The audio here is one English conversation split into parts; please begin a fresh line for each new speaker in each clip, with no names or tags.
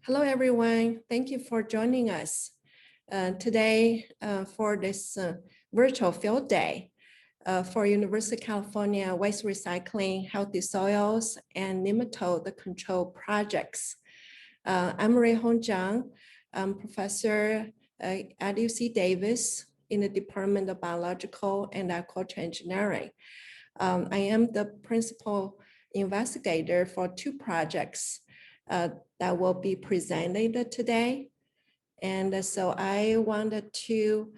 Hello, everyone. Thank you for joining us today for this virtual field day for University of California Waste Recycling, Healthy Soils, and Nematode Control Projects. I'm Ruihong Zhang. I'm professor at UC Davis in the Department of Biological and Agricultural Engineering. I am the principal investigator for two projects that will be presented today. And so I wanted to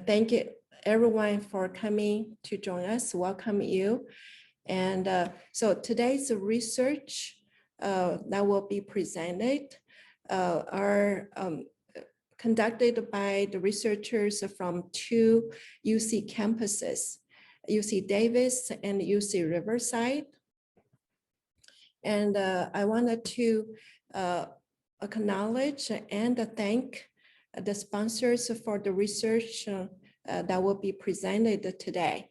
thank everyone for coming to join us, welcome you. And so today's research that will be presented are conducted by the researchers from two UC campuses, UC Davis and UC Riverside. And I wanted to acknowledge and thank the sponsors for the research that will be presented today.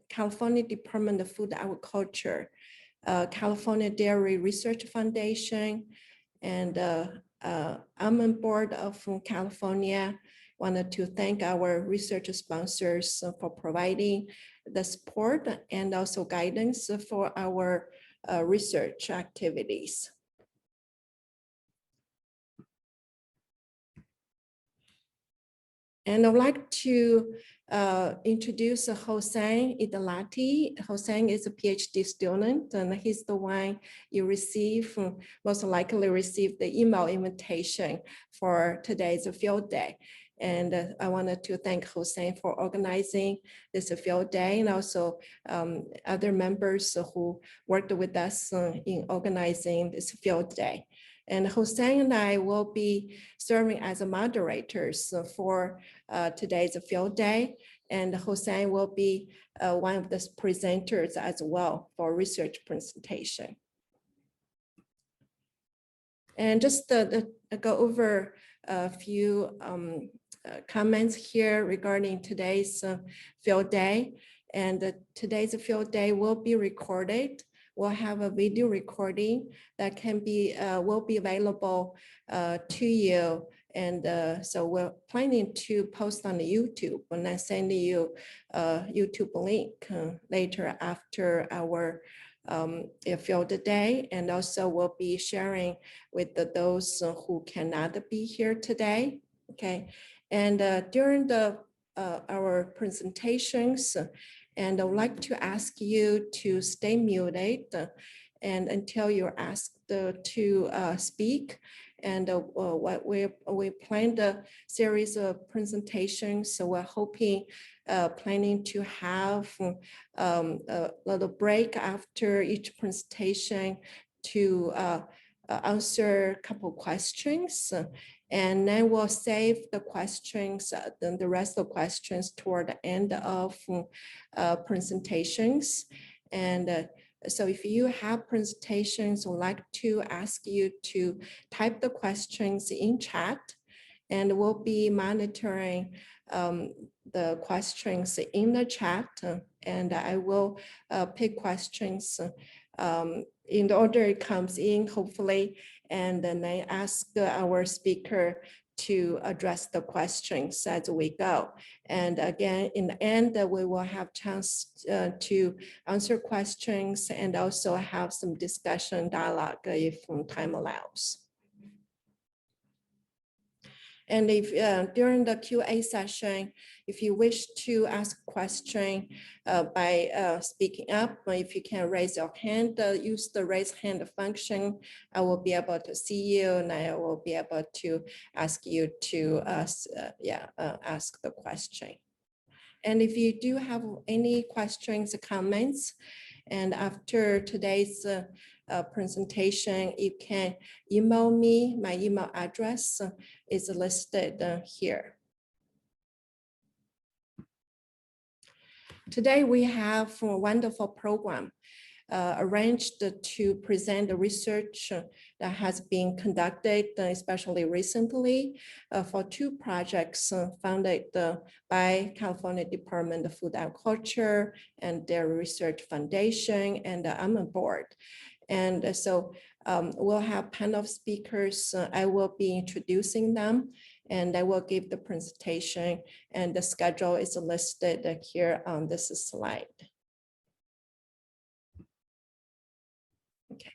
California Department of Food and Agriculture, California Dairy Research Foundation, and Almond Board of California. Wanted to thank our research sponsors for providing the support and also guidance for our research activities. And I'd like to introduce Hossein Idalati. Hossein is a PhD student, and he's the one you receive, most likely received the email invitation for today's field day. And I wanted to thank Hossein for organizing this field day, and also other members who worked with us in organizing this field day. And Hossein and I will be serving as moderators for today's field day. And Hossein will be one of the presenters as well for research presentation. And just to go over a few comments here regarding today's field day. And today's field day will be recorded. We'll have a video recording that can be will be available to you. And so we're planning to post on the YouTube, and I send you a YouTube link later after our field day. And also we'll be sharing with those who cannot be here today. Okay, and during our presentations, and I would like to ask you to stay muted and until you're asked to speak. And what we planned a series of presentations, so we're hoping, planning to have a little break after each presentation to answer a couple questions. And then we'll save the questions, then the rest of the questions toward the end of presentations. And so if you have presentations, we'd like to ask you to type the questions in chat, and we'll be monitoring the questions in the chat, and I will pick questions in the order it comes in, hopefully, and then I ask our speaker to address the questions as we go. And again, in the end, we will have chance to answer questions and also have some discussion dialogue if time allows. And if during the QA session, if you wish to ask a question by speaking up, if you can raise your hand, use the raise hand function, I will be able to see you and I will be able to ask you to ask the question. And if you do have any questions or comments, and after today's presentation, you can email me. My email address is listed here. Today we have a wonderful program arranged to present the research that has been conducted, especially recently, for two projects funded by California Department of Food and Agriculture and their Research Foundation and the Almond Board. And so we'll have panel of speakers. I will be introducing them, and I will give the presentation, and the schedule is listed here on this slide. Okay.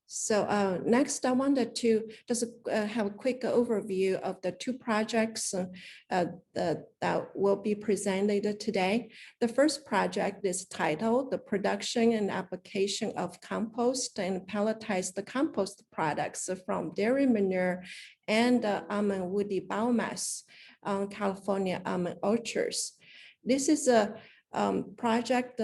So next, I wanted to just have a quick overview of the two projects that will be presented today. The first project is titled The Production and Application of Compost and Pelletized Compost Products from Dairy Manure and Almond Woody Biomass on California almond orchards. This is a project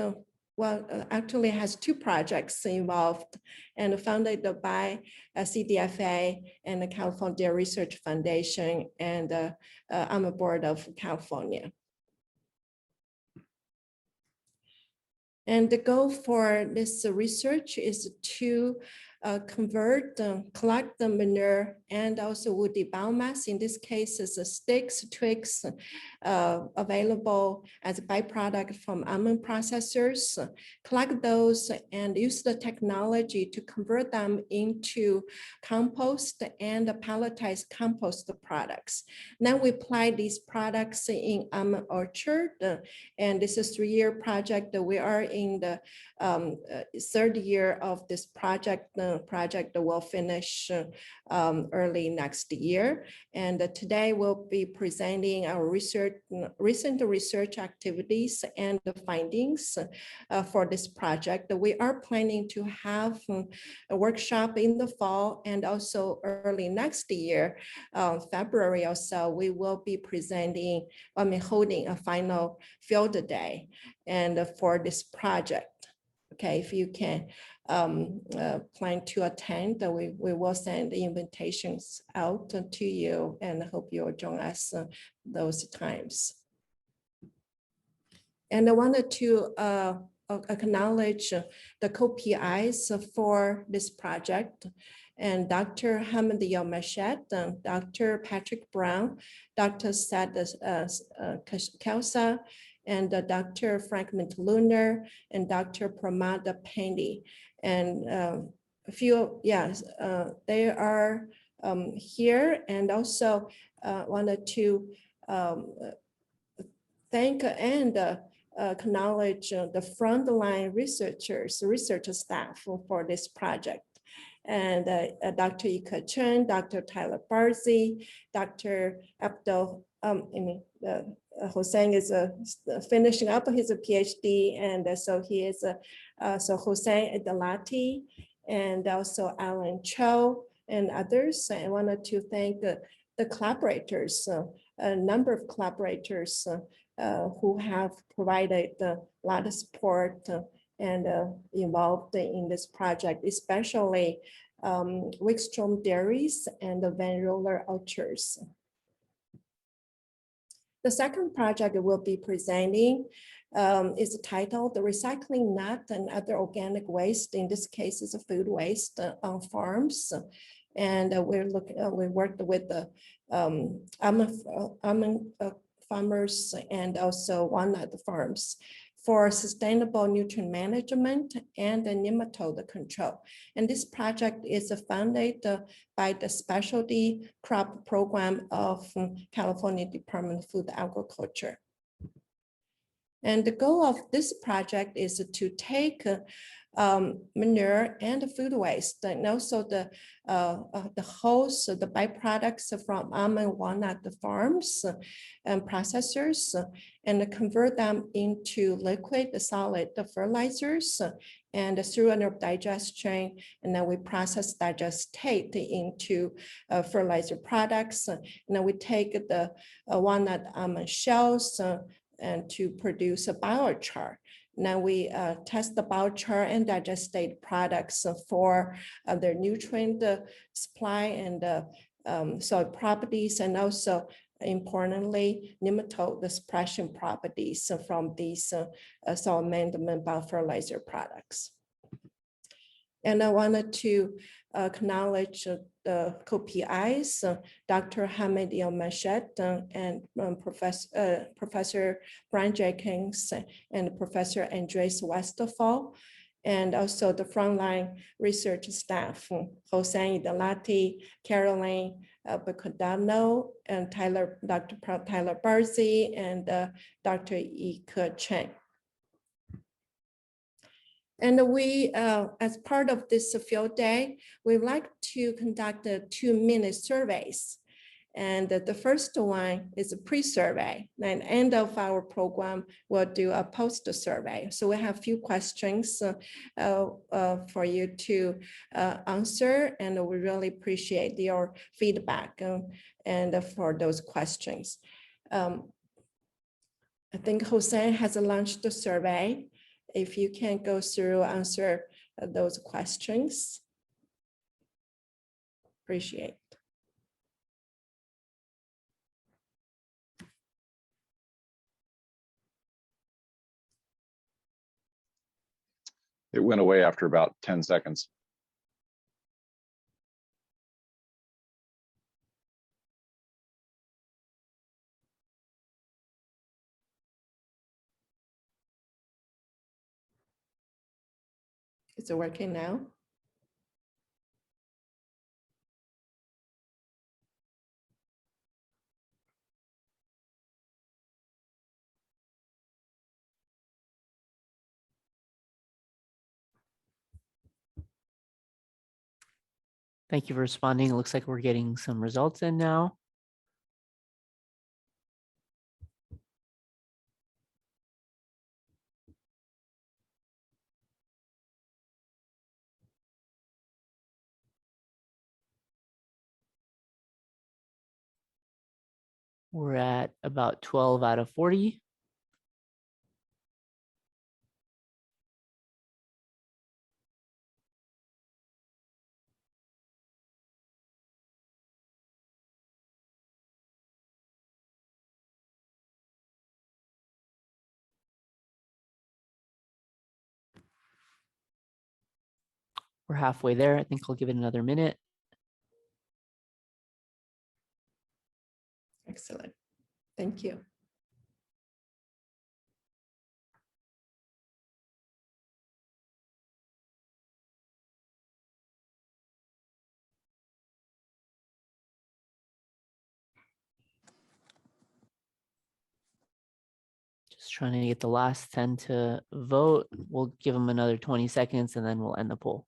actually has two projects involved and funded by CDFA and the California Research Foundation and Almond Board of California. And the goal for this research is to collect the manure and also woody biomass. In this case, it's sticks, twigs available as a byproduct from almond processors. Collect those and use the technology to convert them into compost and pelletized compost products. Then we apply these products in almond orchard, and this is a 3-year project. We are in the third year of this project. The project will finish early next year. And today we'll be presenting our recent research activities and the findings for this project. We are planning to have a workshop in the fall and also early next year, February or so, we will be holding a final field day and for this project. Okay, if you can plan to attend, we will send the invitations out to you and hope you'll join us those times. And I wanted to acknowledge the co-PIs for this project, and Dr. Hamid Yomachet, Dr. Patrick Brown, Dr. Sad Kelsa, and Dr. Frank Lunar and Dr. Pramada Pandey. And a few, yes, they are here, and also wanted to thank and acknowledge the frontline research staff for this project. And Dr. Ika Chen, Dr. Tyler Barzi, Dr. Abdul, Hossein is finishing up his PhD, and so he is so Hossein Adalati, and also Alan Cho and others. I wanted to thank the collaborators, a number of collaborators who have provided a lot of support and involved in this project, especially Wickstrom Dairies and the Van Roller Orchards. The second project we'll be presenting is titled The Recycling Nut and Other Organic Waste. In this case, it's a food waste on farms. And we worked with the almond farmers and also walnut farms for sustainable nutrient management and the nematode control. And this project is funded by the Specialty Crop Program of California Department of Food and Agriculture. And the goal of this project is to take manure and food waste, and also the hulls, the byproducts from almond walnut farms and processors, and convert them into liquid, solid fertilizers, and through anaerobic digestion, and then we process digestate into fertilizer products. And then we take the walnut almond shells and to produce a biochar. Now we test the biochar and digestate products for their nutrient supply and soil properties, and also importantly, nematode suppression properties from these soil amendment biofertilizer products. And I wanted to acknowledge the co-PIs, Dr. Hamid Yomachet and Professor Brian Jenkins and Professor Andres Westphal. and also the frontline research staff, Jose Idelati, Caroline Bacodano, and Dr. Tyler Barzi, and Dr. Yike Chen. And we, as part of this field day, we'd like to conduct 2-minute surveys. And the first one is a pre-survey. At the end of our program, we'll do a post-survey. So we have a few questions for you to answer, and we really appreciate your feedback and for those questions. I think Jose has launched the survey. If you can go through, answer those questions, appreciate.
It went away after about 10 seconds.
Is it working now?
Thank you for responding. It looks like we're getting some results in now. We're at about 12 out of 40. We're halfway there. I think I'll give it another minute.
Excellent. Thank you.
Just trying to get the last 10 to vote. We'll give them another 20 seconds and then we'll end the poll.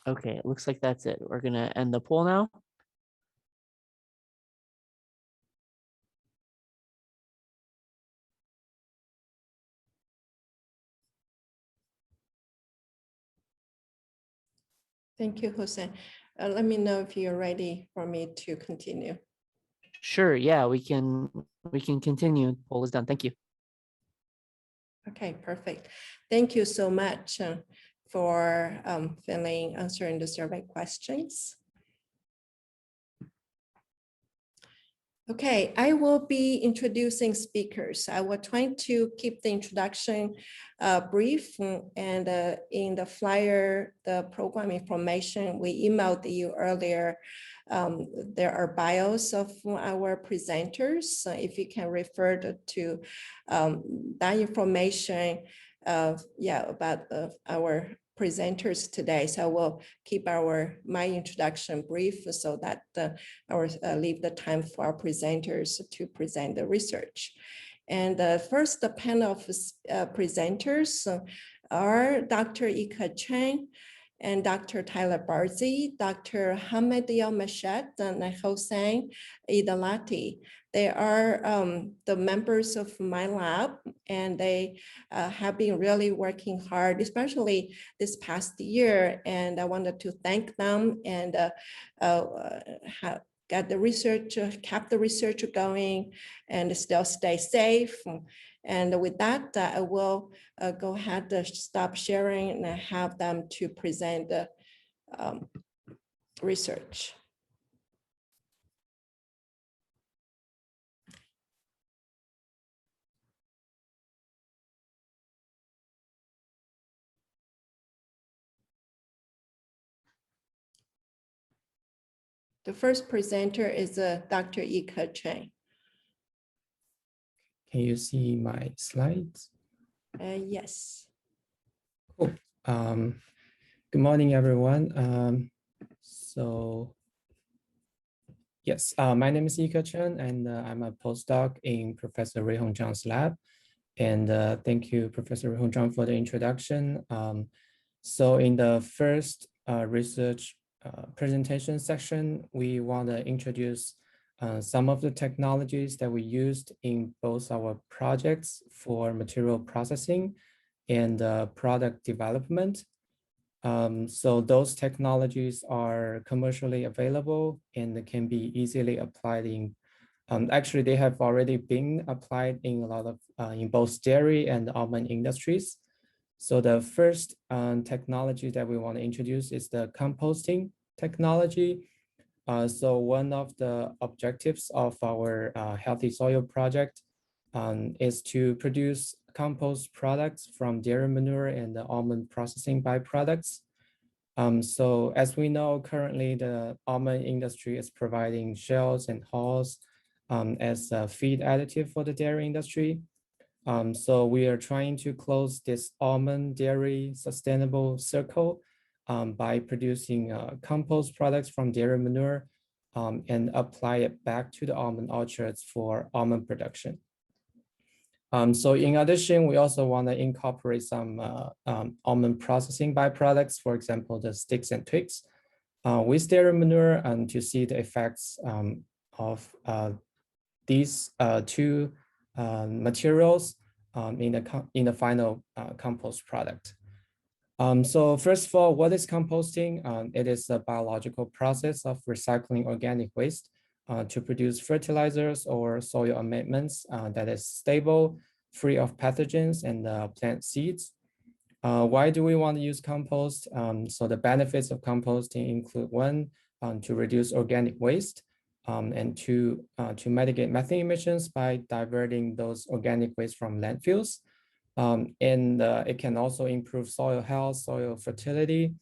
Okay, it looks like that's it. We're gonna end the poll now.
Thank you, Jose. Let me know if you're ready for me to continue.
Sure, yeah, we can continue. Poll is done. Thank you.
Okay, perfect. Thank you so much for answering the survey questions. Okay, I will be introducing speakers. I will try to keep the introduction brief, and in the flyer, the program information we emailed you earlier, there are bios of our presenters. So if you can refer to that information, about our presenters today. So we'll keep my introduction brief so that leave the time for our presenters to present the research. And first, the panel of presenters are Dr. Yike Chen and Dr. Tyler Barzi, Dr. Hamed Mashed, and Hossein Idelati. They are the members of my lab, and they have been really working hard, especially this past year. And I wanted to thank them and kept the research going and still stay safe. And with that, I will go ahead and stop sharing and have them to present the research. The first presenter is Dr. Yike Chen.
Can you see my slides?
Yes.
Cool. Good morning, everyone. Yes, my name is Yike Chen, and I'm a postdoc in Professor Ruihong Zhang's lab. And thank you, Professor Ruihong Zhang, for the introduction. So in the first research presentation section, we want to introduce some of the technologies that we used in both our projects for material processing and product development. So those technologies are commercially available and can be easily applied in, actually they have already been applied in a lot of, in both dairy and almond industries. So the first technology that we want to introduce is the composting technology. So one of the objectives of our Healthy Soil project is to produce compost products from dairy manure and the almond processing byproducts. So as we know, currently the almond industry is providing shells and hulls as a feed additive for the dairy industry. So we are trying to close this almond dairy sustainable circle by producing compost products from dairy manure and apply it back to the almond orchards for almond production. So in addition, we also want to incorporate some almond processing byproducts, for example, the sticks and twigs with dairy manure, and to see the effects of these two materials in the final compost product. So first of all, what is composting? It is a biological process of recycling organic waste to produce fertilizers or soil amendments that is stable, free of pathogens and plant seeds. Why do we want to use compost? So the benefits of composting include one, to reduce organic waste, and to mitigate methane emissions by diverting those organic waste from landfills. And it can also improve soil health, soil fertility.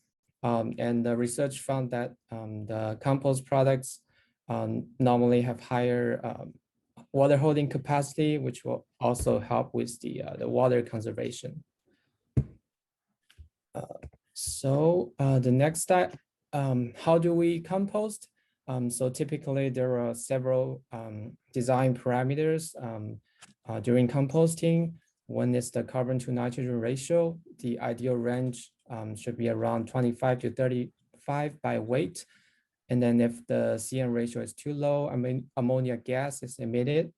And the research found that the compost products normally have higher water holding capacity, which will also help with the water conservation. So the next step, how do we compost? So typically there are several design parameters during composting. One is the carbon to nitrogen ratio. The ideal range should be around 25 to 35 by weight. And then if the CN ratio is too low, ammonia gas is emitted.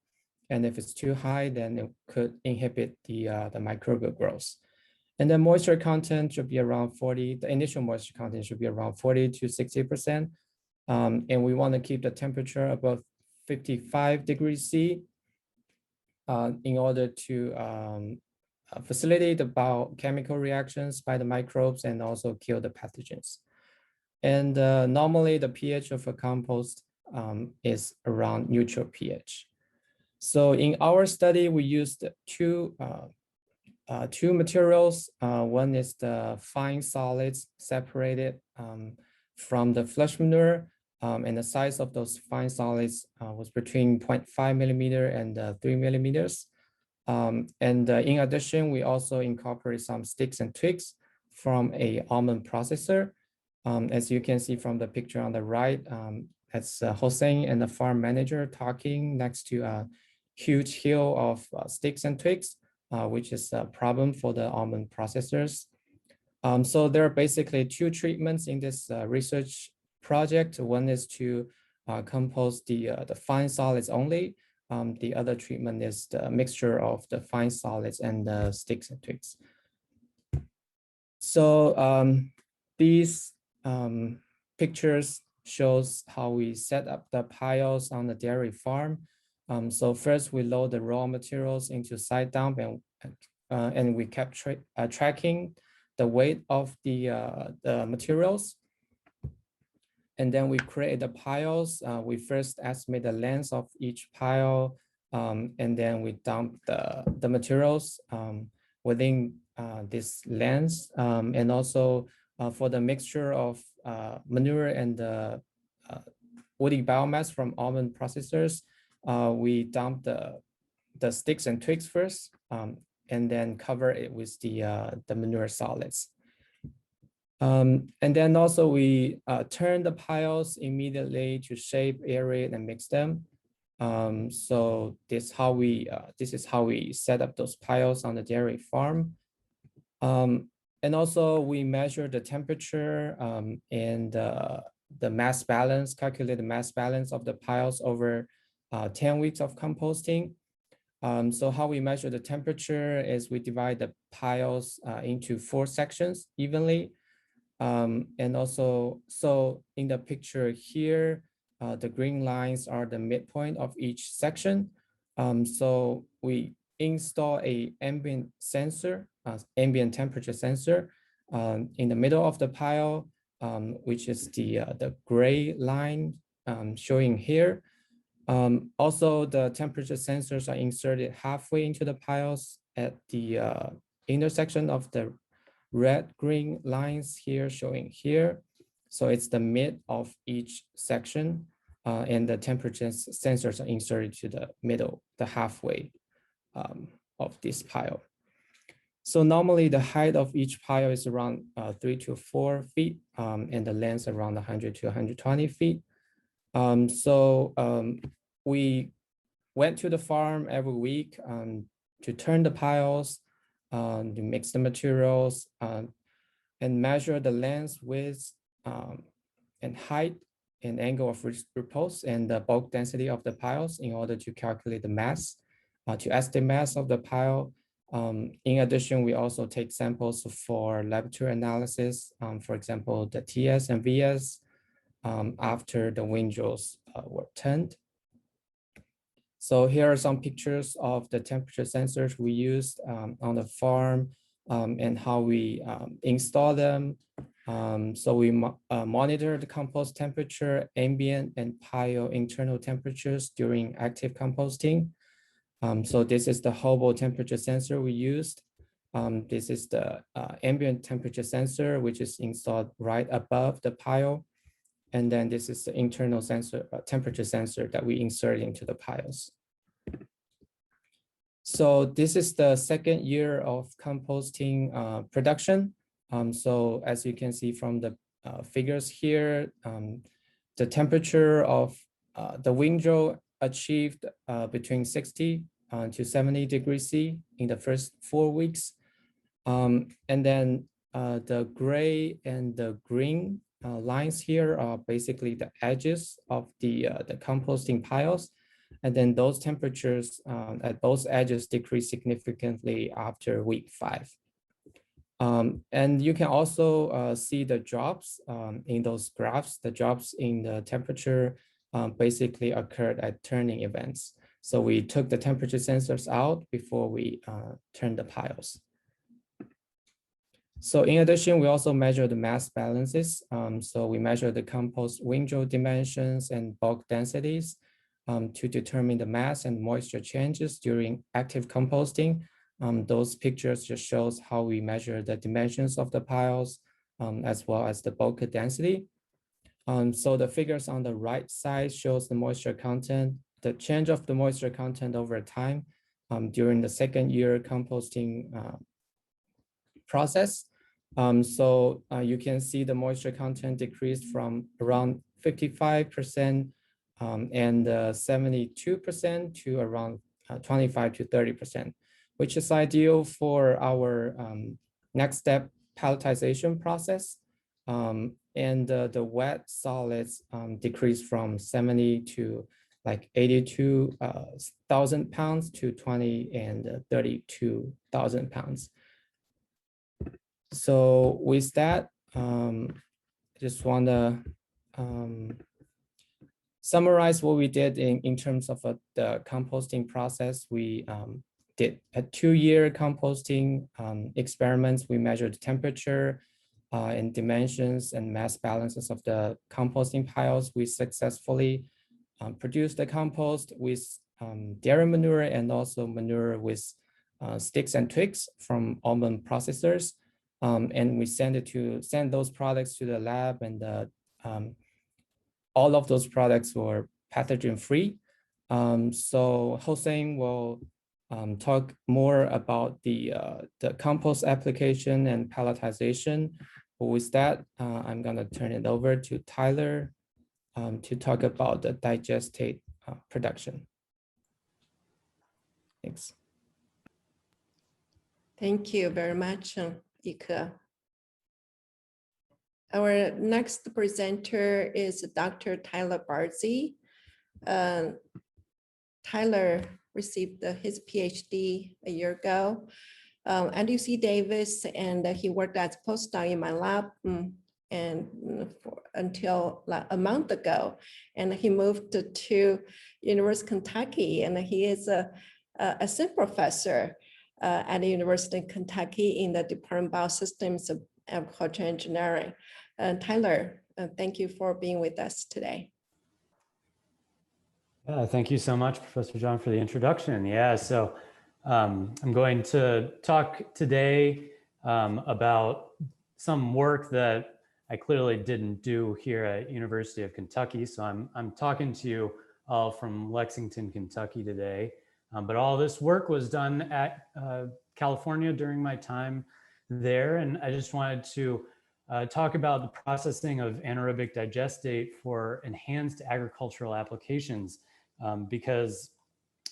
And if it's too high, then it could inhibit the microbial growth. And the moisture content should be around 40, the initial moisture content should be around 40 to 60%. And we want to keep the temperature above 55 degrees C in order to facilitate the biochemical reactions by the microbes and also kill the pathogens. And normally the pH of a compost is around neutral pH. So in our study, we used two materials. One is the fine solids separated from the flesh manure, and the size of those fine solids was between 0.5 millimeter and 3 millimeters. And in addition, we also incorporate some sticks and twigs from a almond processor. As you can see from the picture on the right, that's Hossein and the farm manager talking next to a huge hill of sticks and twigs, which is a problem for the almond processors. So there are basically two treatments in this research project. One is to compost the fine solids only. The other treatment is the mixture of the fine solids and the sticks and twigs. So these pictures shows how we set up the piles on the dairy farm. So first we load the raw materials into side dump, and we kept tracking the weight of the materials. And then we create the piles. We first estimate the length of each pile, and then we dump the materials within this length. And also for the mixture of manure and woody biomass from almond processors, we dump the sticks and twigs first, and then cover it with the manure solids. And then also we turn the piles immediately to shape, aerate, and mix them. So this is how we set up those piles on the dairy farm. And also we measure the temperature and the mass balance, calculate the mass balance of the piles over 10 weeks of composting. So how we measure the temperature is we divide the piles into 4 sections evenly. And also, so in the picture here, the green lines are the midpoint of each section. So we install a ambient sensor, ambient temperature sensor in the middle of the pile, which is the gray line showing here. Also, the temperature sensors are inserted halfway into the piles at the intersection of the red-green lines here showing here. So it's the mid of each section, and the temperature sensors are inserted to the middle, the halfway of this pile. So normally the height of each pile is around 3 to 4 feet, and the length around 100 to 120 feet. We went to the farm every week to turn the piles, to mix the materials, and measure the length, width, and height and angle of repose and the bulk density of the piles in order to calculate the mass, to estimate mass of the pile. In addition, we also take samples for laboratory analysis, for example, the TS and VS after the windrows were turned. So here are some pictures of the temperature sensors we used on the farm and how we install them. So we monitor the compost temperature, ambient and pile internal temperatures during active composting. So this is the Hobo temperature sensor we used. This is the ambient temperature sensor, which is installed right above the pile. And then this is the internal sensor, temperature sensor that we insert into the piles. So this is the second year of composting production. So as you can see from the figures here, the temperature of the windrow achieved between 60 to 70 degrees C in the first 4 weeks. And then the gray and the green lines here are basically the edges of the composting piles. And then those temperatures at those edges decrease significantly after week 5. And you can also see the drops in those graphs. The drops in the temperature basically occurred at turning events. So we took the temperature sensors out before we turned the piles. So in addition, we also measure the mass balances. So we measure the compost windrow dimensions and bulk densities to determine the mass and moisture changes during active composting. Those pictures just shows how we measure the dimensions of the piles as well as the bulk density. So the figures on the right side shows the moisture content, the change of the moisture content over time during the second year composting process. So you can see the moisture content decreased from around 55% and 72% to around 25 to 30%, which is ideal for our next step pelletization process. And the wet solids decreased from 70 to like 82,000 pounds to 20 and 32,000 pounds. So with that, I just want to summarize what we did in terms of the composting process. We did a 2-year composting experiments. We measured temperature and dimensions and mass balances of the composting piles. We successfully produced the compost with dairy manure and also manure with sticks and twigs from almond processors. And we send those products to the lab, and all of those products were pathogen free. So Hossein will talk more about the compost application and pelletization. But with that, I'm gonna turn it over to Tyler to talk about the digestate production. Thanks.
Thank you very much, Ike. Our next presenter is Dr. Tyler Barzy. Tyler received his PhD a year ago at UC Davis, and he worked as postdoc in my lab until a month ago. And he moved to University of Kentucky, and he is a assistant professor at the University of Kentucky in the Department of Biosystems of Agricultural Engineering. Tyler, thank you for being with us today.
Yeah, thank you so much, Professor Zhang, for the introduction. Yeah, so I'm going to talk today about some work that I clearly didn't do here at University of Kentucky. So I'm talking to you all from Lexington, Kentucky today. But all this work was done at California during my time there. And I just wanted to talk about the processing of anaerobic digestate for enhanced agricultural applications, because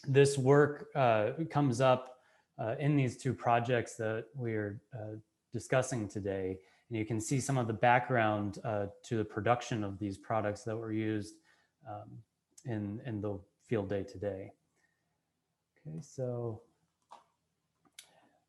this work comes up in these two projects that we're discussing today. And you can see some of the background to the production of these products that were used in the field day today. Okay, so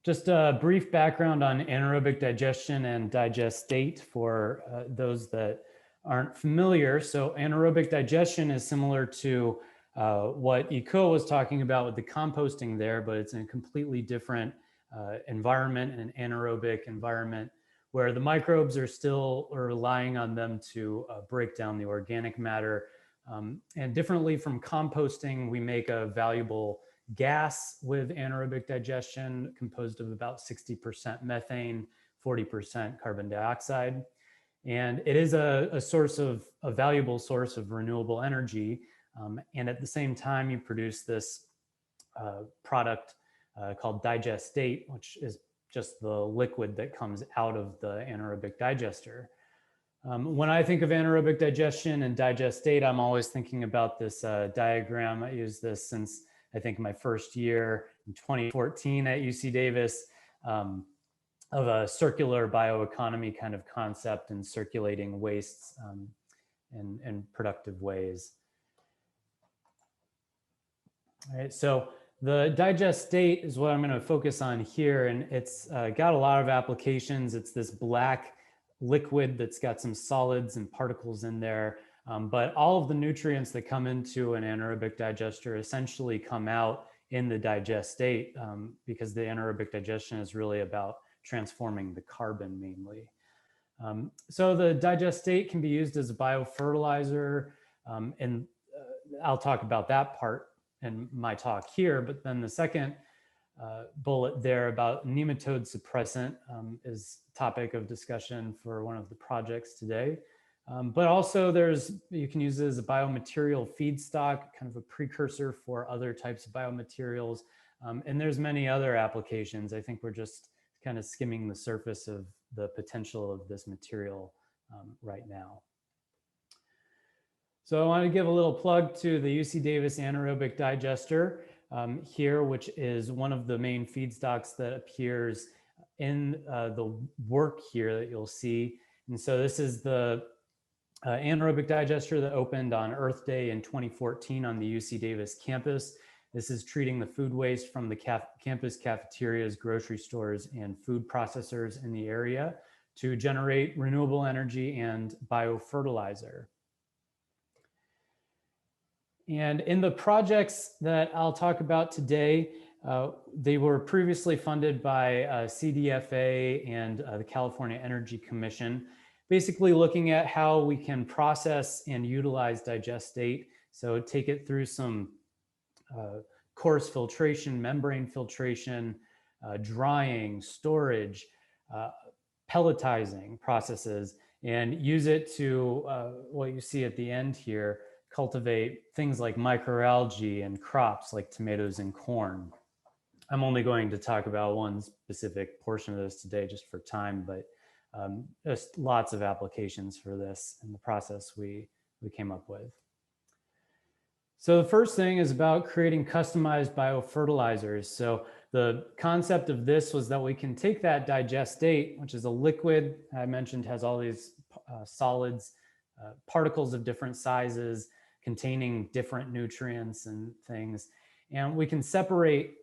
just a brief background on anaerobic digestion and digestate for those that aren't familiar. So anaerobic digestion is similar to what Iko was talking about with the composting there, but it's in a completely different environment, an anaerobic environment, where the microbes are still relying on them to break down the organic matter. And differently from composting, we make a valuable gas with anaerobic digestion composed of about 60% methane, 40% carbon dioxide. And it is a valuable source of renewable energy. And at the same time, you produce this product called digestate, which is just the liquid that comes out of the anaerobic digester. When I think of anaerobic digestion and digestate, I'm always thinking about this diagram. I use this since I think my first year in 2014 at UC Davis, of a circular bioeconomy kind of concept and circulating wastes in productive ways. All right, so the digestate is what I'm going to focus on here, and it's got a lot of applications. It's this black liquid that's got some solids and particles in there. But all of the nutrients that come into an anaerobic digester essentially come out in the digestate, because the anaerobic digestion is really about transforming the carbon mainly. So the digestate can be used as a biofertilizer, and I'll talk about that part in my talk here. But then the second bullet there about nematode suppressant is topic of discussion for one of the projects today. But also you can use it as a biomaterial feedstock, kind of a precursor for other types of biomaterials. And there's many other applications. I think we're just kind of skimming the surface of the potential of this material right now. So I want to give a little plug to the UC Davis Anaerobic Digester here, which is one of the main feedstocks that appears in the work here that you'll see. And so this is the anaerobic digester that opened on Earth Day in 2014 on the UC Davis campus. This is treating the food waste from the campus cafeterias, grocery stores, and food processors in the area to generate renewable energy and biofertilizer. And in the projects that I'll talk about today, they were previously funded by CDFA and the California Energy Commission, basically looking at how we can process and utilize digestate. So take it through some coarse filtration, membrane filtration, drying, storage, pelletizing processes, and use it to, what you see at the end here, cultivate things like microalgae and crops like tomatoes and corn. I'm only going to talk about one specific portion of this today just for time, but just lots of applications for this and the process we came up with. So the first thing is about creating customized biofertilizers. So the concept of this was that we can take that digestate, which is a liquid I mentioned has all these solids, particles of different sizes containing different nutrients and things, and we can separate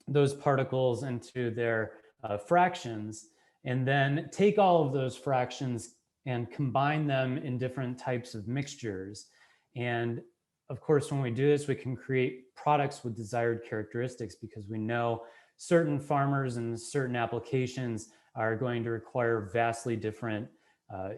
those particles into their fractions, and then take all of those fractions and combine them in different types of mixtures. And of course, when we do this, we can create products with desired characteristics, because we know certain farmers and certain applications are going to require vastly different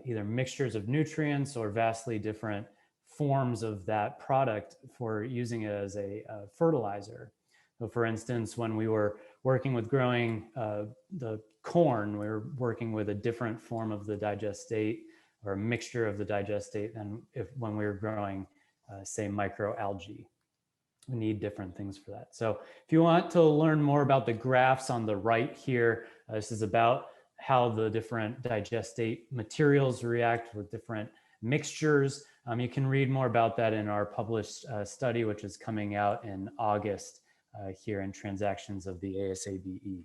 either mixtures of nutrients or vastly different forms of that product for using it as a fertilizer. So for instance, when we were working with growing the corn, we were working with a different form of the digestate or a mixture of the digestate than when we were growing, say, microalgae. We need different things for that. So if you want to learn more about the graphs on the right here, this is about how the different digestate materials react with different mixtures. You can read more about that in our published study, which is coming out in August here in Transactions of the ASABE.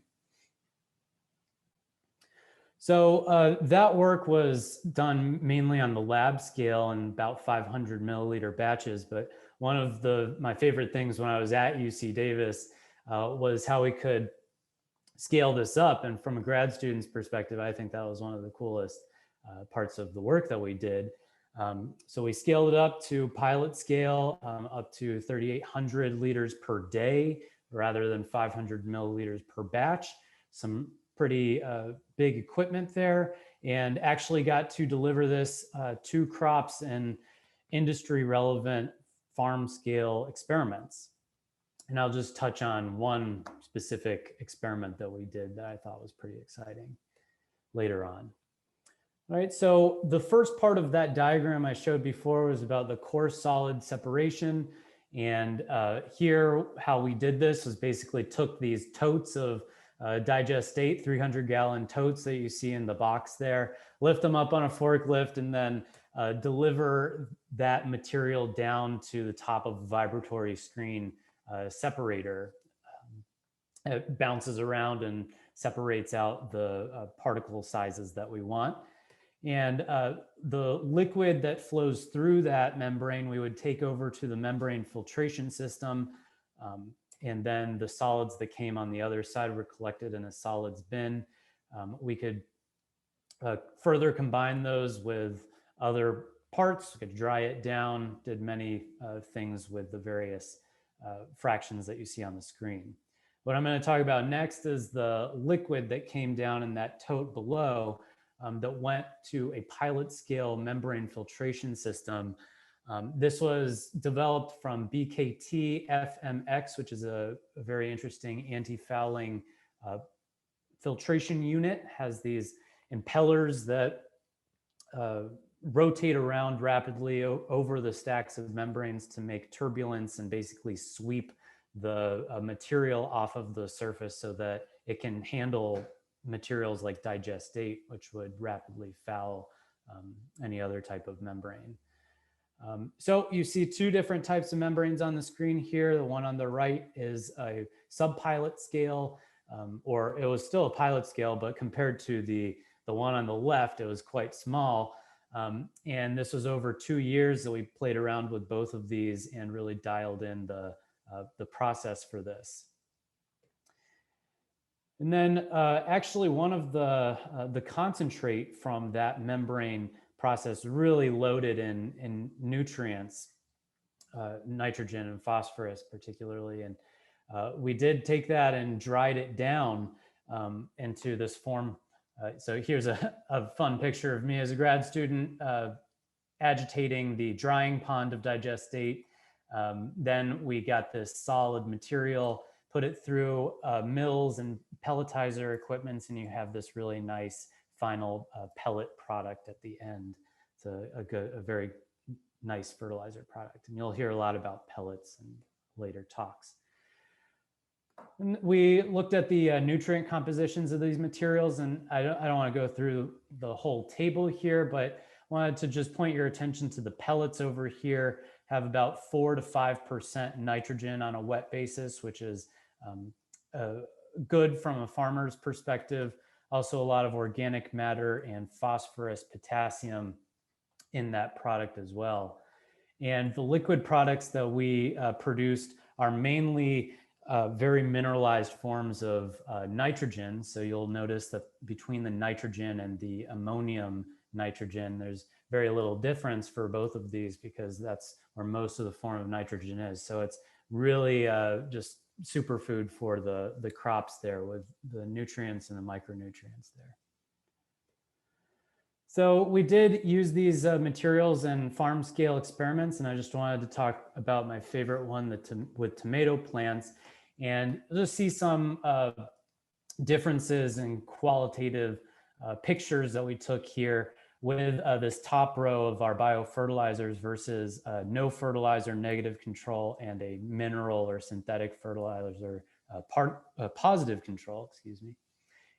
So that work was done mainly on the lab scale in about 500 milliliter batches. But one of my favorite things when I was at UC Davis was how we could scale this up. And from a grad student's perspective, I think that was one of the coolest parts of the work that we did. So we scaled it up to pilot scale, up to 3,800 liters per day, rather than 500 milliliters per batch. Some pretty big equipment there, and actually got to deliver this to crops in industry relevant farm scale experiments. And I'll just touch on one specific experiment that we did that I thought was pretty exciting later on. All right, so the first part of that diagram I showed before was about the coarse solid separation. And here, how we did this was basically took these totes of digestate, 300-gallon totes that you see in the box there, lift them up on a forklift, and then deliver that material down to the top of a vibratory screen separator. It bounces around and separates out the particle sizes that we want. And the liquid that flows through that membrane, we would take over to the membrane filtration system. And then the solids that came on the other side were collected in a solids bin. We could further combine those with other parts. We could dry it down, did many things with the various fractions that you see on the screen. What I'm going to talk about next is the liquid that came down in that tote below that went to a pilot scale membrane filtration system. This was developed from BKT FMX, which is a very interesting anti-fouling filtration unit. Has these impellers that rotate around rapidly over the stacks of membranes to make turbulence and basically sweep the material off of the surface so that it can handle materials like digestate, which would rapidly foul any other type of membrane. So you see two different types of membranes on the screen here. The one on the right is a subpilot scale, or it was still a pilot scale, but compared to the one on the left, it was quite small. And this was over 2 years that we played around with both of these and really dialed in the process for this. And then actually one of the concentrate from that membrane process really loaded in nutrients, nitrogen and phosphorus particularly. And we did take that and dried it down into this form. So here's a fun picture of me as a grad student agitating the drying pond of digestate. Then we got this solid material, put it through mills and pelletizer equipments, and you have this really nice final pellet product at the end. It's a very nice fertilizer product. And you'll hear a lot about pellets in later talks. And we looked at the nutrient compositions of these materials, and I don't want to go through the whole table here, but wanted to just point your attention to the pellets over here. Have about 4 to 5% nitrogen on a wet basis, which is good from a farmer's perspective. Also a lot of organic matter and phosphorus, potassium in that product as well. And the liquid products that we produced are mainly very mineralized forms of nitrogen. So you'll notice that between the nitrogen and the ammonium nitrogen, there's very little difference for both of these because that's where most of the form of nitrogen is. So it's really just superfood for the crops there with the nutrients and the micronutrients there. So we did use these materials in farm scale experiments, and I just wanted to talk about my favorite one with tomato plants, and just see some differences in qualitative pictures that we took here with this top row of our biofertilizers versus no fertilizer, negative control, and a mineral or synthetic fertilizer positive control, excuse me.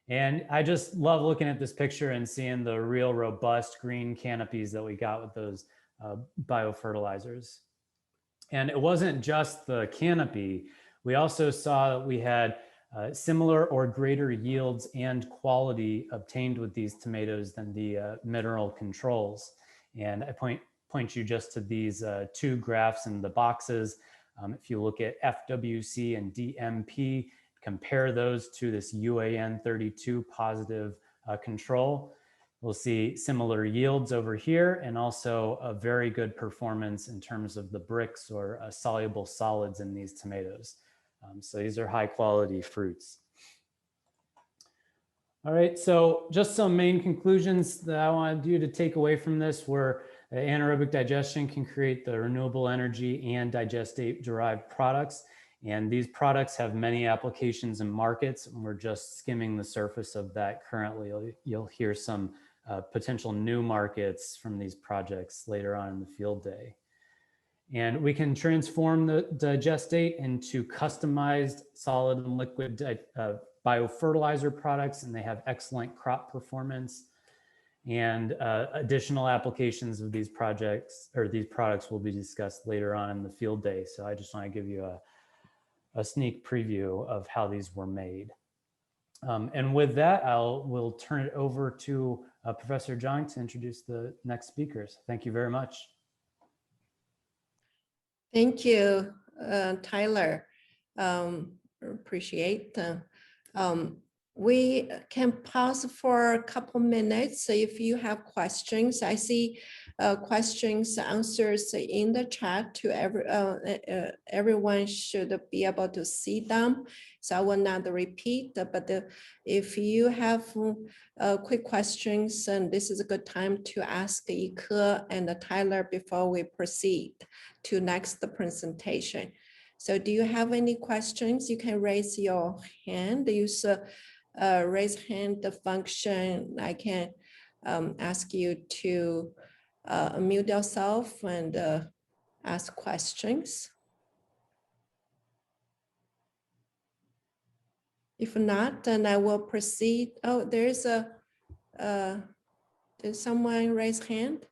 And I just love looking at this picture and seeing the real robust green canopies that we got with those biofertilizers. And it wasn't just the canopy. We also saw that we had similar or greater yields and quality obtained with these tomatoes than the mineral controls. And I point you just to these two graphs in the boxes. If you look at FWC and DMP, compare those to this UAN32 positive control, we'll see similar yields over here and also a very good performance in terms of the bricks or soluble solids in these tomatoes. So these are high quality fruits. All right, so just some main conclusions that I wanted you to take away from this were anaerobic digestion can create the renewable energy and digestate derived products. And these products have many applications and markets, and we're just skimming the surface of that currently. You'll hear some potential new markets from these projects later on in the field day. And we can transform the digestate into customized solid and liquid biofertilizer products, and they have excellent crop performance. And additional applications of these projects or these products will be discussed later on in the field day. So I just want to give you a sneak preview of how these were made. And with that, we'll turn it over to Professor Zhang to introduce the next speakers. Thank you very much.
Thank you, Tyler. Appreciate. We can pause for a couple minutes if you have questions. I see questions, answers in the chat to everyone should be able to see them. So I will not repeat, but if you have quick questions, and this is a good time to ask Ike and Tyler before we proceed to next presentation. So do you have any questions? You can raise your hand. Use raise hand function. I can ask you to unmute yourself and ask questions. If not, then I will proceed. Oh, there's did someone raise hand?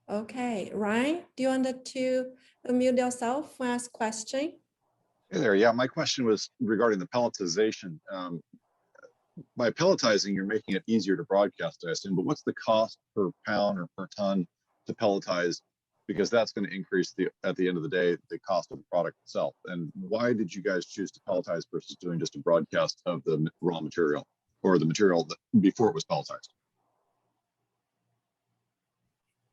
Okay, Ryan, do you want to unmute yourself and ask question?
Hey there. Yeah, my question was regarding the pelletization. By pelletizing, you're making it easier to broadcast, I assume, but what's the cost per pound or per ton to pelletize? Because that's going to increase at the end of the day, the cost of the product itself. And why did you guys choose to pelletize versus doing just a broadcast of the raw material or the material that, before it was pelletized?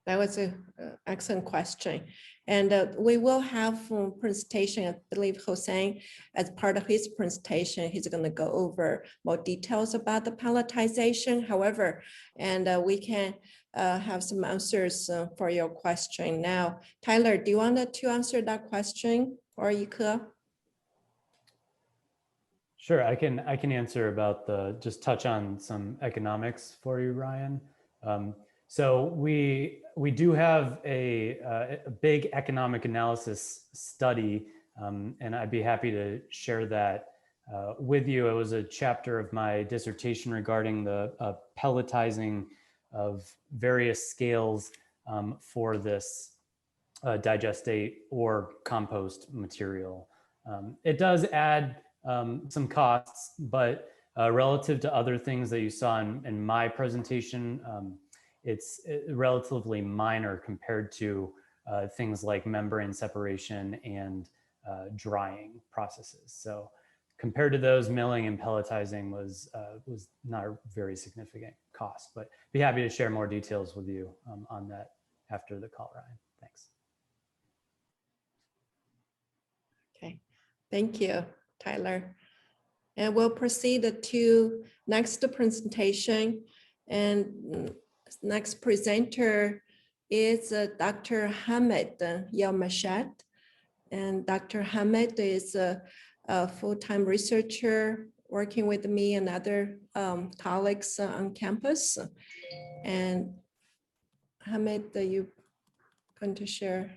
That was an excellent question. And we will have a presentation, I believe Hossein, as part of his presentation, he's going to go over more details about the pelletization. However, and we can have some answers for your question now. Tyler, do you want to answer that question or Ike?
Sure, I can answer about just touch on some economics for you, Ryan. So we do have a big economic analysis study, and I'd be happy to share that with you. It was a chapter of my dissertation regarding the pelletizing of various scales for this digestate or compost material. It does add some costs, but relative to other things that you saw in my presentation, it's relatively minor compared to things like membrane separation and drying processes. So compared to those, milling and pelletizing was not a very significant cost, but be happy to share more details with you on that after the call, Ryan. Thanks.
Okay, thank you, Tyler. And we'll proceed to next presentation. And next presenter is Dr. Hamid Yilmashad. And Dr. Hamid is a full-time researcher working with me and other colleagues on campus. And Hamid, are you going to share?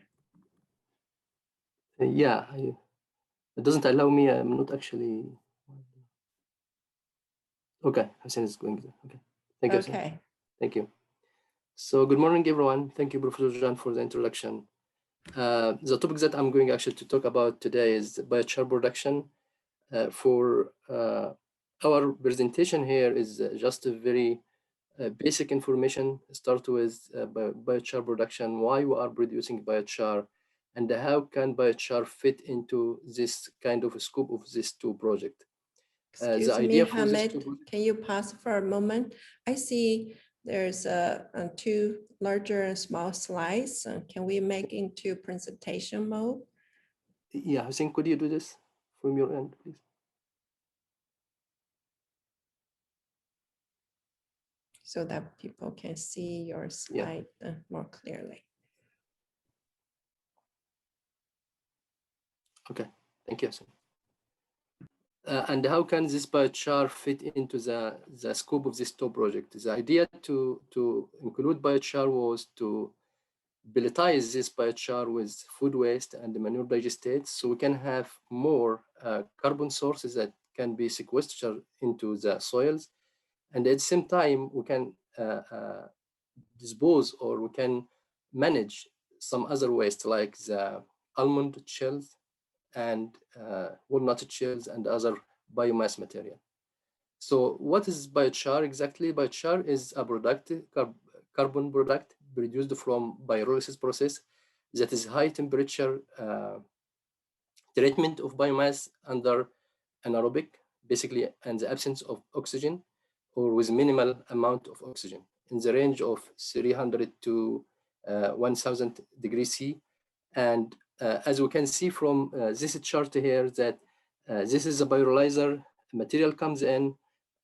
Yeah, it doesn't allow me. I'm not actually. Okay, Hassan is going there. Okay, thank you.
Okay.
Hassan. Thank you. So good morning, everyone. Thank you, Professor Zhang, for the introduction. The topic that I'm going actually to talk about today is biochar production. For our presentation here is just a very basic information. Start with biochar production, why we are producing biochar, and how can biochar fit into this kind of a scope of these two projects.
Excuse me, Hamid, can you pause for a moment? I see there's two larger and small slides. Can we make into presentation mode?
Yeah, Hussein, could you do this from your end, please?
So that people can see your slide more clearly.
Okay, thank you, Hussein. And how can this biochar fit into the scope of this top project? The idea to include biochar was to pelletize this biochar with food waste and the manure digestate, so we can have more carbon sources that can be sequestered into the soils. And at the same time, we can dispose or we can manage some other waste like the almond shells and walnut shells and other biomass material. So what is biochar exactly? Biochar is a product, carbon product produced from pyrolysis process that is high temperature treatment of biomass under anaerobic, basically in the absence of oxygen or with minimal amount of oxygen in the range of 300 to 1000 degrees C. And as we can see from this chart here, that this is a pyrolyzer, material comes in,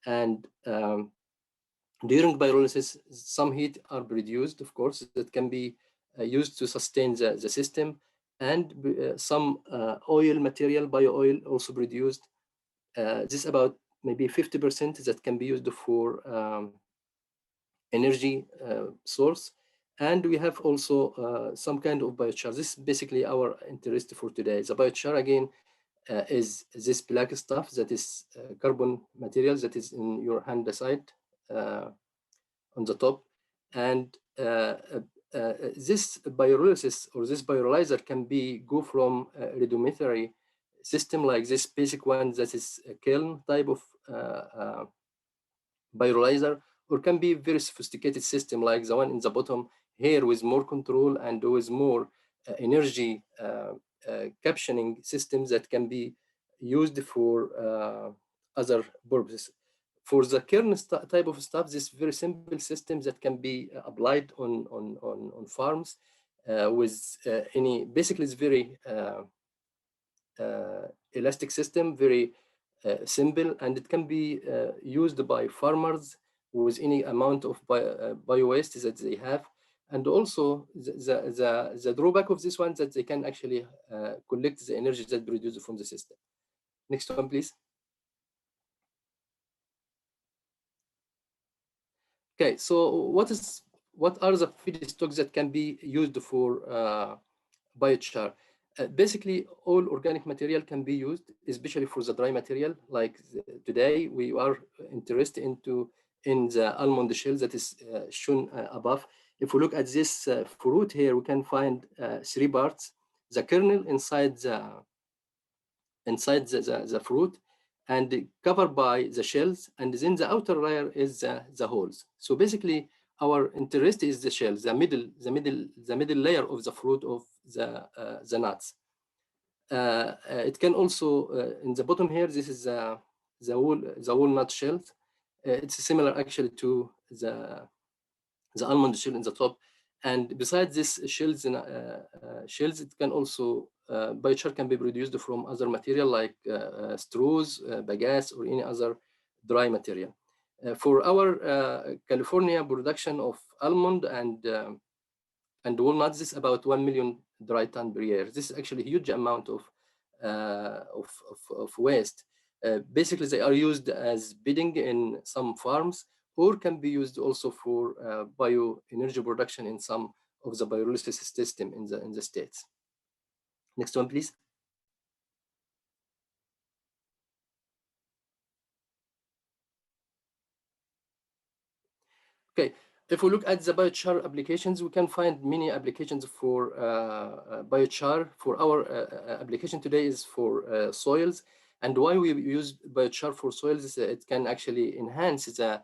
and during pyrolysis, some heat are produced, of course, that can be used to sustain the system, and some oil material, bio oil, also produced. This is about maybe 50% that can be used for energy source. And we have also some kind of biochar. This is basically our interest for today. The biochar, again, is this black stuff that is carbon material that is in your hand side on the top. And this pyrolysis or this pyrolyzer can go from a rudimentary system like this basic one that is a kiln type of pyrolyzer, or can be very sophisticated system like the one in the bottom here with more control and with more energy captioning systems that can be used for other purposes. For the kernel type of stuff, this very simple system that can be applied on farms with any, basically it's very elastic system, very simple, and it can be used by farmers with any amount of bio waste that they have. And also the drawback of this one that they can actually collect the energy that produced from the system. Next one, please. Okay, so what are the feedstocks that can be used for biochar? Basically, all organic material can be used, especially for the dry material. Like today, we are interested in the almond shell that is shown above. If we look at this fruit here, we can find 3 parts: the kernel inside the fruit, and covered by the shells, and then the outer layer is the hulls. So basically, our interest is the shells, the middle layer of the fruit of the nuts. It can also in the bottom here. This is the walnut shells. It's similar actually to the almond shell in the top. And besides this shells, it can also biochar can be produced from other material like straws, bagasse, or any other dry material. For our California production of almond and walnuts, this is about 1 million dry ton per year. This is actually a huge amount of waste. Basically, they are used as bedding in some farms, or can be used also for bioenergy production in some of the pyrolysis system in the states. Next one, please. Okay, if we look at the biochar applications, we can find many applications for biochar. For our application today is for soils. And why we use biochar for soils is it can actually enhance the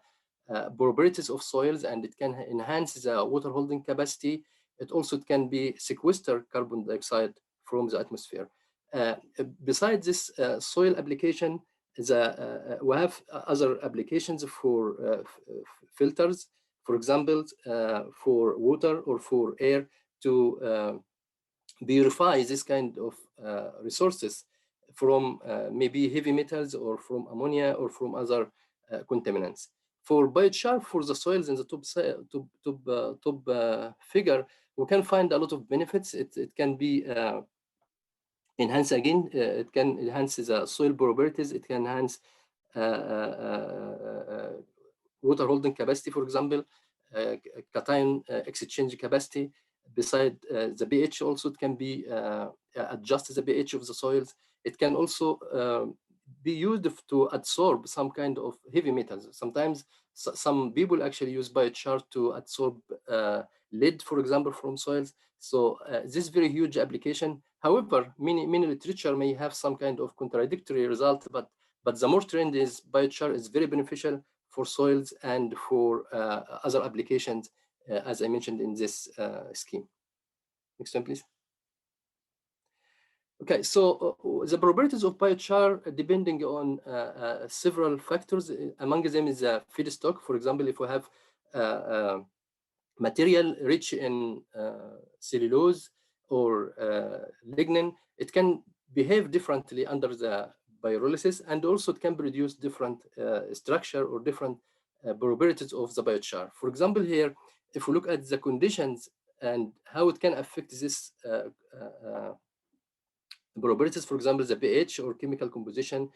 properties of soils, and it can enhance the water holding capacity. It also can be sequester carbon dioxide from the atmosphere. Besides this soil application, we have other applications for filters, for example, for water or for air, to purify this kind of resources from maybe heavy metals or from ammonia or from other contaminants. For biochar, for the soils in the top figure, we can find a lot of benefits. It can be enhance again. It can enhance the soil properties. It can enhance water holding capacity, for example, cation exchange capacity. Beside the pH, also it can be adjust the pH of the soils. It can also be used to absorb some kind of heavy metals. Sometimes some people actually use biochar to absorb lead, for example, from soils. So this is very huge application. However, many literature may have some kind of contradictory result, but the more trend is biochar is very beneficial for soils and for other applications, as I mentioned in this scheme. Next one, please. Okay, so the properties of biochar depending on several factors. Among them is a feedstock. For example, if we have material rich in cellulose or lignin, it can behave differently under the pyrolysis, and also it can produce different structure or different properties of the biochar. For example, here, if we look at the conditions and how it can affect this properties, for example, the pH or chemical composition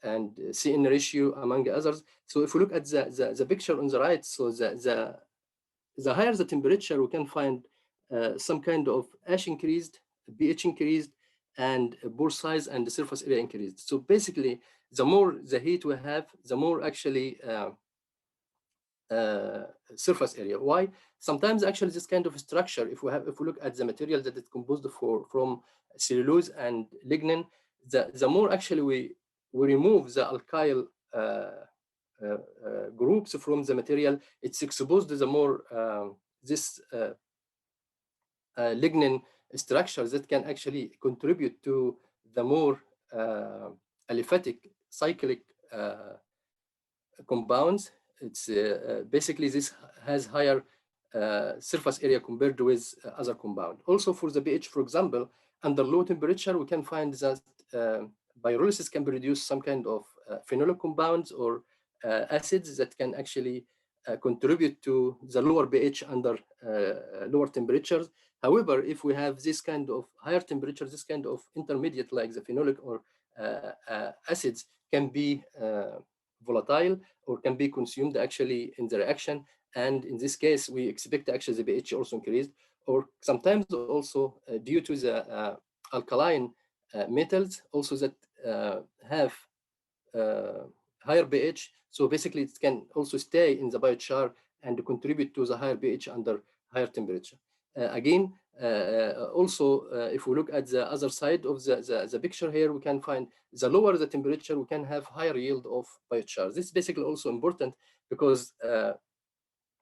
and CN ratio, among others. So if we look at the picture on the right, so the higher the temperature, we can find some kind of ash increased, pH increased, and pore size and the surface area increased. So basically, the more the heat we have, the more actually surface area. Why? Sometimes actually this kind of structure, if we look at the material that it's composed from cellulose and lignin, the more actually we remove the alkyl groups from the material, it's exposed to the more this lignin structures that can actually contribute to the more aliphatic cyclic compounds. It's basically this has higher surface area compared with other compound. Also for the pH, for example, under low temperature, we can find that pyrolysis can produce some kind of phenolic compounds or acids that can actually contribute to the lower pH under lower temperatures. However, if we have this kind of higher temperatures, this kind of intermediate like the phenolic or acids can be volatile or can be consumed actually in the reaction, and in this case, we expect actually the pH also increased, or sometimes also due to the alkaline metals also that have higher pH. So basically, it can also stay in the biochar and contribute to the higher pH under higher temperature. Again, also, if we look at the other side of the picture here, we can find the lower the temperature, we can have higher yield of biochar. This is basically also important because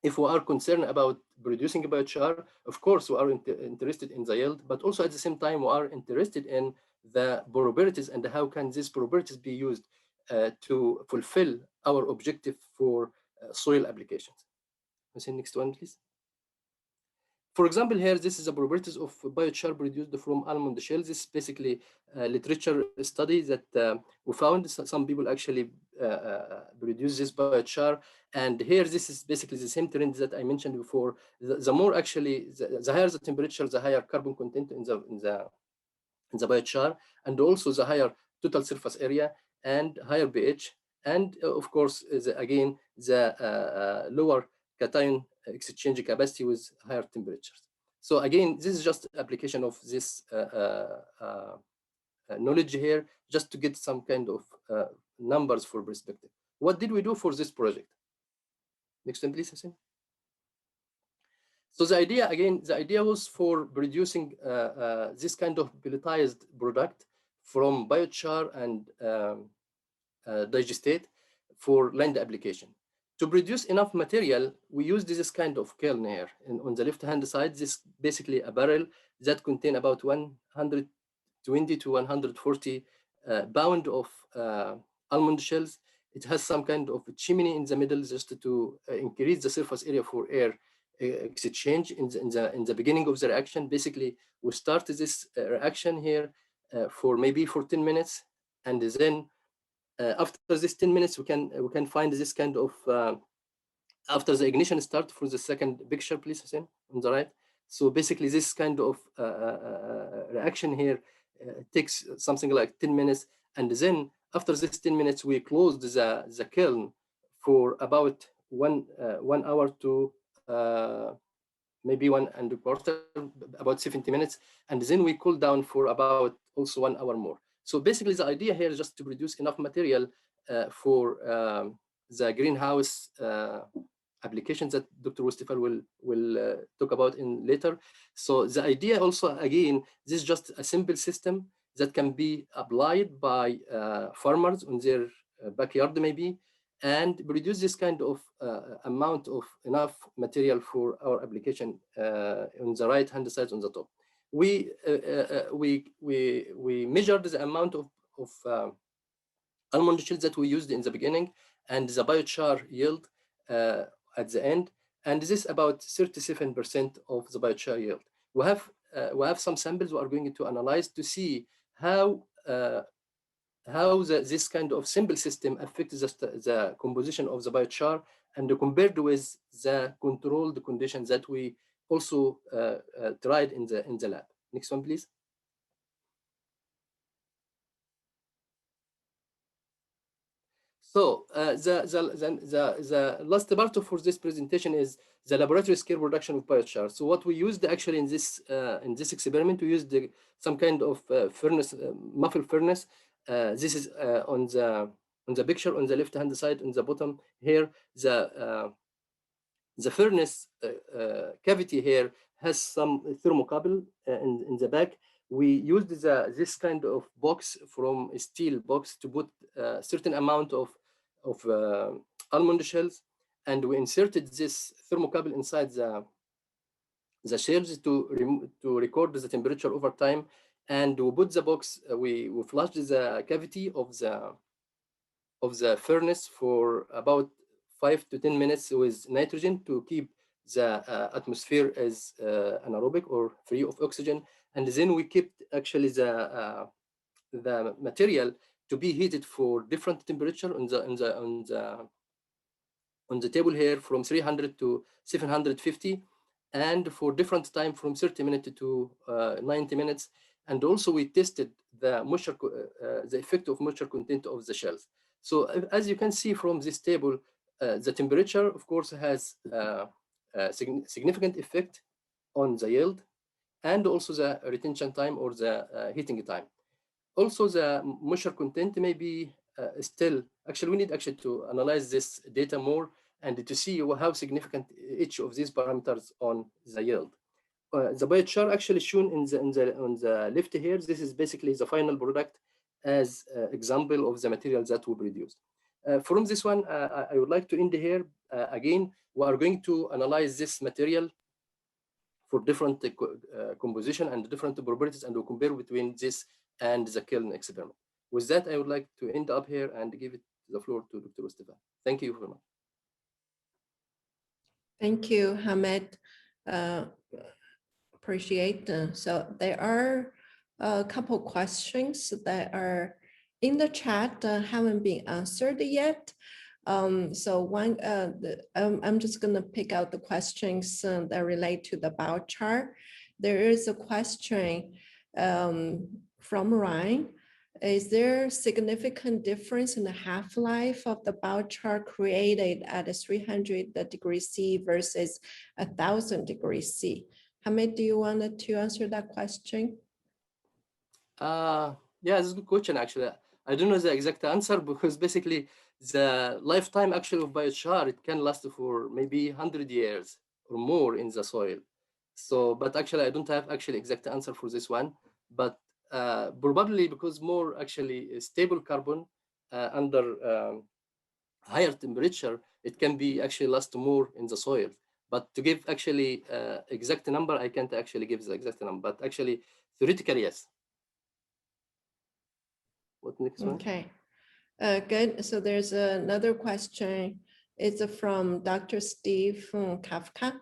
if we are concerned about producing a biochar, of course, we are interested in the yield, but also at the same time, we are interested in the properties and how can these properties be used to fulfill our objective for soil applications. Next one, please. For example, here, this is the properties of biochar produced from almond shells. This is basically a literature study that we found some people actually produce this biochar. And here, this is basically the same trend that I mentioned before. The more actually, the higher the temperature, the higher carbon content in the biochar, and also the higher total surface area and higher pH. And of course, again, the lower cation exchange capacity with higher temperatures. So again, this is just application of this knowledge here, just to get some kind of numbers for perspective. What did we do for this project? Next one, please, Hassan. So the idea, again, the idea was for producing this kind of pelletized product from biochar and digestate for land application. To produce enough material, we use this kind of kiln here. And on the left-hand side, this is basically a barrel that contains about 120 to 140 pound of almond shells. It has some kind of chimney in the middle just to increase the surface area for air exchange in the beginning of the reaction. Basically, we start this reaction here for maybe 10 minutes, and then after this 10 minutes, we can find this kind of after the ignition start for the second picture, please, Hussein, on the right. So basically, this kind of reaction here takes something like 10 minutes, and then after this 10 minutes, we closed the kiln for about one hour to maybe 1.25, about 70 minutes, and then we cool down for about also 1 hour more. So basically, the idea here is just to produce enough material for the greenhouse applications that Dr. Westphal will talk about in later. So the idea also, again, this is just a simple system that can be applied by farmers on their backyard maybe, and produce this kind of amount of enough material for our application on the right-hand side on the top. We measured the amount of almond shells that we used in the beginning and the biochar yield at the end, and this is about 37% of the biochar yield. We have some samples we are going to analyze to see how this kind of simple system affects the composition of the biochar and compared with the controlled conditions that we also tried in the lab. Next one, please. So the last part for this presentation is the laboratory scale production of biochar. So what we used actually in this experiment, we used some kind of furnace, muffle furnace. This is on the picture on the left-hand side, on the bottom here. The furnace cavity here has some thermocouple in the back. We used this kind of box from a steel box to put a certain amount of almond shells, and we inserted this thermocouple inside the shells to record the temperature over time. And we put the box, we flushed the cavity of the furnace for about 5 to 10 minutes with nitrogen to keep the atmosphere as anaerobic or free of oxygen. And then we kept actually the material to be heated for different temperature on the table here from 300 to 750, and for different time from 30 minutes to 90 minutes. And also we tested the moisture, the effect of moisture content of the shells. So as you can see from this table, the temperature, of course, has a significant effect on the yield and also the retention time or the heating time. Also, the moisture content may be still, actually, we need actually to analyze this data more and to see how significant each of these parameters on the yield. The biochar actually shown on the left here, this is basically the final product as example of the material that we produced. From this one, I would like to end here. Again, we are going to analyze this material for different composition and different properties, and we'll compare between this and the kiln experiment. With that, I would like to end up here and give it the floor to Dr. Mustafa. Thank you very much.
Thank you, Hamed. Appreciate. So there are a couple questions that are in the chat haven't been answered yet. So one, I'm just going to pick out the questions that relate to the biochar. There is a question from Ryan. Is there significant difference in the half-life of the biochar created at 300 degrees C versus 1,000 degrees C? Hamed, do you want to answer that question?
Yeah, that's a good question, actually. I don't know the exact answer because basically the lifetime actually of biochar, it can last for maybe 100 years or more in the soil. So, but actually I don't have actually exact answer for this one, but probably because more actually stable carbon under higher temperature, it can be actually last more in the soil. But to give actually exact number, I can't actually give the exact number, but actually theoretically, yes. What next one?
Okay, good. So there's another question. It's from Dr. Steve Kafka.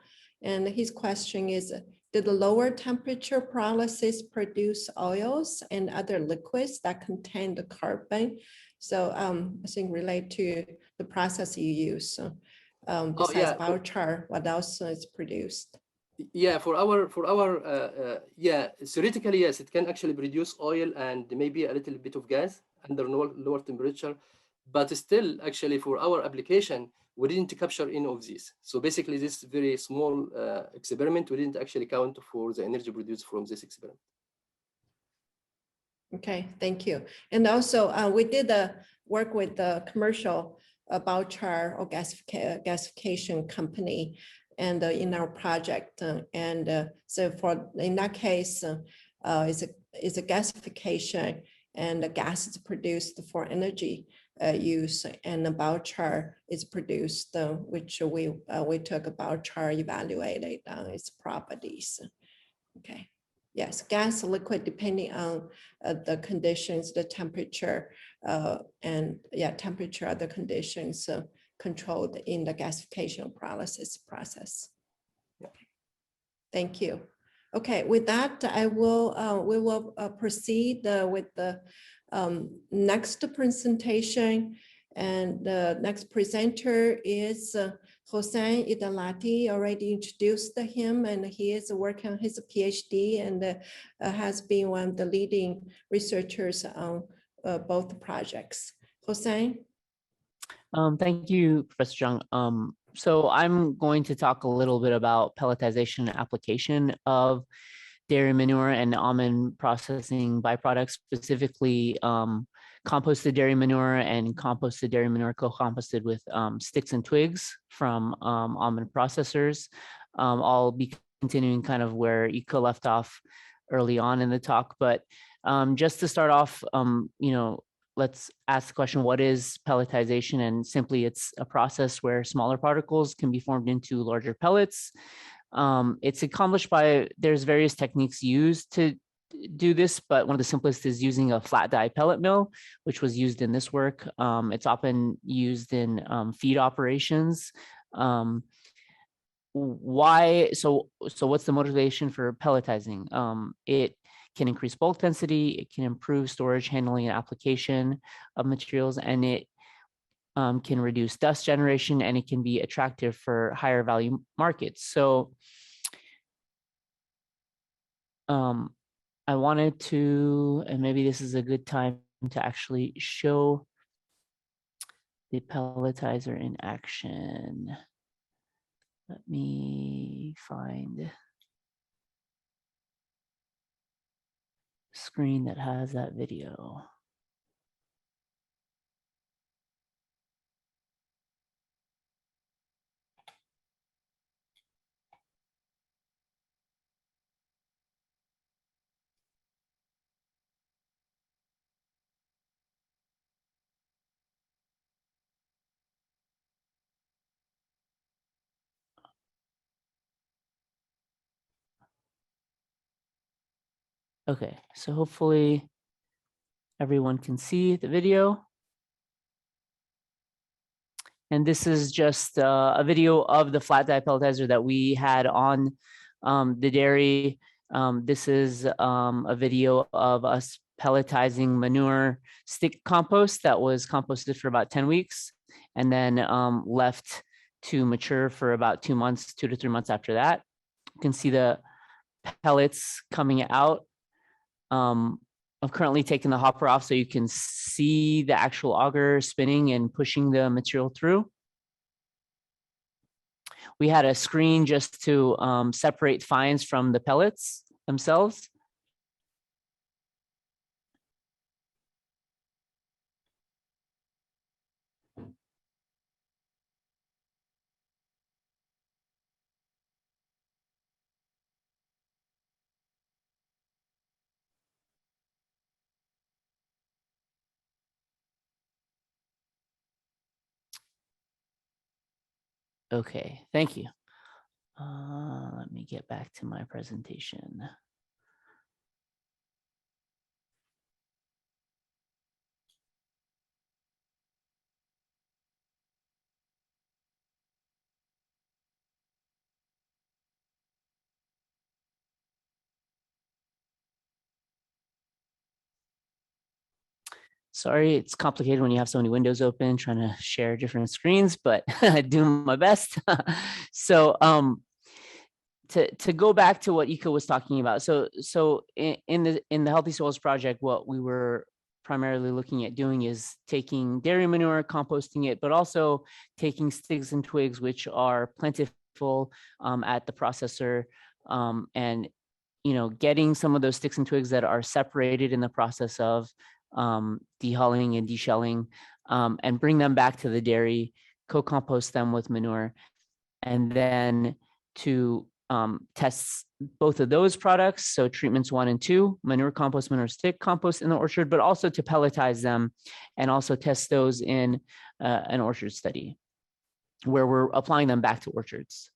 And his question is, did the lower temperature pyrolysis produce oils and other liquids that contain the carbon? So I think relate to the process you use. Besides biochar, what else is produced?
Yeah, for our yeah, theoretically, yes, it can actually produce oil and maybe a little bit of gas under lower temperature, but still actually for our application, we didn't capture any of these. So basically this very small experiment, we didn't actually count for the energy produced from this experiment.
Okay, thank you. And also we did work with the commercial biochar or gasification company and in our project. So for in that case, it's a gasification and the gas is produced for energy use, and the biochar is produced, which we took a biochar evaluated its properties. Okay. Yes, gas, liquid, depending on the conditions, the temperature, and yeah, temperature, other conditions controlled in the gasification pyrolysis process. Okay. Thank you. Okay, with that, we will proceed with the next presentation. And the next presenter is Hossein Idalati. Already introduced him, and he is working on his PhD and has been one of the leading researchers on both projects. Hossein?
Thank you, Professor Zhang. So I'm going to talk a little bit about pelletization application of dairy manure and almond processing byproducts, specifically composted dairy manure and composted dairy manure co-composted with sticks and twigs from almond processors. I'll be continuing kind of where Ika left off early on in the talk, but just to start off, you know, let's ask the question, what is pelletization? And simply it's a process where smaller particles can be formed into larger pellets. It's accomplished by, there's various techniques used to do this, but one of the simplest is using a flat die pellet mill, which was used in this work. It's often used in feed operations. So what's the motivation for pelletizing? It can increase bulk density, it can improve storage, handling, and application of materials, and it can reduce dust generation, and it can be attractive for higher value markets. So I wanted to, and maybe this is a good time to actually show the pelletizer in action. Let me find a screen that has that video. Okay, so hopefully everyone can see the video. And this is just a video of the flat die pelletizer that we had on the dairy. This is a video of us pelletizing manure stick compost that was composted for about 10 weeks and then left to mature for about 2 months, 2 to 3 months after that. You can see the pellets coming out. I've currently taken the hopper off so you can see the actual auger spinning and pushing the material through. We had a screen just to separate fines from the pellets themselves. Okay, thank you. Let me get back to my presentation. Sorry, it's complicated when you have so many windows open, trying to share different screens, but I do my best. So to go back to what Ika was talking about, so in the Healthy Soils Project, what we were primarily looking at doing is taking dairy manure, composting it, but also taking sticks and twigs, which are plentiful at the processor, and getting some of those sticks and twigs that are separated in the process of dehulling and deshelling, and bring them back to the dairy, co-compost them with manure, and then to test both of those products, so treatments 1 and 2, manure compost, manure stick compost in the orchard, but also to pelletize them and also test those in an orchard study where we're applying them back to orchards.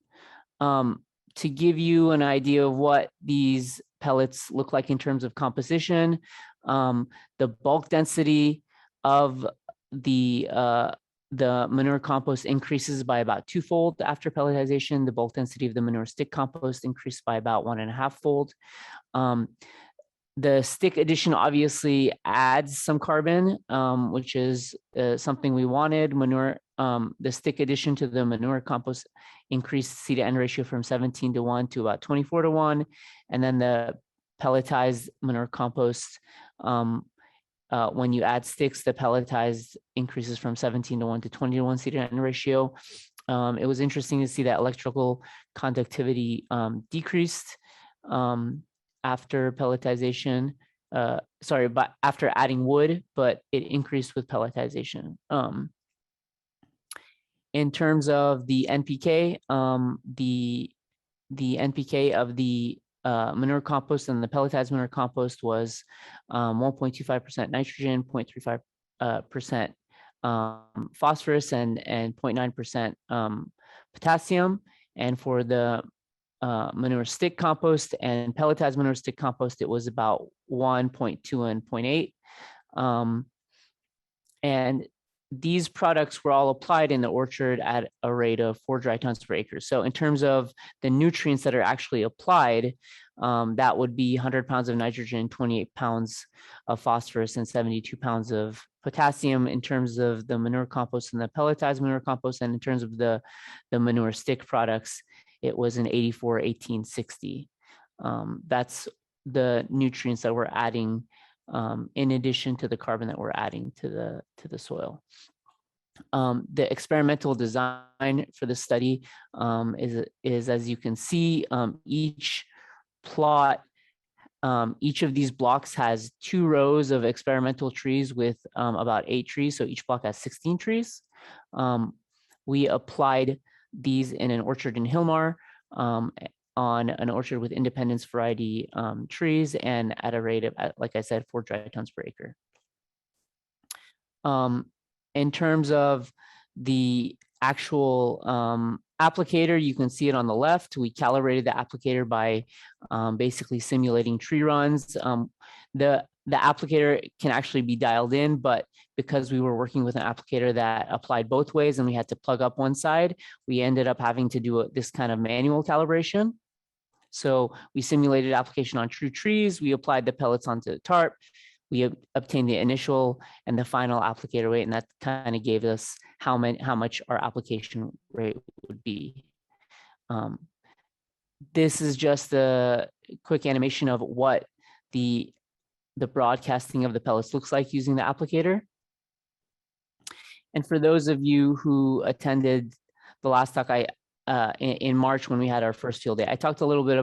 To give you an idea of what these pellets look like in terms of composition, the bulk density of the manure compost increases by about 2-fold after pelletization. The bulk density of the manure stick compost increased by about 1.5-fold. The stick addition obviously adds some carbon, which is something we wanted. The stick addition to the manure compost increased C/N ratio from 17:1 to about 24:1. And then the pelletized manure compost, when you add sticks, the pelletized increases from 17:1 to 20:1 C/N ratio. It was interesting to see that electrical conductivity decreased after pelletization, but after adding wood, but it increased with pelletization. In terms of the NPK, the NPK of the manure compost and the pelletized manure compost was 1.25% nitrogen, 0.35% phosphorus, and 0.9% potassium. And for the manure stick compost and pelletized manure stick compost, it was about 1.2 and 0.8. And these products were all applied in the orchard at a rate of 4 dry tons per acre. So in terms of the nutrients that are actually applied, that would be 100 pounds of nitrogen, 28 pounds of phosphorus, and 72 pounds of potassium in terms of the manure compost and the pelletized manure compost. And in terms of the manure stick products, it was an 84, 18, 60. That's the nutrients that we're adding in addition to the carbon that we're adding to the soil. The experimental design for the study is as you can see, each plot, each of these blocks has 2 rows of experimental trees with about 8 trees. So each block has 16 trees. We applied these in an orchard in Hilmar on an orchard with Independence variety trees and at a rate of, like I said, 4 dry tons per acre. In terms of the actual applicator, you can see it on the left. We calibrated the applicator by basically simulating tree runs. The applicator can actually be dialed in, but because we were working with an applicator that applied both ways and we had to plug up one side, we ended up having to do this kind of manual calibration. So we simulated application on true trees. We applied the pellets onto the tarp. We obtained the initial and the final applicator weight, and that kind of gave us how much our application rate would be. This is just a quick animation of what the broadcasting of the pellets looks like using the applicator. And for those of you who attended the last talk in March when we had our first field day, I talked a little bit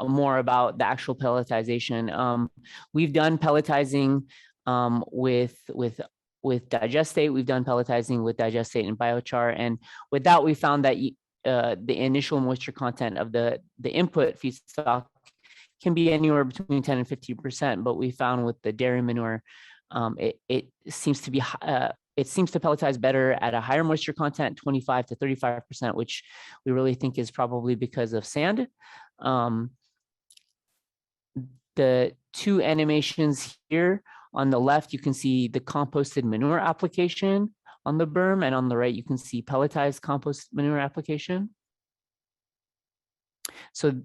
more about the actual pelletization. We've done pelletizing with Digestate. We've done pelletizing with Digestate and Biochar, and with that we found that the initial moisture content of the input feedstock can be anywhere between 10 and 15%. But we found with the dairy manure, it seems to pelletize better at a higher moisture content, 25 to 35%, which we really think is probably because of sand. The 2 animations here on the left, you can see the composted manure application on the berm, and on the right, you can see pelletized compost manure application. So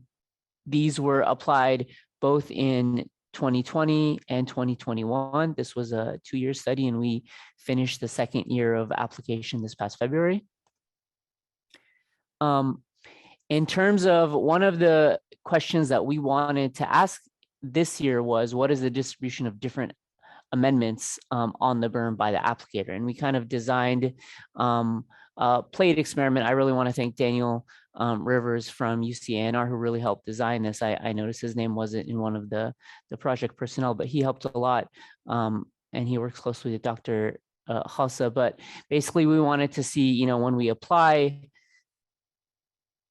these were applied both in 2020 and 2021. This was a 2-year study, and we finished the 2nd year of application this past February. In terms of one of the questions that we wanted to ask this year was, what is the distribution of different amendments on the berm by the applicator? And we kind of designed a plate experiment. I really want to thank Daniel Rivers from UCANR, who really helped design this. I noticed his name wasn't in one of the project personnel, but he helped a lot. And he works closely with Dr. Hausa. But basically, we wanted to see, when we apply,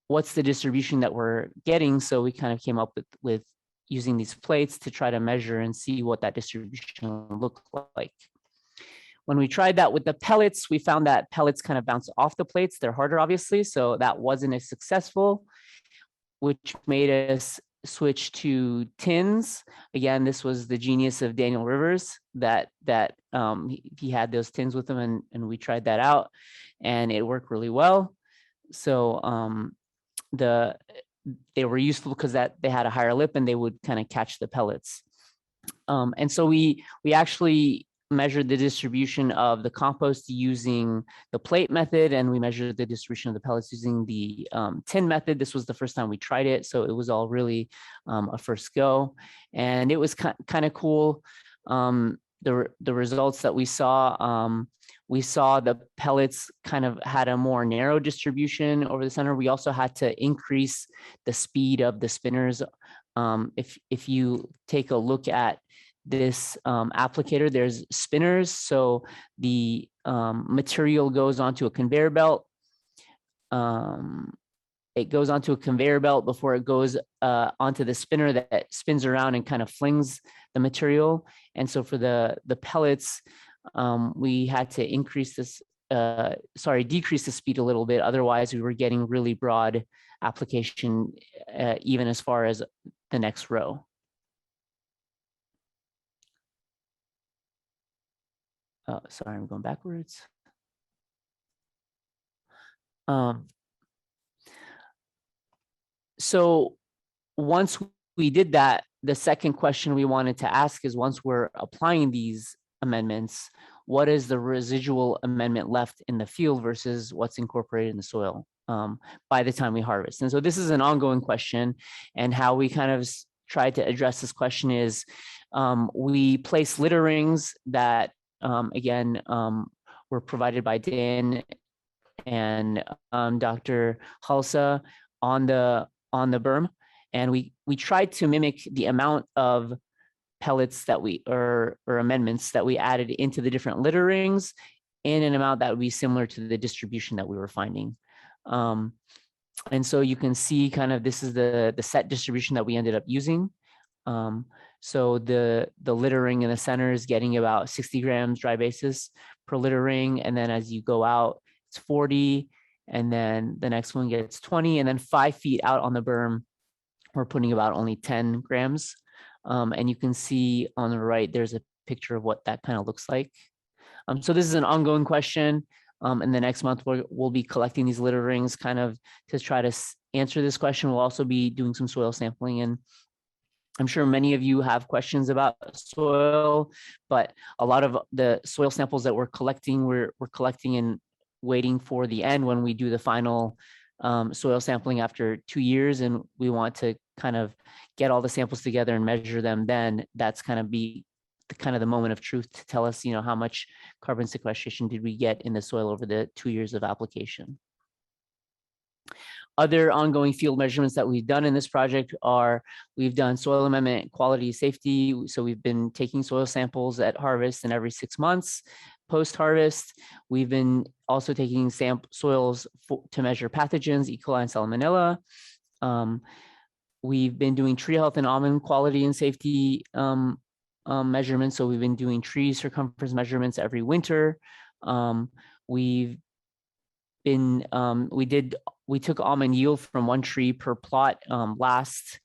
what's the distribution that we're getting. So we kind of came up with using these plates to try to measure and see what that distribution looked like. When we tried that with the pellets, we found that pellets kind of bounce off the plates. They're harder, obviously, so that wasn't as successful, which made us switch to tins. Again, this was the genius of Daniel Rivers, that he had those tins with him, and we tried that out, and it worked really well. So they were useful because they had a higher lip and they would kind of catch the pellets. And so we actually measured the distribution of the compost using the plate method, and we measured the distribution of the pellets using the tin method. This was the first time we tried it, so it was all really a first go, and it was kind of cool. The results that we saw the pellets kind of had a more narrow distribution over the center. We also had to increase the speed of the spinners. If you take a look at this applicator, there's spinners. So the material goes onto a conveyor belt. It goes onto a conveyor belt before it goes onto the spinner that spins around and kind of flings the material. And so for the pellets, we had to decrease the speed a little bit. Otherwise, we were getting really broad application, even as far as the next row. Sorry, I'm going backwards. So once we did that, the second question we wanted to ask is, once we're applying these amendments, what is the residual amendment left in the field versus what's incorporated in the soil by the time we harvest? And so this is an ongoing question, and how we kind of try to address this question is we place litter rings that, again, were provided by Dan and Dr. Halsa on the berm, and we tried to mimic the amount of pellets that we or amendments that we added into the different litter rings in an amount that would be similar to the distribution that we were finding. And so you can see kind of this is the set distribution that we ended up using. So the litter ring in the center is getting about 60 grams dry basis per litter ring, and then as you go out, it's 40, and then the next one gets 20, and then 5 feet out on the berm, we're putting about only 10 grams. And you can see on the right, there's a picture of what that kind of looks like. So this is an ongoing question. And the next month, we'll be collecting these litter rings kind of to try to answer this question. We'll also be doing some soil sampling, and I'm sure many of you have questions about soil, but a lot of the soil samples that we're collecting, we're collecting and waiting for the end when we do the final soil sampling after 2 years, and we want to kind of get all the samples together and measure them. Then that's kind of be the moment of truth to tell us, how much carbon sequestration did we get in the soil over the 2 years of application. Other ongoing field measurements that we've done in this project are we've done soil amendment quality safety. So we've been taking soil samples at harvest and every 6 months. Post-harvest, we've been also taking soils to measure pathogens, E. coli and Salmonella. We've been doing tree health and almond quality and safety measurements. So we've been doing tree circumference measurements every winter. We took almond yield from 1 tree per plot last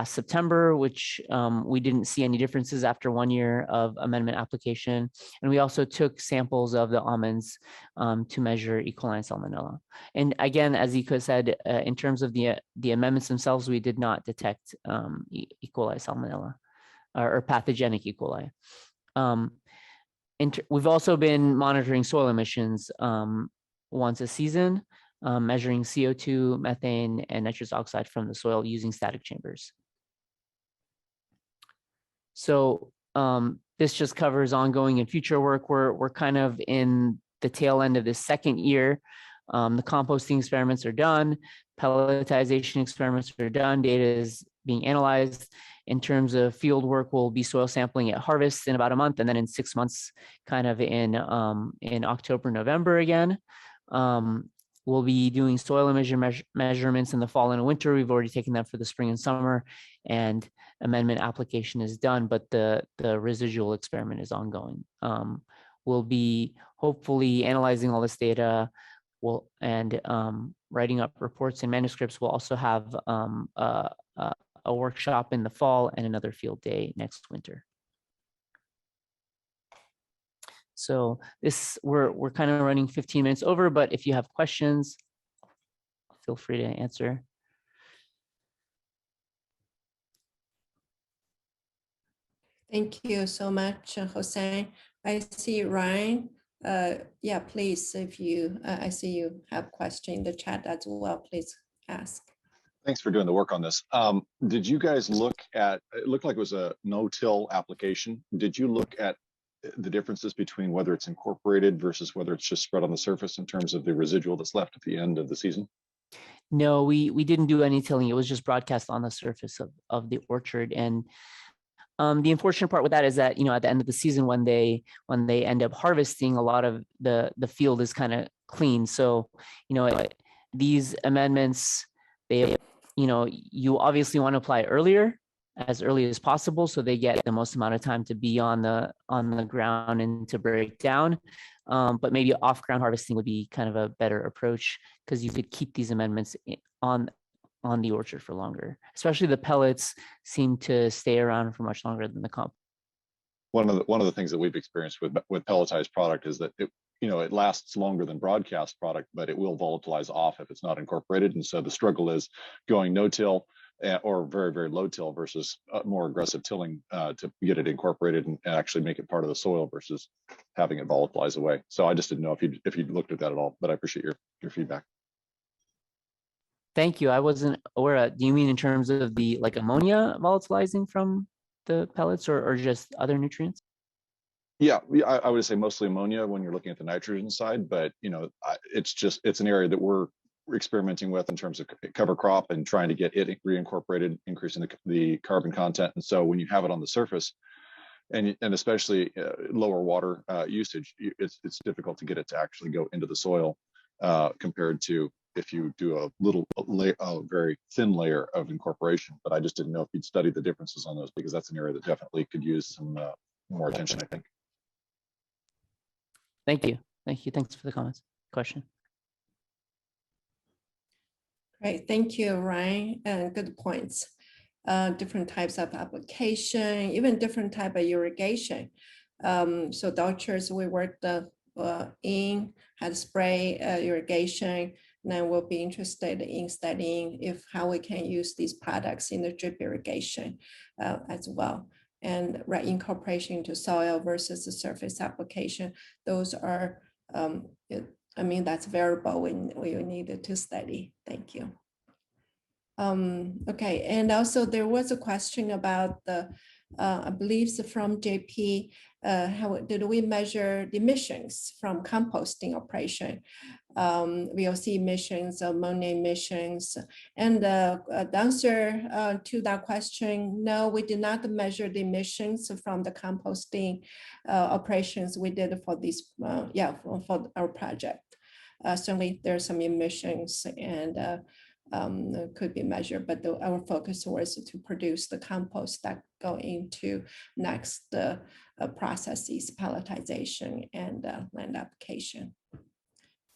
September, which we didn't see any differences after 1 year of amendment application. And we also took samples of the almonds to measure E. coli and Salmonella. And again, as Ika said, in terms of the amendments themselves, we did not detect E. coli, Salmonella, or pathogenic E. coli. We've also been monitoring soil emissions once a season, measuring CO2, methane, and nitrous oxide from the soil using static chambers. So this just covers ongoing and future work. We're kind of in the tail end of this 2nd year. The composting experiments are done. Pelletization experiments are done. Data is being analyzed. In terms of field work, we'll be soil sampling at harvest in about a month, and then in 6 months, kind of in October, November again. We'll be doing soil measurements in the fall and winter. We've already taken them for the spring and summer, and amendment application is done, but the residual experiment is ongoing. We'll be hopefully analyzing all this data and writing up reports and manuscripts. We'll also have a workshop in the fall and another field day next winter. So we're kind of running 15 minutes over, but if you have questions, feel free to answer.
Thank you so much, Hossein. I see Ryan. Yeah, please, if I see you have question in the chat as well, please ask.
Thanks for doing the work on this. Did you guys look at, it looked like it was a no-till application. Did you look at the differences between whether it's incorporated versus whether it's just spread on the surface in terms of the residual that's left at the end of the season?
No, we didn't do any tilling. It was just broadcast on the surface of the orchard. And the unfortunate part with that is that, at the end of the season, when they end up harvesting, a lot of the field is kind of clean. So, these amendments, you obviously want to apply as early as possible, so they get the most amount of time to be on the ground and to break down. But maybe off-ground harvesting would be kind of a better approach, because you could keep these amendments on the orchard for longer. Especially the pellets seem to stay around for much longer than the comp.
One of the things that we've experienced with pelletized product is that it lasts longer than broadcast product, but it will volatilize off if it's not incorporated. And so the struggle is going no-till or very, very low-till versus more aggressive tilling to get it incorporated and actually make it part of the soil versus having it volatilize away. So I just didn't know if you looked at that at all, but I appreciate your feedback.
Thank you. I wasn't aware. Do you mean in terms of the ammonia volatilizing from the pellets or just other nutrients?
I would say mostly ammonia when you're looking at the nitrogen side, but it's an area that we're experimenting with in terms of cover crop and trying to get it reincorporated, increasing the carbon content. And so when you have it on the surface, and especially lower water usage, it's difficult to get it to actually go into the soil compared to if you do a very thin layer of incorporation. But I just didn't know if you'd studied the differences on those, because that's an area that definitely could use some more attention, I think.
Thank you. Thank you. Thanks for the comments. Question.
Great, thank you, Ryan, and good points. Different types of application, even different type of irrigation. So doctors we worked in had spray irrigation. Now we'll be interested in studying how we can use these products in the drip irrigation as well. And incorporation into soil versus the surface application. Those are, that's variable we needed to study. Thank you. Okay, and also there was a question about the, I believe from JP, how did we measure the emissions from composting operation? VOC emissions, ammonia emissions, and the answer to that question, no, we did not measure the emissions from the composting operations we did for this, for our project. Certainly there's some emissions and could be measured, but our focus was to produce the compost that go into next processes, pelletization and land application.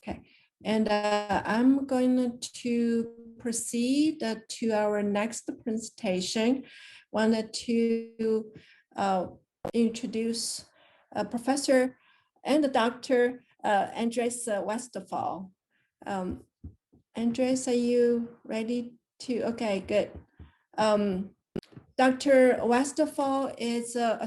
Okay, and I'm going to proceed to our next presentation. Wanted to introduce Professor and Dr. Andres Westphal. Andres, are you ready to? Okay, good. Dr. Westphal is an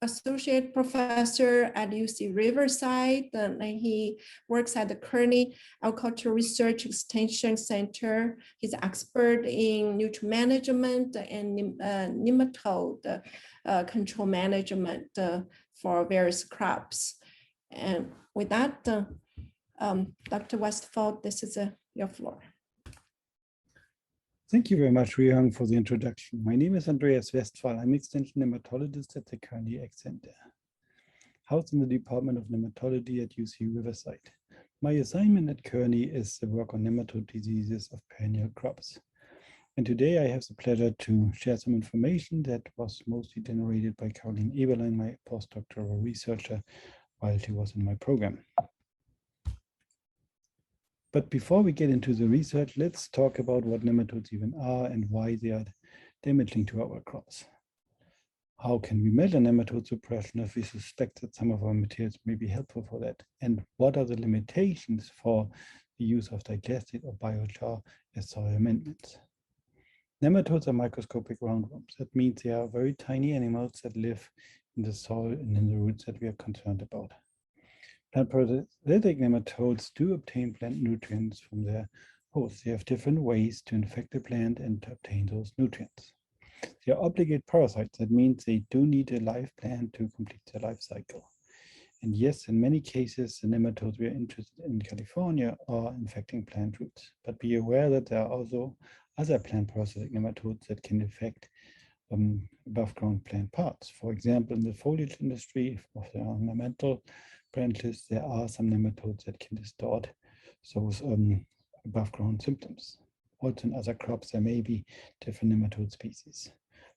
associate professor at UC Riverside, and he works at the Kearney Agricultural Research Extension Center. He's an expert in nutrient management and nematode control management for various crops. And with that, Dr. Westphal, this is your floor.
Thank you very much, Ruihong, for the introduction. My name is Andreas Westphal. I'm extension nematologist at the Kearney Ag Center, housed in the Department of Nematology at UC Riverside. My assignment at Kearney is the work on nematode diseases of perennial crops. And today I have the pleasure to share some information that was mostly generated by Caroline Eberlein, my postdoctoral researcher, while she was in my program. But before we get into the research, let's talk about what nematodes even are and why they are damaging to our crops. How can we measure nematode suppression if we suspect that some of our materials may be helpful for that? And what are the limitations for the use of Digestate or Biochar as soil amendments? Nematodes are microscopic roundworms. That means they are very tiny animals that live in the soil and in the roots that we are concerned about. Plant parasitic nematodes do obtain plant nutrients from their hosts. They have different ways to infect the plant and to obtain those nutrients. They are obligate parasites. That means they do need a live plant to complete their life cycle. And yes, in many cases, the nematodes we are interested in California are infecting plant roots. But be aware that there are also other plant parasitic nematodes that can infect above ground plant parts. For example, in the foliage industry of the ornamental branches, there are some nematodes that can distort those above ground symptoms. Also in other crops, there may be different nematode species.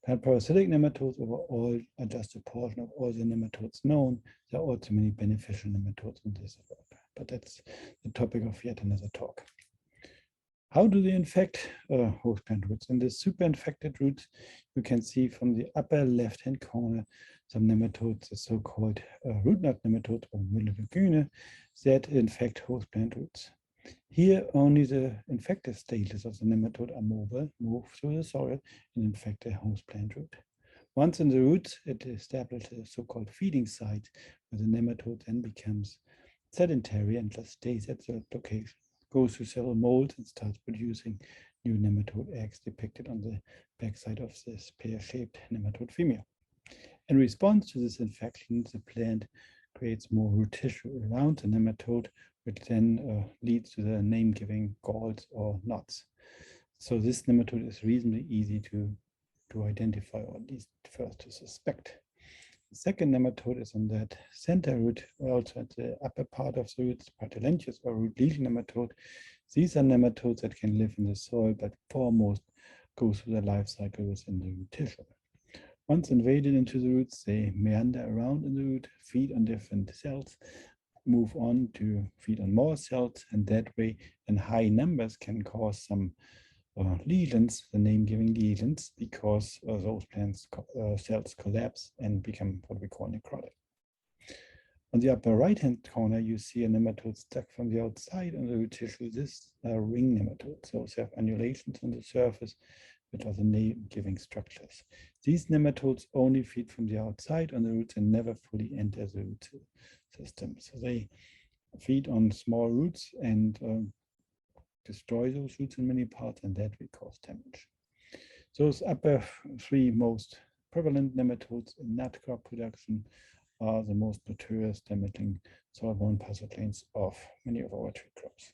Plant parasitic nematodes overall are just a portion of all the nematodes known. There are also many beneficial nematodes in this world, but that's the topic of yet another talk. How do they infect host plant roots? In the super infected roots, you can see from the upper left-hand corner some nematodes, the so-called root knot nematodes or Myllodogyne, that infect host plant roots. Here, only the infected stages of the nematode are mobile, move through the soil and infect the host plant root. Once in the roots, it establishes a so-called feeding site where the nematode then becomes sedentary and just stays at the location. Goes through several molds and starts producing new nematode eggs depicted on the backside of this pear-shaped nematode female. In response to this infection, the plant creates more root tissue around the nematode, which then leads to the name-giving galls or knots. So this nematode is reasonably easy to identify, or at least first to suspect. The second nematode is on that center root, also at the upper part of the root, patulentius or root lesion nematode. These are nematodes that can live in the soil, but foremost go through the life cycle within the root tissue. Once invaded into the roots, they meander around in the root, feed on different cells, move on to feed on more cells, and that way in high numbers can cause some lesions, the name-giving lesions, because those plant cells collapse and become what we call necrotic. On the upper right-hand corner, you see a nematode stuck from the outside on the root tissue. This ring nematode, so they have annulations on the surface, which are the name-giving structures. These nematodes only feed from the outside on the roots and never fully enter the root system. So they feed on small roots and destroy those roots in many parts, and that will cause damage. Those upper three most prevalent nematodes in nut crop production are the most notorious damaging soil-borne pathogens of many of our tree crops.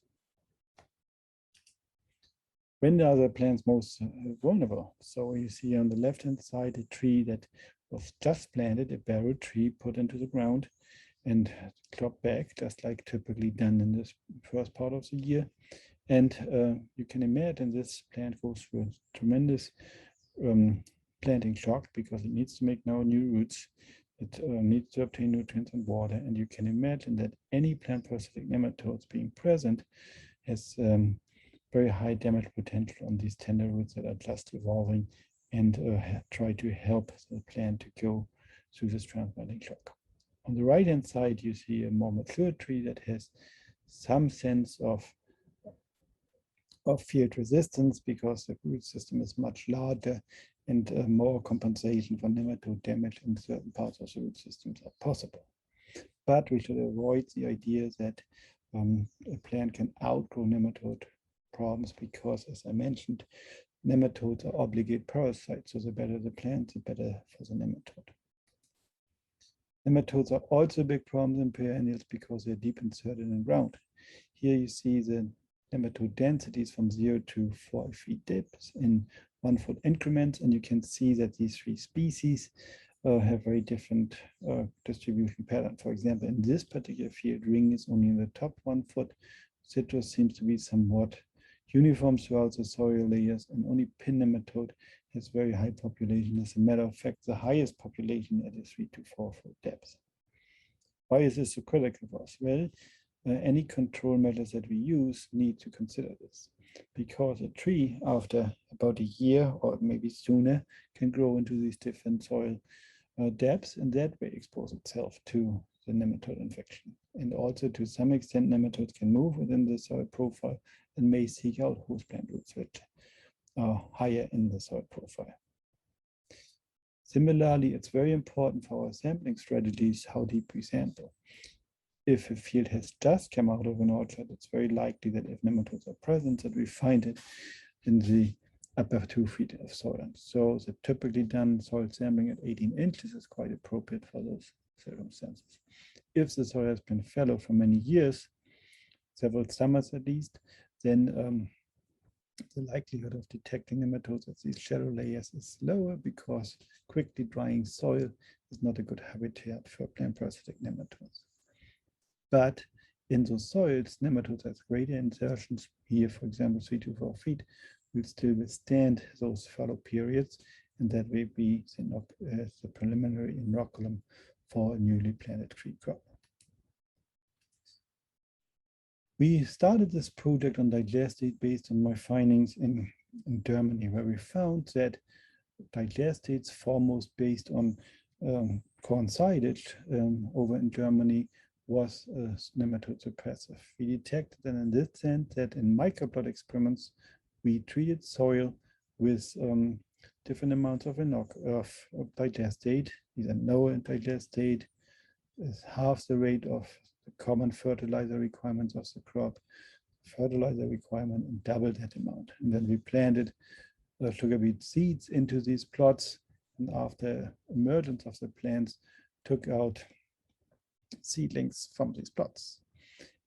When are the plants most vulnerable? So you see on the left-hand side a tree that was just planted, a bare tree put into the ground and cropped back, just like typically done in this first part of the year. And you can imagine this plant goes through a tremendous planting shock because it needs to make now new roots. It needs to obtain nutrients and water. And you can imagine that any plant parasitic nematodes being present has very high damage potential on these tender roots that are just evolving and try to help the plant to go through this transplanting shock. On the right-hand side, you see a more mature tree that has some sense of field resistance because the root system is much larger and more compensation for nematode damage in certain parts of the root systems are possible. But we should avoid the idea that a plant can outgrow nematode problems because, as I mentioned, nematodes are obligate parasites. So the better the plant, the better for the nematode. Nematodes are also a big problem in perennials because they're deep inserted in the ground. Here you see the nematode densities from 0 to 4 feet depth in 1 foot increments, and you can see that these three species have very different distribution pattern. For example, in this particular field, ring is only in the top 1 foot. Citrus seems to be somewhat uniform throughout the soil layers, and only pin nematode has very high population. As a matter of fact, the highest population at a 3 to 4 foot depth. Why is this so critical for us? Well, any control measures that we use need to consider this, because a tree after about a year or maybe sooner can grow into these different soil depths and that way expose itself to the nematode infection. And also to some extent, nematodes can move within the soil profile and may seek out host plant roots which are higher in the soil profile. Similarly, it's very important for our sampling strategies how deep we sample. If a field has just come out of an orchard, it's very likely that if nematodes are present, that we find it in the upper 2 feet of soil. So the typically done soil sampling at 18 inches is quite appropriate for those circumstances. If the soil has been fallow for many years, several summers at least, then the likelihood of detecting nematodes at these shallow layers is lower because quickly drying soil is not a good habitat for plant parasitic nematodes. But in those soils, nematodes have greater insertions here, for example, 3 to 4 feet, will still withstand those fallow periods, and that will be the preliminary inoculum for a newly planted tree crop. We started this project on Digestate based on my findings in Germany, where we found that Digestates foremost based on corn silage over in Germany was nematode suppressive. We detected that in this sense that in microplot experiments, we treated soil with different amounts of digestate. These are no digestate is half the rate of the common fertilizer requirements of the crop, fertilizer requirement, and double that amount. And then we planted sugar beet seeds into these plots and after emergence of the plants, took out seedlings from these plots.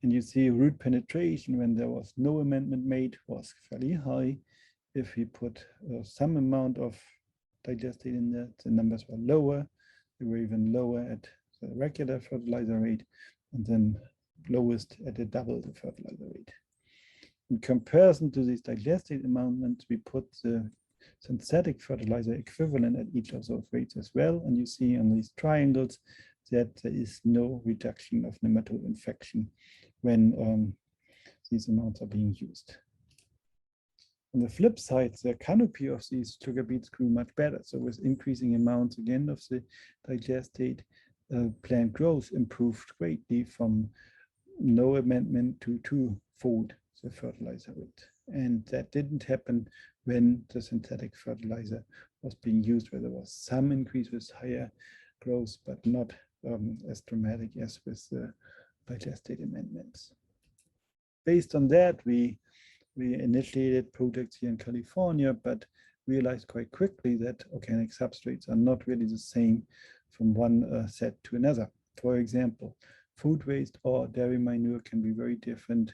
And you see root penetration when there was no amendment made was fairly high. If we put some amount of digestate in there, the numbers were lower. They were even lower at the regular fertilizer rate, and then lowest at a double the fertilizer rate. In comparison to these digestate amendments, we put the synthetic fertilizer equivalent at each of those rates as well. And you see on these triangles that there is no reduction of nematode infection when these amounts are being used. On the flip side, the canopy of these sugar beets grew much better. So with increasing amounts again of the digestate, plant growth improved greatly from no amendment to twofold the fertilizer rate. And that didn't happen when the synthetic fertilizer was being used, where there was some increase with higher growth, but not as dramatic as with the digestate amendments. Based on that, we initiated projects here in California, but realized quite quickly that organic substrates are not really the same from one set to another. For example, food waste or dairy manure can be very different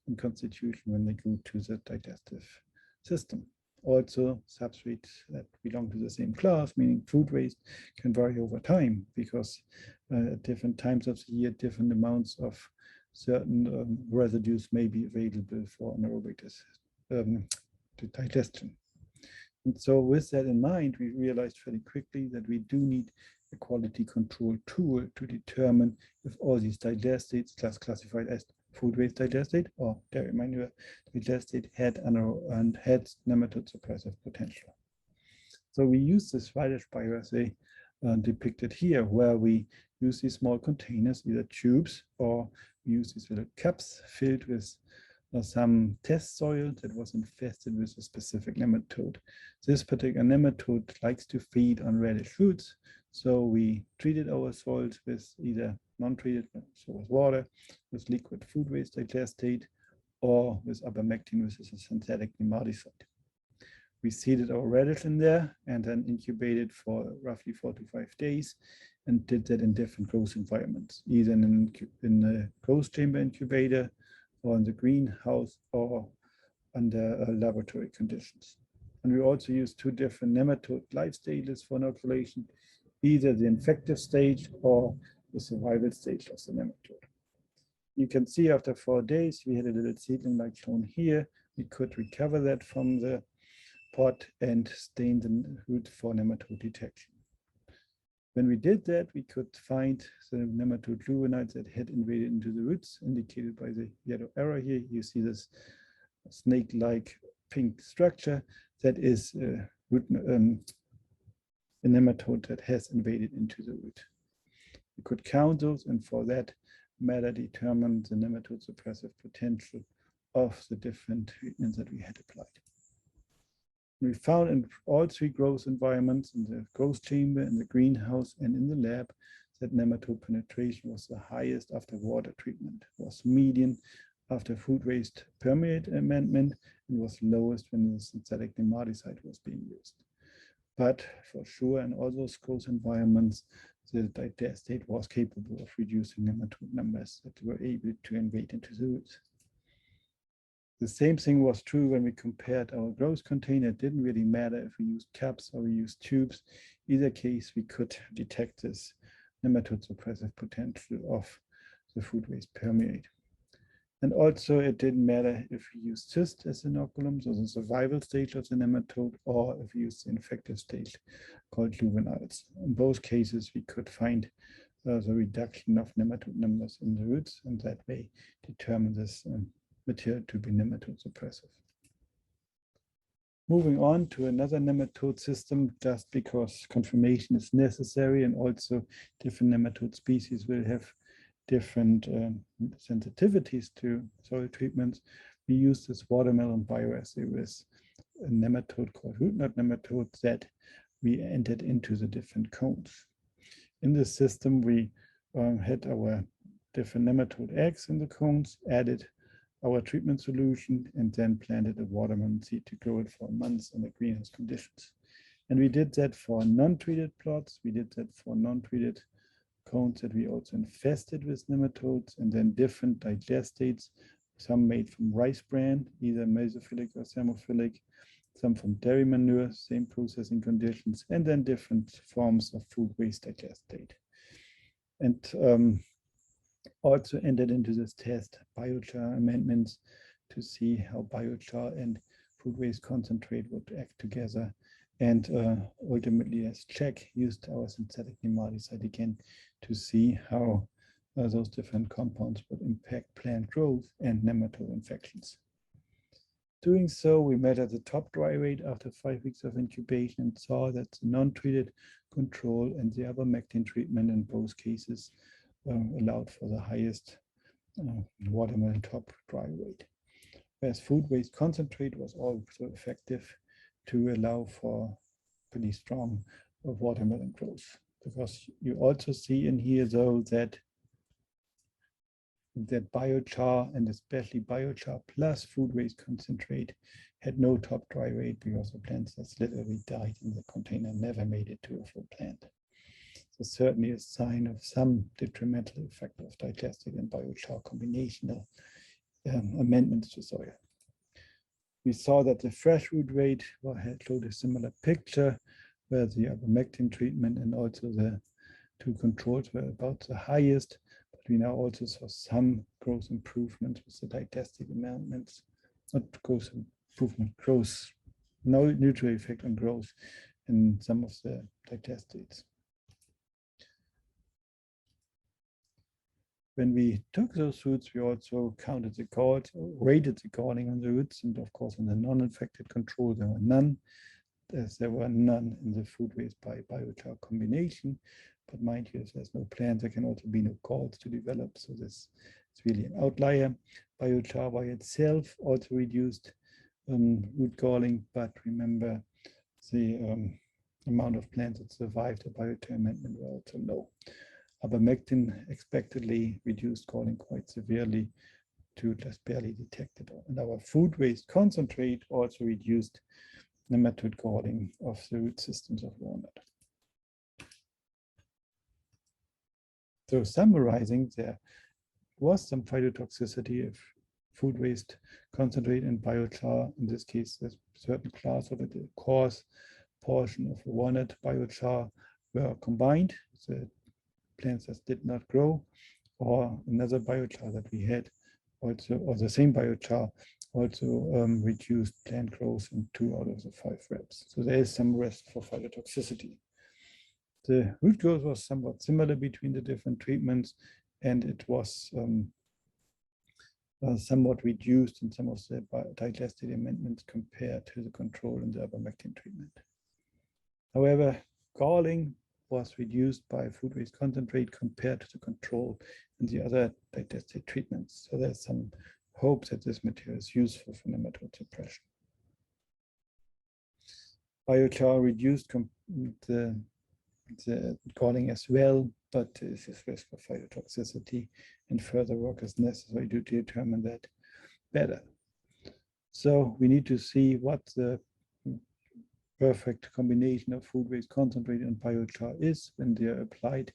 in constitution when they go to the digestive system. Also, substrates that belong to the same class, meaning food waste, can vary over time because at different times of the year, different amounts of certain residues may be available for anaerobic digestion. And so with that in mind, we realized very quickly that we do need a quality control tool to determine if all these digestates classified as food waste digestate or dairy manure digestate had nematode suppressive potential. So we use this Swedish bioassay depicted here, where we use these small containers, either tubes, or we use these little cups filled with some test soil that was infested with a specific nematode. This particular nematode likes to feed on radish roots, so we treated our soils with either non-treated, so with water, with liquid food waste digestate, or with abamectin, which is a synthetic nematicide. We seeded our radish in there and then incubated for roughly 4 to 5 days, and did that in different growth environments, either in the growth chamber incubator, or in the greenhouse, or under laboratory conditions. And we also used 2 different nematode life stages for inoculation, either the infective stage or the survival stage of the nematode. You can see after 4 days, we had a little seedling like shown here. We could recover that from the pot and stain the root for nematode detection. When we did that, we could find the nematode juveniles that had invaded into the roots, indicated by the yellow arrow here. You see this snake-like pink structure that is a nematode that has invaded into the root. We could count those, and for that matter determine the nematode suppressive potential of the different treatments that we had applied. We found in all 3 growth environments, in the growth chamber, in the greenhouse, and in the lab, that nematode penetration was the highest after water treatment, was median after food waste permeate amendment, and was lowest when the synthetic nematicide was being used. But for sure, in all those growth environments, the digestate was capable of reducing nematode numbers that were able to invade into the roots. The same thing was true when we compared our growth container. It didn't really matter if we used cups or we used tubes. Either case, we could detect this nematode suppressive potential of the food waste permeate. And also, it didn't matter if we used cyst as inoculum, so the survival stage of the nematode, or if we used the infective stage called juveniles. In both cases, we could find the reduction of nematode numbers in the roots, and that way determine this material to be nematode suppressive. Moving on to another nematode system, just because confirmation is necessary, and also different nematode species will have different sensitivities to soil treatments. We use this watermelon bioassay with a nematode called root knot nematode that we entered into the different cones. In this system, we had our different nematode eggs in the cones, added our treatment solution, and then planted a watermelon seed to grow it for months under greenhouse conditions. And we did that for non-treated plots. We did that for non-treated cones that we also infested with nematodes, and then different digestates, some made from rice bran, either mesophilic or thermophilic, some from dairy manure, same processing conditions, and then different forms of food waste digestate. And also entered into this test biochar amendments to see how biochar and food waste concentrate would act together. And ultimately, as check, used our synthetic nematicide again to see how those different compounds would impact plant growth and nematode infections. Doing so, we measured the top dry rate after 5 weeks of incubation and saw that the non-treated control and the ivermectin treatment in both cases allowed for the highest watermelon top dry rate. Whereas food waste concentrate was also effective to allow for pretty strong watermelon growth. Because you also see in here, though, that biochar, and especially biochar plus food waste concentrate, had no top dry rate because the plants that literally died in the container never made it to a full plant. So certainly a sign of some detrimental effect of digestate and biochar combinational amendments to soil. We saw that the fresh root rate showed a similar picture, where the ivermectin treatment and also the two controls were about the highest. But we now also saw some growth improvement with the digestate amendments, not growth improvement, growth, no neutral effect on growth in some of the digestates. When we took those roots, we also counted the galls, rated the galling on the roots, and of course in the non-infected control there were none, as there were none in the food waste by biochar combination. But mind you, if there's no plant, there can also be no galls to develop, so this is really an outlier. Biochar by itself also reduced root galling, but remember the amount of plants that survived the biochar amendment were also low. Ivermectin expectedly reduced galling quite severely to just barely detectable. And our food waste concentrate also reduced nematode galling of the root systems of walnut. So summarizing, there was some phytotoxicity of food waste concentrate and biochar. In this case, there's a certain class of it, the coarse portion of the walnut biochar were combined. The plants that did not grow, or another biochar that we had also, or the same biochar also reduced plant growth in 2 out of the 5 reps. So there is some risk for phytotoxicity. The root growth was somewhat similar between the different treatments, and it was somewhat reduced in some of the digestate amendments compared to the control in the ivermectin treatment. However, galling was reduced by food waste concentrate compared to the control and the other digestate treatments. So there's some hope that this material is useful for nematode suppression. Biochar reduced the galling as well, but there is risk of phytotoxicity, and further work is necessary to determine that better. So we need to see what the perfect combination of food waste concentrate and biochar is when they are applied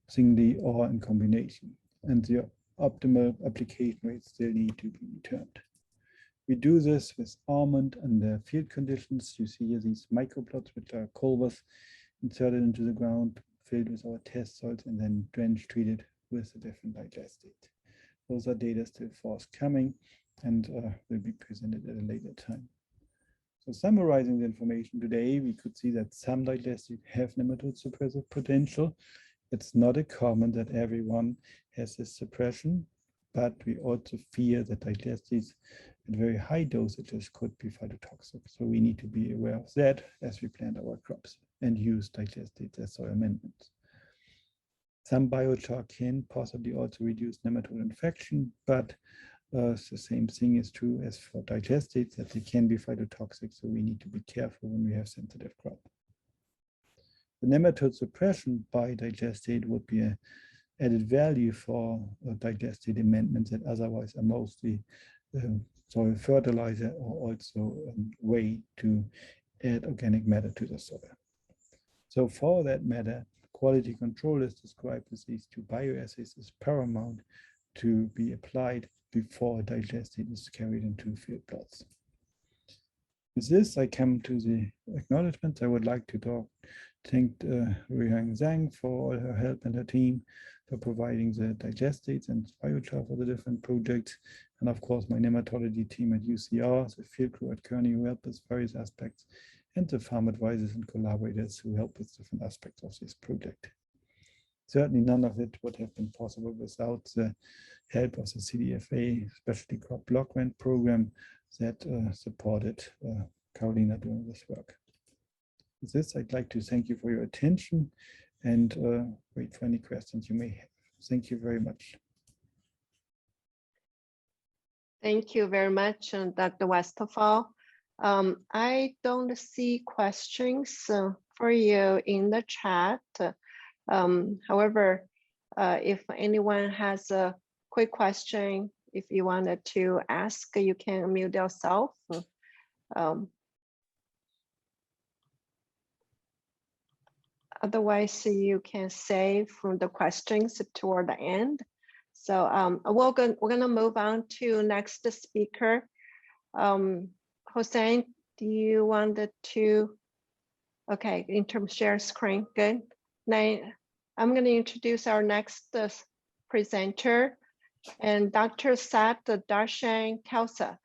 singly or in combination, and the optimal application rates still need to be determined. We do this with almond under field conditions. You see here these microplots, which are culvers inserted into the ground, filled with our test soils, and then drench treated with the different digestate. Those are data still forthcoming and will be presented at a later time. So summarizing the information today, we could see that some digestates have nematode suppressive potential. It's not a common that everyone has this suppression, but we also fear that digestates at very high dosages could be phytotoxic. So we need to be aware of that as we plant our crops and use digestates as soil amendments. Some biochar can possibly also reduce nematode infection, but the same thing is true as for digestates, that they can be phytotoxic, so we need to be careful when we have sensitive crop. The nematode suppression by digestate would be an added value for digestate amendments that otherwise are mostly soil fertilizer, or also a way to add organic matter to the soil. So for that matter, quality control is described as these two bioassays is paramount to be applied before digestate is carried into field plots. With this, I come to the acknowledgements. I would like to thank Ruihong Zhang for all her help and her team for providing the digestates and biochar for the different projects. And of course, my nematology team at UCR, the field crew at Kearney who helped with various aspects, and the farm advisors and collaborators who help with different aspects of this project. Certainly none of it would have been possible without the help of the CDFA, especially crop block grant program that supported Carolina doing this work. With this, I'd like to thank you for your attention and wait for any questions you may have. Thank you very much.
Thank you very much, Dr. Westphal. I don't see questions for you in the chat. However, if anyone has a quick question, if you wanted to ask, you can unmute yourself. Otherwise, you can save from the questions toward the end. So we're going to move on to next speaker. Hossein, do you want to? Okay, in terms of share screen, good. Now, I'm going to introduce our next presenter, and Dr. Sat Darshan Khalsa.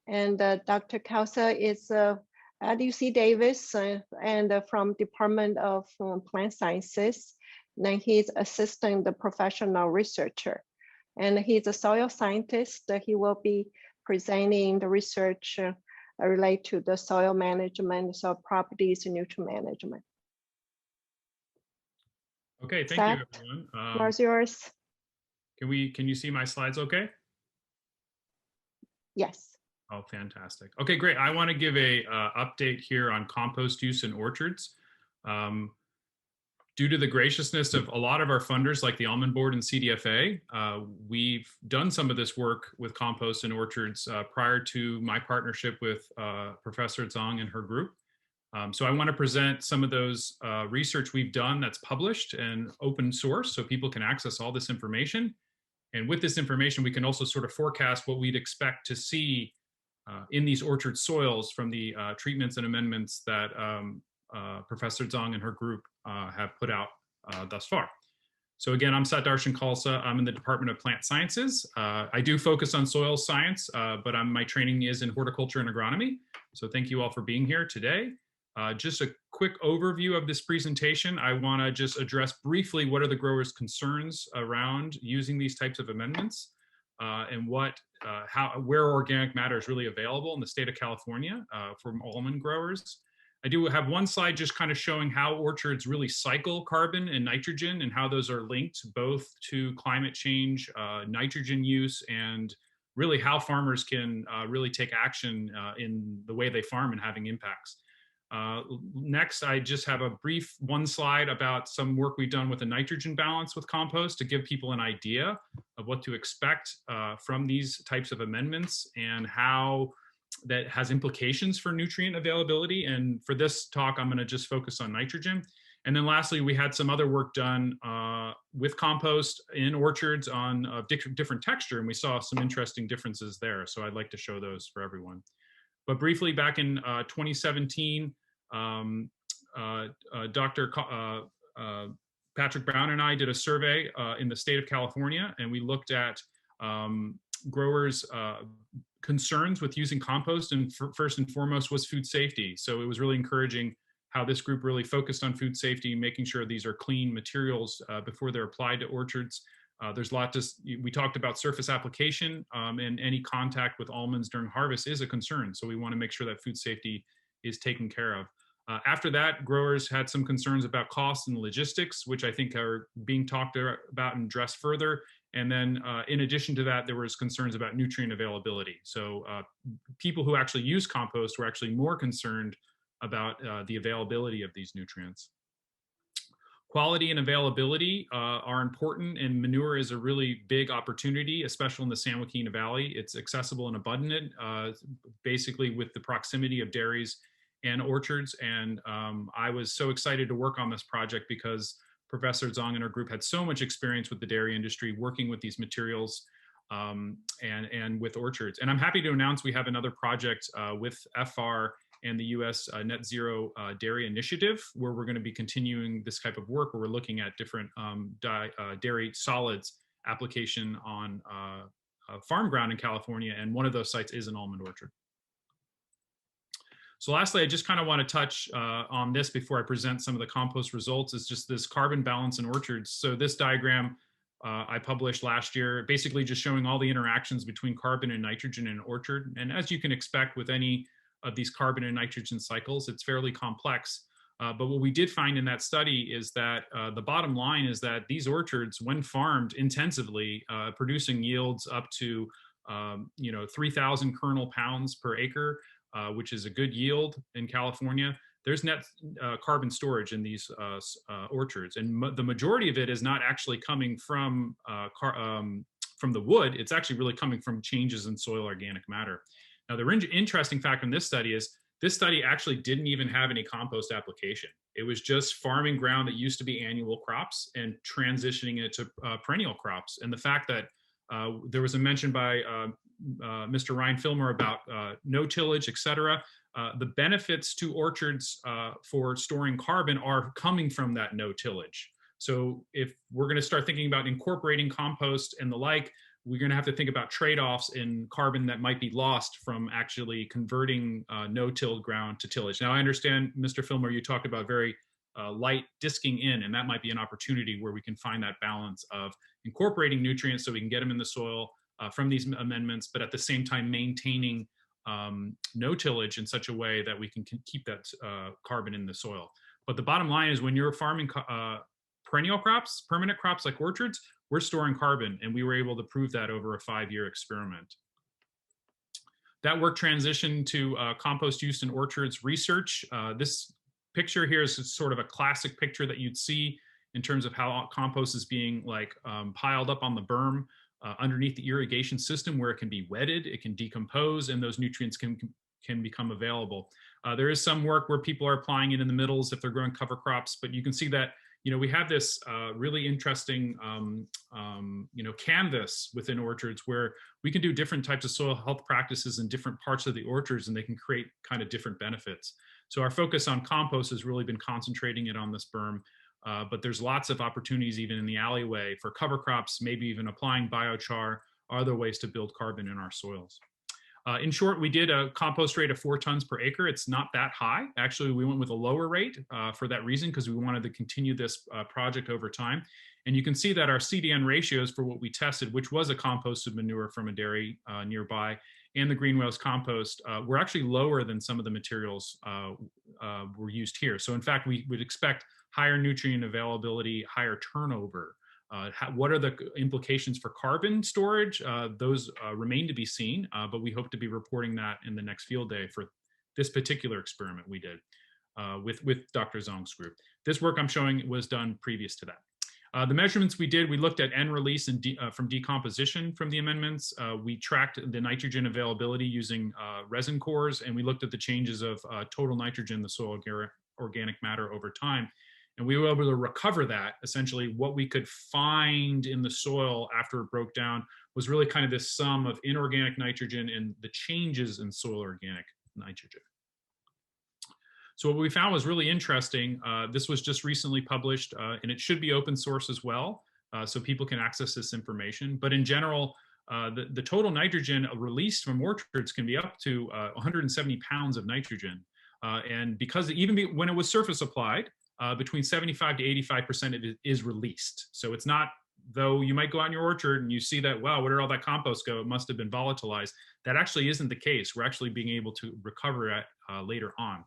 And Dr. Khalsa is at UC Davis and from Department of Plant Sciences. Then he's assistant professional researcher. And he's a soil scientist. He will be presenting the research related to the soil management, soil properties, and nutrient management.
Okay, thank you, everyone.
Floor's yours.
Can you see my slides okay?
Yes.
Oh, fantastic. Okay, great. I want to give a update here on compost use in orchards. Due to the graciousness of a lot of our funders like the Almond Board and CDFA, we've done some of this work with compost in orchards prior to my partnership with Professor Zhang and her group. So I want to present some of those research we've done that's published and open source so people can access all this information. And with this information, we can also sort of forecast what we'd expect to see in these orchard soils from the treatments and amendments that Professor Zhang and her group have put out thus far. So again, I'm Sat Darshan Khalsa. I'm in the Department of Plant Sciences. I do focus on soil science, but my training is in horticulture and agronomy. So thank you all for being here today. Just a quick overview of this presentation. I want to just address briefly what are the growers' concerns around using these types of amendments and where organic matter is really available in the state of California for almond growers. I do have one slide just kind of showing how orchards really cycle carbon and nitrogen and how those are linked both to climate change, nitrogen use, and really how farmers can really take action in the way they farm and having impacts. Next, I just have a brief one slide about some work we've done with the nitrogen balance with compost to give people an idea of what to expect from these types of amendments and how that has implications for nutrient availability. And for this talk, I'm going to just focus on nitrogen. And then lastly, we had some other work done with compost in orchards on different texture, and we saw some interesting differences there. So I'd like to show those for everyone. But briefly, back in 2017, Dr. Patrick Brown and I did a survey in the state of California, and we looked at growers' concerns with using compost, and first and foremost was food safety. So it was really encouraging how this group really focused on food safety, making sure these are clean materials before they're applied to orchards. There's a lot we talked about surface application, and any contact with almonds during harvest is a concern. So we want to make sure that food safety is taken care of. After that, growers had some concerns about costs and logistics, which I think are being talked about and addressed further. And then in addition to that, there was concerns about nutrient availability. So people who actually use compost were actually more concerned about the availability of these nutrients. Quality and availability are important, and manure is a really big opportunity, especially in the San Joaquin Valley. It's accessible and abundant, basically with the proximity of dairies and orchards. And I was so excited to work on this project because Professor Zhang and her group had so much experience with the dairy industry, working with these materials and with orchards. And I'm happy to announce we have another project with FR and the US Net Zero Dairy Initiative, where we're going to be continuing this type of work, where we're looking at different dairy solids application on farm ground in California. And one of those sites is an almond orchard. So lastly, I just kind of want to touch on this before I present some of the compost results, is just this carbon balance in orchards. So this diagram I published last year, basically just showing all the interactions between carbon and nitrogen in an orchard. And as you can expect with any of these carbon and nitrogen cycles, it's fairly complex. But what we did find in that study is that the bottom line is that these orchards, when farmed intensively, producing yields up to 3,000 kernel pounds per acre, which is a good yield in California, there's net carbon storage in these orchards. And the majority of it is not actually coming from the wood. It's actually really coming from changes in soil organic matter. Now, the interesting fact in this study is this study actually didn't even have any compost application. It was just farming ground that used to be annual crops and transitioning it to perennial crops. And the fact that there was a mention by Mr. Ryan Fillmore about no tillage, et cetera. The benefits to orchards for storing carbon are coming from that no tillage. So if we're going to start thinking about incorporating compost and the like, we're going to have to think about trade-offs in carbon that might be lost from actually converting no-tilled ground to tillage. Now, I understand, Mr. Fillmore, you talked about very light disking in, and that might be an opportunity where we can find that balance of incorporating nutrients so we can get them in the soil from these amendments, but at the same time maintaining no tillage in such a way that we can keep that carbon in the soil. But the bottom line is, when you're farming perennial crops, permanent crops like orchards, we're storing carbon, and we were able to prove that over a 5-year experiment. That work transitioned to compost use in orchards research. This picture here is sort of a classic picture that you'd see in terms of how compost is being piled up on the berm underneath the irrigation system, where it can be wetted, it can decompose, and those nutrients can become available. There is some work where people are applying it in the middles if they're growing cover crops, but you can see that we have this really interesting canvas within orchards where we can do different types of soil health practices in different parts of the orchards, and they can create kind of different benefits. So our focus on compost has really been concentrating it on this berm. But there's lots of opportunities even in the alleyway for cover crops, maybe even applying biochar, other ways to build carbon in our soils. In short, we did a compost rate of 4 tons per acre. It's not that high. Actually, we went with a lower rate for that reason, because we wanted to continue this project over time. And you can see that our CDN ratios for what we tested, which was a composted manure from a dairy nearby, and the green waste compost were actually lower than some of the materials were used here. So in fact, we would expect higher nutrient availability, higher turnover. What are the implications for carbon storage? Those remain to be seen, but we hope to be reporting that in the next field day for this particular experiment we did with Dr. Zhang's group. This work I'm showing was done previous to that. The measurements we did, we looked at N release and from decomposition from the amendments. We tracked the nitrogen availability using resin cores, and we looked at the changes of total nitrogen in the soil organic matter over time. And we were able to recover that. Essentially, what we could find in the soil after it broke down was really kind of this sum of inorganic nitrogen and the changes in soil organic nitrogen. So what we found was really interesting. This was just recently published, and it should be open source as well, so people can access this information. But in general, the total nitrogen released from orchards can be up to 170 pounds of nitrogen. And because even when it was surface applied, between 75 to 85% of it is released. So it's not, though you might go out in your orchard and you see that, wow, where did all that compost go? It must have been volatilized. That actually isn't the case. We're actually being able to recover it later on.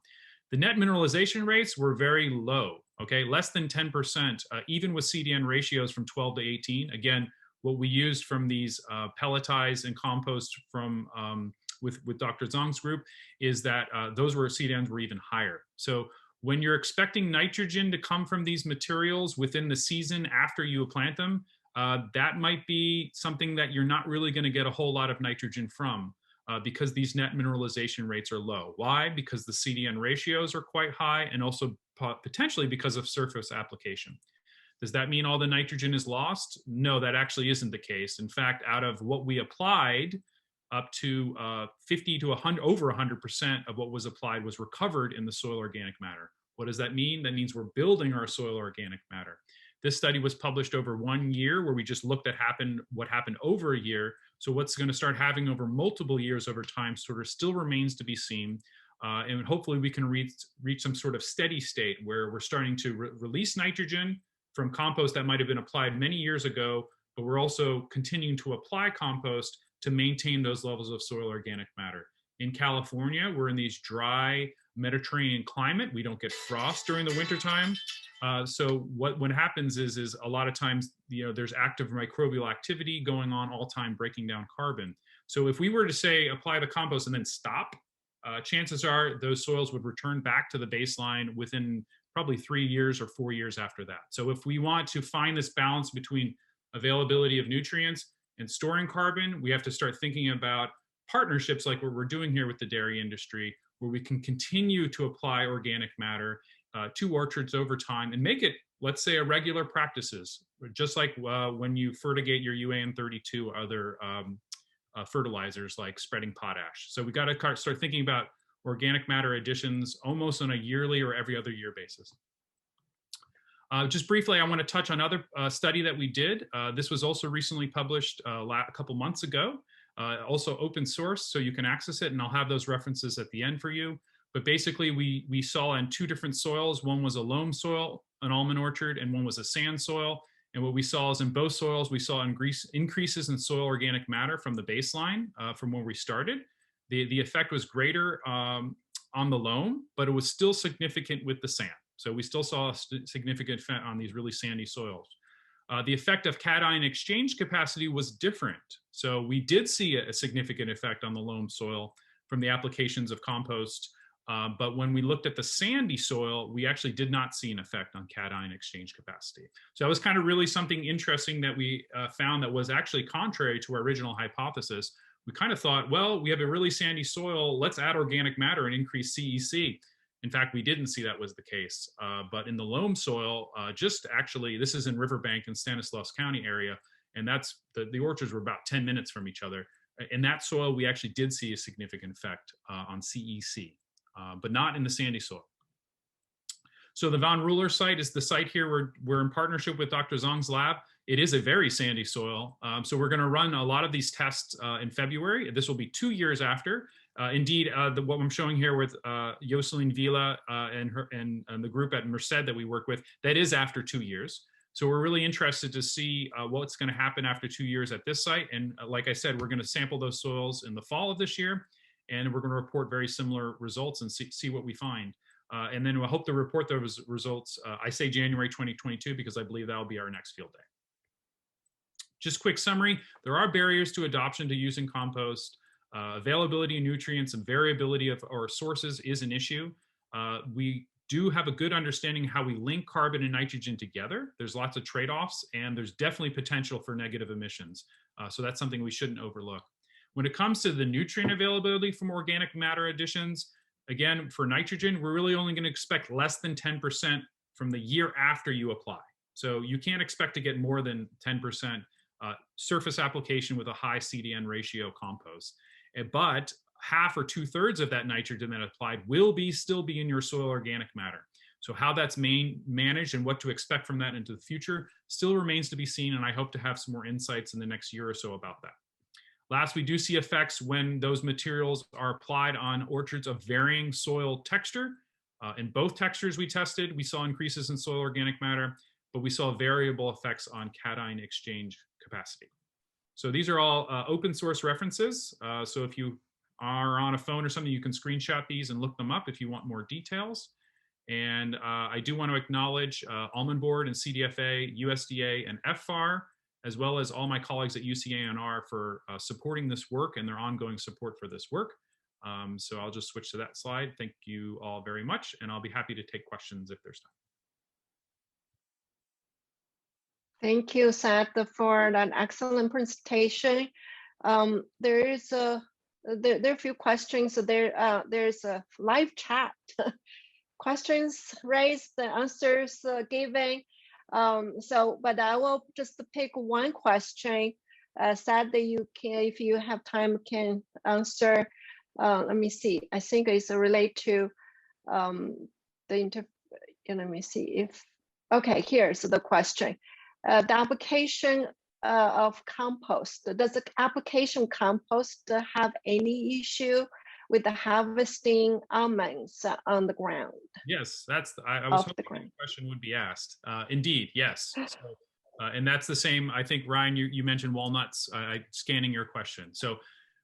The net mineralization rates were very low, okay? Less than 10%, even with CDN ratios from 12 to 18. Again, what we used from these pelletized and compost from with Dr. Zhang's group is that those CDNs were even higher. So when you're expecting nitrogen to come from these materials within the season after you plant them, that might be something that you're not really going to get a whole lot of nitrogen from. because these net mineralization rates are low. Why? Because the CDN ratios are quite high, and also potentially because of surface application. Does that mean all the nitrogen is lost? No, that actually isn't the case. In fact, out of what we applied, up to 50 to 100, over 100% of what was applied was recovered in the soil organic matter. What does that mean? That means we're building our soil organic matter. This study was published over 1 year, where we just looked at what happened over a year. So what's going to start happening over multiple years over time sort of still remains to be seen. And hopefully we can reach some sort of steady state where we're starting to release nitrogen from compost that might have been applied many years ago, but we're also continuing to apply compost to maintain those levels of soil organic matter. In California, we're in these dry Mediterranean climate. We don't get frost during the wintertime. So what happens is a lot of times, there's active microbial activity going on all time, breaking down carbon. So if we were to say, apply the compost and then stop, chances are those soils would return back to the baseline within probably 3 years or 4 years after that. So if we want to find this balance between availability of nutrients and storing carbon, we have to start thinking about partnerships like what we're doing here with the dairy industry, where we can continue to apply organic matter to orchards over time and make it, let's say, a regular practices, just like when you fertigate your UAN32 or other fertilizers like spreading potash. So we got to start thinking about organic matter additions almost on a yearly or every other year basis. Just briefly, I want to touch on another study that we did. This was also recently published a couple months ago, also open source, so you can access it, and I'll have those references at the end for you. But basically, we saw in 2 different soils. One was a loam soil, an almond orchard, and one was a sand soil. And what we saw is in both soils, we saw increases in soil organic matter from the baseline, from where we started. The effect was greater on the loam, but it was still significant with the sand. So we still saw a significant effect on these really sandy soils. The effect of cation exchange capacity was different. So we did see a significant effect on the loam soil from the applications of compost. But when we looked at the sandy soil, we actually did not see an effect on cation exchange capacity. So that was kind of really something interesting that we found that was actually contrary to our original hypothesis. We kind of thought, well, we have a really sandy soil, let's add organic matter and increase CEC. In fact, we didn't see that was the case. But in the loam soil, this is in Riverbank and Stanislaus County area, and that's the orchards were about 10 minutes from each other. In that soil, we actually did see a significant effect on CEC, but not in the sandy soil. So the Von Ruler site is the site here. We're in partnership with Dr. Zhang's lab. It is a very sandy soil. So we're going to run a lot of these tests in February. This will be 2 years after. Indeed, what I'm showing here with Jocelyn Vila and the group at Merced that we work with, that is after 2 years. So we're really interested to see what's going to happen after 2 years at this site. And like I said, we're going to sample those soils in the fall of this year, and we're going to report very similar results and see what we find. And then we'll hope to report those results. I say January 2022 because I believe that'll be our next field day. Just quick summary, there are barriers to adoption to using compost. Availability of nutrients and variability of our sources is an issue. We do have a good understanding how we link carbon and nitrogen together. There's lots of trade-offs, and there's definitely potential for negative emissions. So that's something we shouldn't overlook. When it comes to the nutrient availability from organic matter additions, again, for nitrogen, we're really only going to expect less than 10% from the year after you apply. So you can't expect to get more than 10% surface application with a high CDN ratio compost. But half or 2/3 of that nitrogen that applied will still be in your soil organic matter. So how that's managed and what to expect from that into the future still remains to be seen, and I hope to have some more insights in the next year or so about that. Last, we do see effects when those materials are applied on orchards of varying soil texture. In both textures we tested, we saw increases in soil organic matter, but we saw variable effects on cation exchange capacity. So these are all open source references. So if you are on a phone or something, you can screenshot these and look them up if you want more details. And I do want to acknowledge Almond Board and CDFA, USDA, and FFAR, as well as all my colleagues at UCANR for supporting this work and their ongoing support for this work. So I'll just switch to that slide. Thank you all very much, and I'll be happy to take questions if there's time.
Thank you, Seth, for that excellent presentation. There is there are a few questions. So there's a live chat. Questions raised, the answers given. But I will just pick one question. Sadly, you can, if you have time, can answer. Let me see. I think it's related to let me see if. Okay, here's the question. The application of compost. Does the application compost have any issue with the harvesting almonds on the ground?
Yes, I was hoping the question would be asked. Indeed, yes. So, and that's the same. I think Ryan, you mentioned walnuts. Scanning your question. So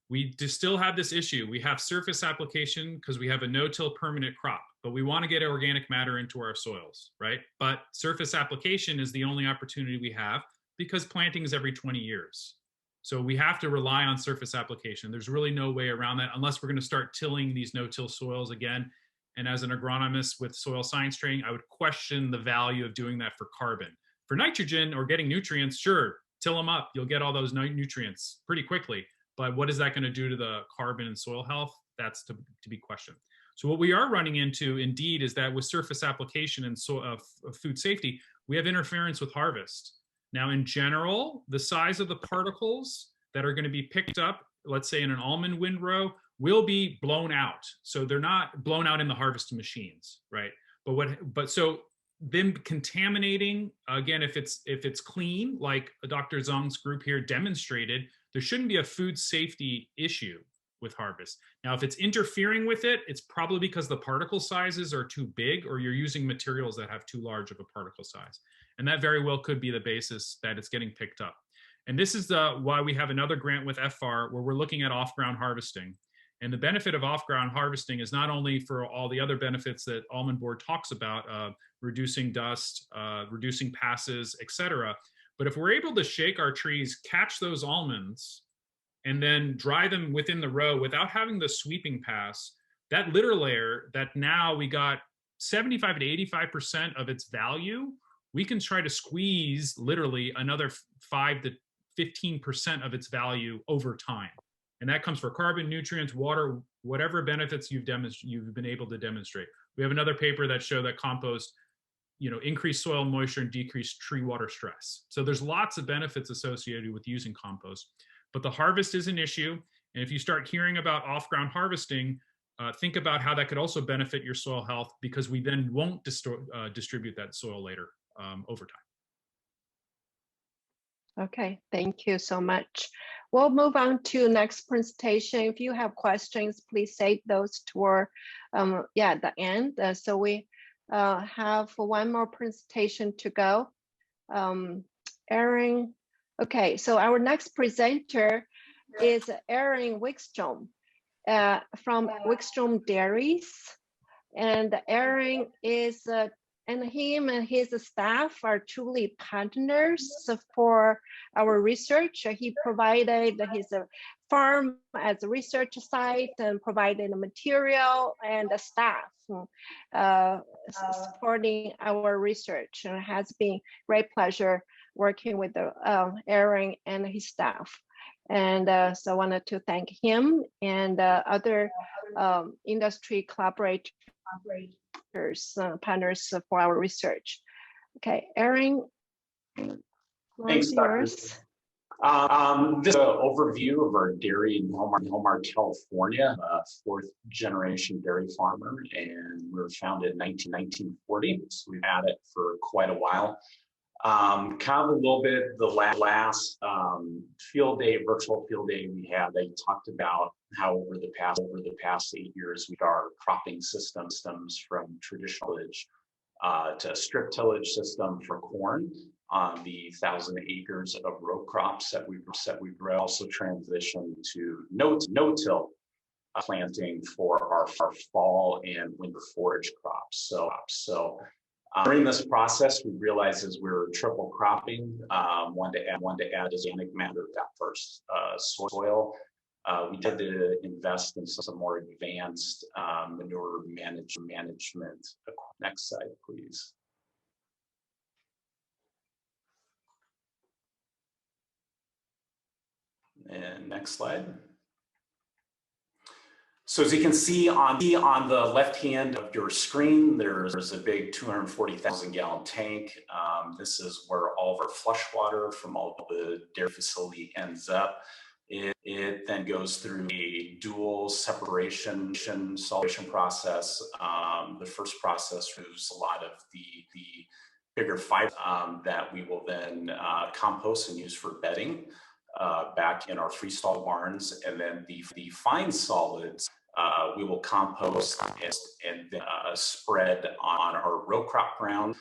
we still have this issue. We have surface application because we have a no-till permanent crop, but we want to get organic matter into our soils, right? But surface application is the only opportunity we have because planting is every 20 years. So we have to rely on surface application. There's really no way around that unless we're going to start tilling these no-till soils again. And as an agronomist with soil science training, I would question the value of doing that for carbon. For nitrogen or getting nutrients, sure, till them up. You'll get all those nutrients pretty quickly. But what is that going to do to the carbon and soil health? That's to be questioned. So what we are running into, indeed, is that with surface application and food safety, we have interference with harvest. Now, in general, the size of the particles that are going to be picked up, let's say in an almond windrow, will be blown out. So they're not blown out in the harvesting machines, right? But so them contaminating, again, if it's clean, like Dr. Zhang's group here demonstrated, there shouldn't be a food safety issue with harvest. Now, if it's interfering with it, it's probably because the particle sizes are too big or you're using materials that have too large of a particle size. And that very well could be the basis that it's getting picked up. And this is why we have another grant with FR where we're looking at off-ground harvesting. And the benefit of off-ground harvesting is not only for all the other benefits that Almond Board talks about, reducing dust, reducing passes, et cetera, but if we're able to shake our trees, catch those almonds, and then dry them within the row without having the sweeping pass, that litter layer that now we got 75 to 85% of its value, we can try to squeeze literally another 5 to 15% of its value over time. And that comes for carbon, nutrients, water, whatever benefits you've been able to demonstrate. We have another paper that showed that compost, increase soil moisture and decrease tree water stress. So there's lots of benefits associated with using compost, but the harvest is an issue. And if you start hearing about off-ground harvesting, think about how that could also benefit your soil health because we then won't distribute that soil later over time.
Okay, thank you so much. We'll move on to next presentation. If you have questions, please save those toward the end. So we have one more presentation to go. Erin, okay, so our next presenter is Erin Wickstrom from Wickstrom Dairies. And Erin is and him and his staff are truly partners for our research. He provided his farm as a research site and provided the material and the staff supporting our research. And it has been great pleasure working with Erin and his staff. And so I wanted to thank him and other industry collaborators, partners for our research. Okay, Erin,
thanks,
yours.
This is an overview of our dairy in Homer, California, a fourth-generation dairy farmer, and we were founded in 1940, so we've had it for quite a while. Kind of a little bit, the last virtual field day we had, they talked about how over the past 8 years, we our cropping systems from traditional tillage to a strip tillage system for corn on the 1,000 acres of row crops that we grow. Also transitioned to no-till planting for our fall and winter forage crops. So during this process, we realized as we were triple cropping, wanted to add organic matter to that first soil. We did to invest in some more advanced manure management. Next slide, please. And next slide. So as you can see on the left hand of your screen, there's a big 240,000 gallon tank. This is where all of our flush water from all the dairy facility ends up. It then goes through a dual separation solidation process. The first process removes a lot of the bigger fiber that we will then compost and use for bedding back in our freestall barns, and then the fine solids we will compost and then, spread on our row crop ground.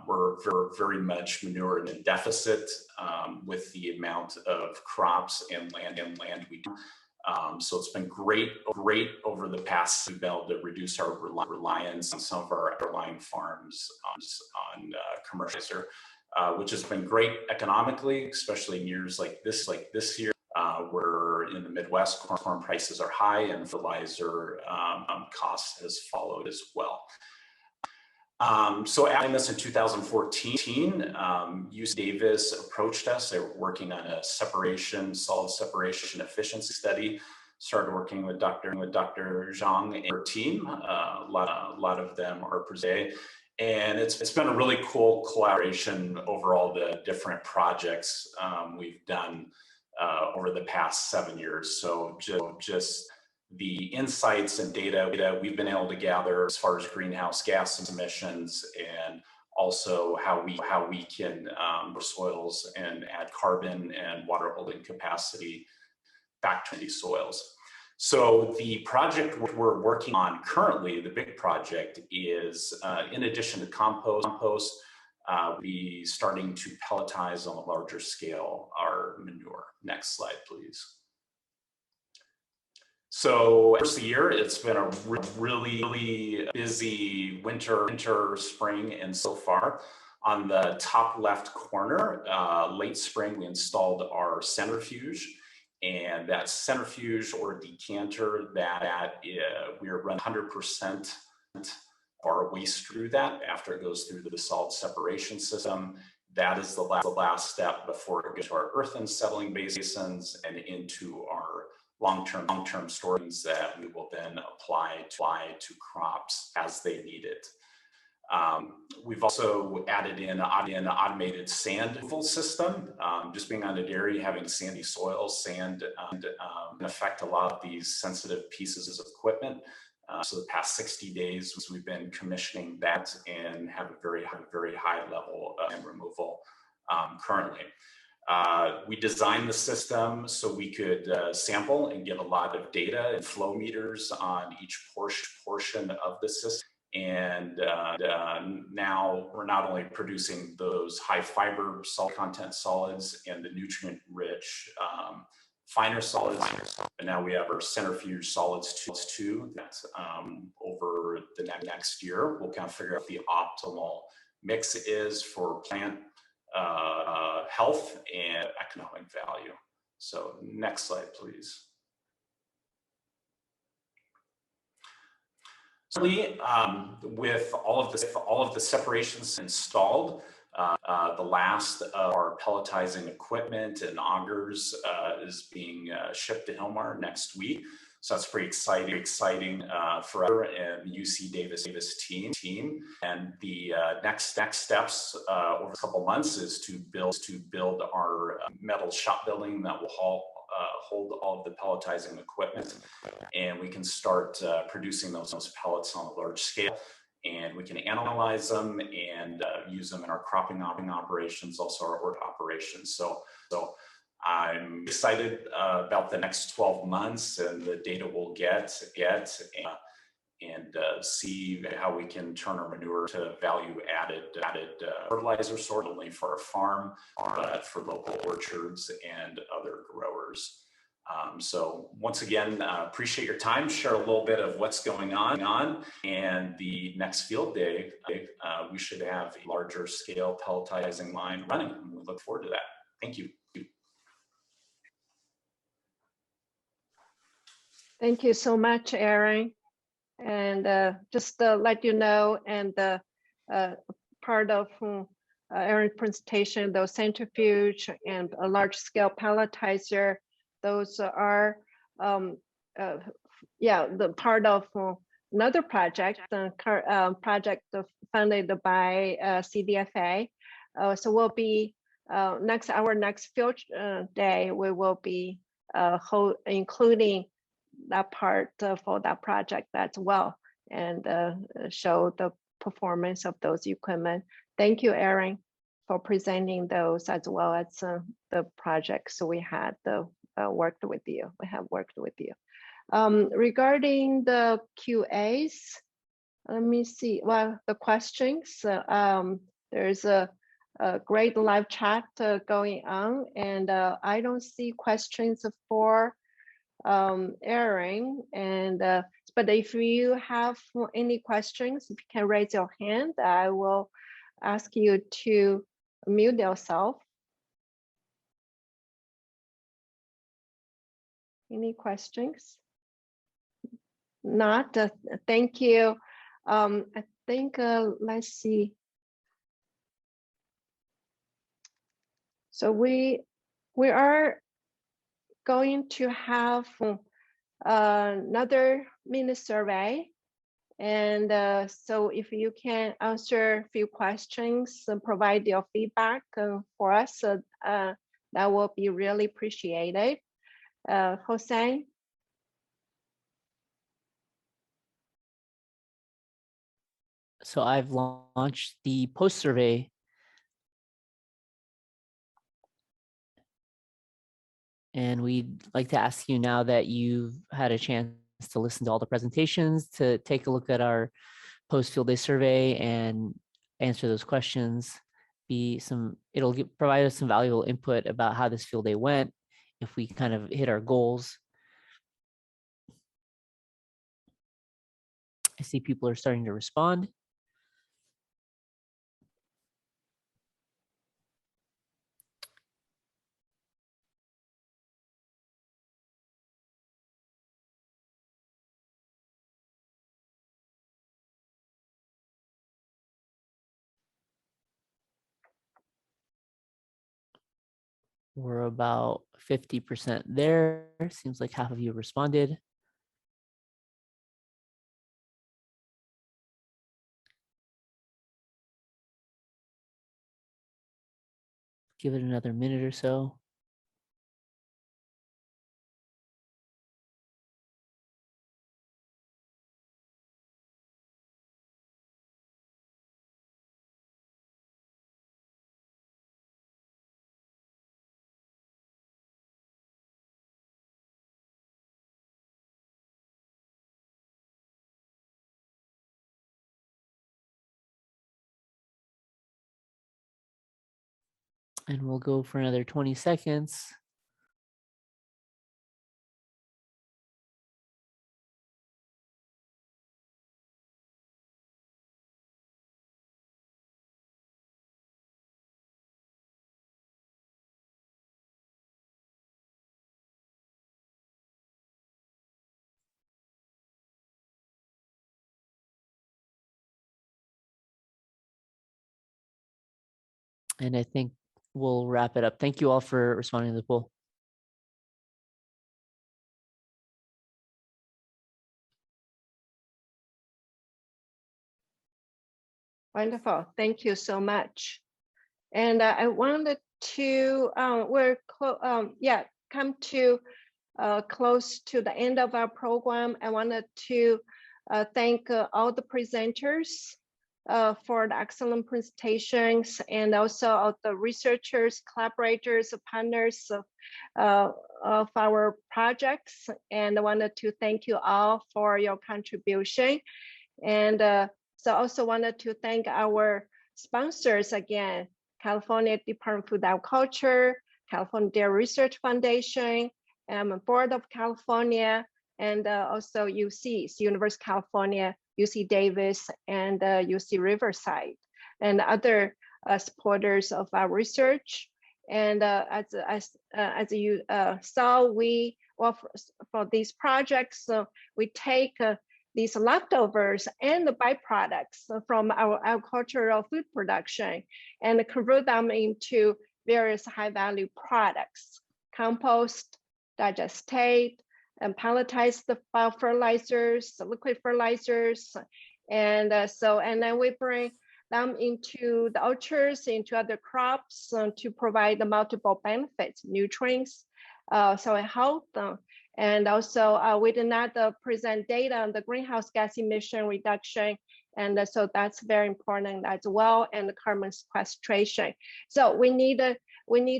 We're very much manure in a deficit with the amount of crops and land we do. So it's been great over the past. We've been able to reduce our reliance on some of our underlying farms on commercializer, which has been great economically, especially in years like this year, where in the Midwest corn prices are high and fertilizer cost has followed as well. So adding this in 2014, UC Davis approached us. They were working on a solid separation efficiency study. Started working with Dr. Zhang and her team. A lot of them are presenting. And it's been a really cool collaboration over all the different projects we've done over the past 7 years. So just the insights and data we've been able to gather as far as greenhouse gas emissions, and also how we can soils and add carbon and water holding capacity back to these soils. So the project we're working on currently, the big project, is in addition to compost, we starting to pelletize on a larger scale our manure. Next slide, please. So first year, it's been a really busy winter, spring, and so far. On the top left corner, late spring, we installed our centrifuge. And that centrifuge or decanter we are running 100% our waste through that after it goes through the solid separation system. That is the last step before it goes to our earth and settling basins and into our long-term storage that we will then apply to crops as they need it. We've also added in an automated sand removal system. Just being on a dairy, having sandy soil, sand can affect a lot of these sensitive pieces of equipment. So the past 60 days, we've been commissioning that and have a very high level of sand removal currently. We designed the system so we could sample and get a lot of data and flow meters on each portion of the system. And now we're not only producing those high fiber salt content solids and the nutrient rich finer solids, but now we have our centrifuge solids too. That over the next year, we'll kind of figure out the optimal mix is for plant health and economic value. So next slide, please. With all of the separations installed, the last of our pelletizing equipment and augers is being shipped to Hilmar next week. So that's pretty exciting for us and the UC Davis team. And the next steps over a couple months is to build our metal shop building that will hold all of the pelletizing equipment, and we can start producing those pellets on a large scale, and we can analyze them and use them in our cropping operations, also our hort operations. So I'm excited about the next 12 months and the data we'll get and see how we can turn our manure to value-added fertilizer source, not only for our farm, but for local orchards and other growers. So once again, appreciate your time, share a little bit of what's going on, and the next field day, we should have a larger scale pelletizing line running, and we look forward to that. Thank you.
Thank you so much, Aaron. And just to let you know, and part of Aaron's presentation, those centrifuge and a large scale pelletizer, those are the part of another project, project funded by CDFA. So we'll be our next field day, we will be including that part for that project as well, and show the performance of those equipment. Thank you, Aaron, for presenting those, as well as the projects we had worked with you. We have worked with you. Regarding the QAs, let me see. Well, the questions. There's a great live chat going on, and I don't see questions for Aaron. And but if you have any questions, if you can raise your hand, I will ask you to mute yourself. Any questions? Not. Thank you. I think let's see. So we are going to have another mini survey, and so if you can answer a few questions and provide your feedback for us, that will be really appreciated. Hossein.
So I've launched the post survey. And we'd like to ask you, now that you've had a chance to listen to all the presentations, to take a look at our post field day survey and answer those questions. It'll provide us some valuable input about how this field day went, if we kind of hit our goals. I see people are starting to respond. We're about 50% there. Seems like half of you responded. Give it another minute or so. And we'll go for another 20 seconds. And I think we'll wrap it up. Thank you all for responding to the poll.
Wonderful. Thank you so much. And I wanted to, come to close to the end of our program. I wanted to thank all the presenters for the excellent presentations, and also all the researchers, collaborators, partners of our projects. And I wanted to thank you all for your contribution. And so also wanted to thank our sponsors again, California Department of Food and Agriculture, California Dairy Research Foundation, Almond Board of California, and also UC, University of California, UC Davis, and UC Riverside, and other supporters of our research. And as you saw, we for these projects, we take these leftovers and the byproducts from our agricultural food production and convert them into various high-value products: compost, digestate, and pelletize the biofertilizers, the liquid fertilizers. And then we bring them into the orchards, into other crops to provide the multiple benefits, nutrients, soil health. And also we did not present data on the greenhouse gas emission reduction. And so that's very important as well, and the carbon sequestration. So we need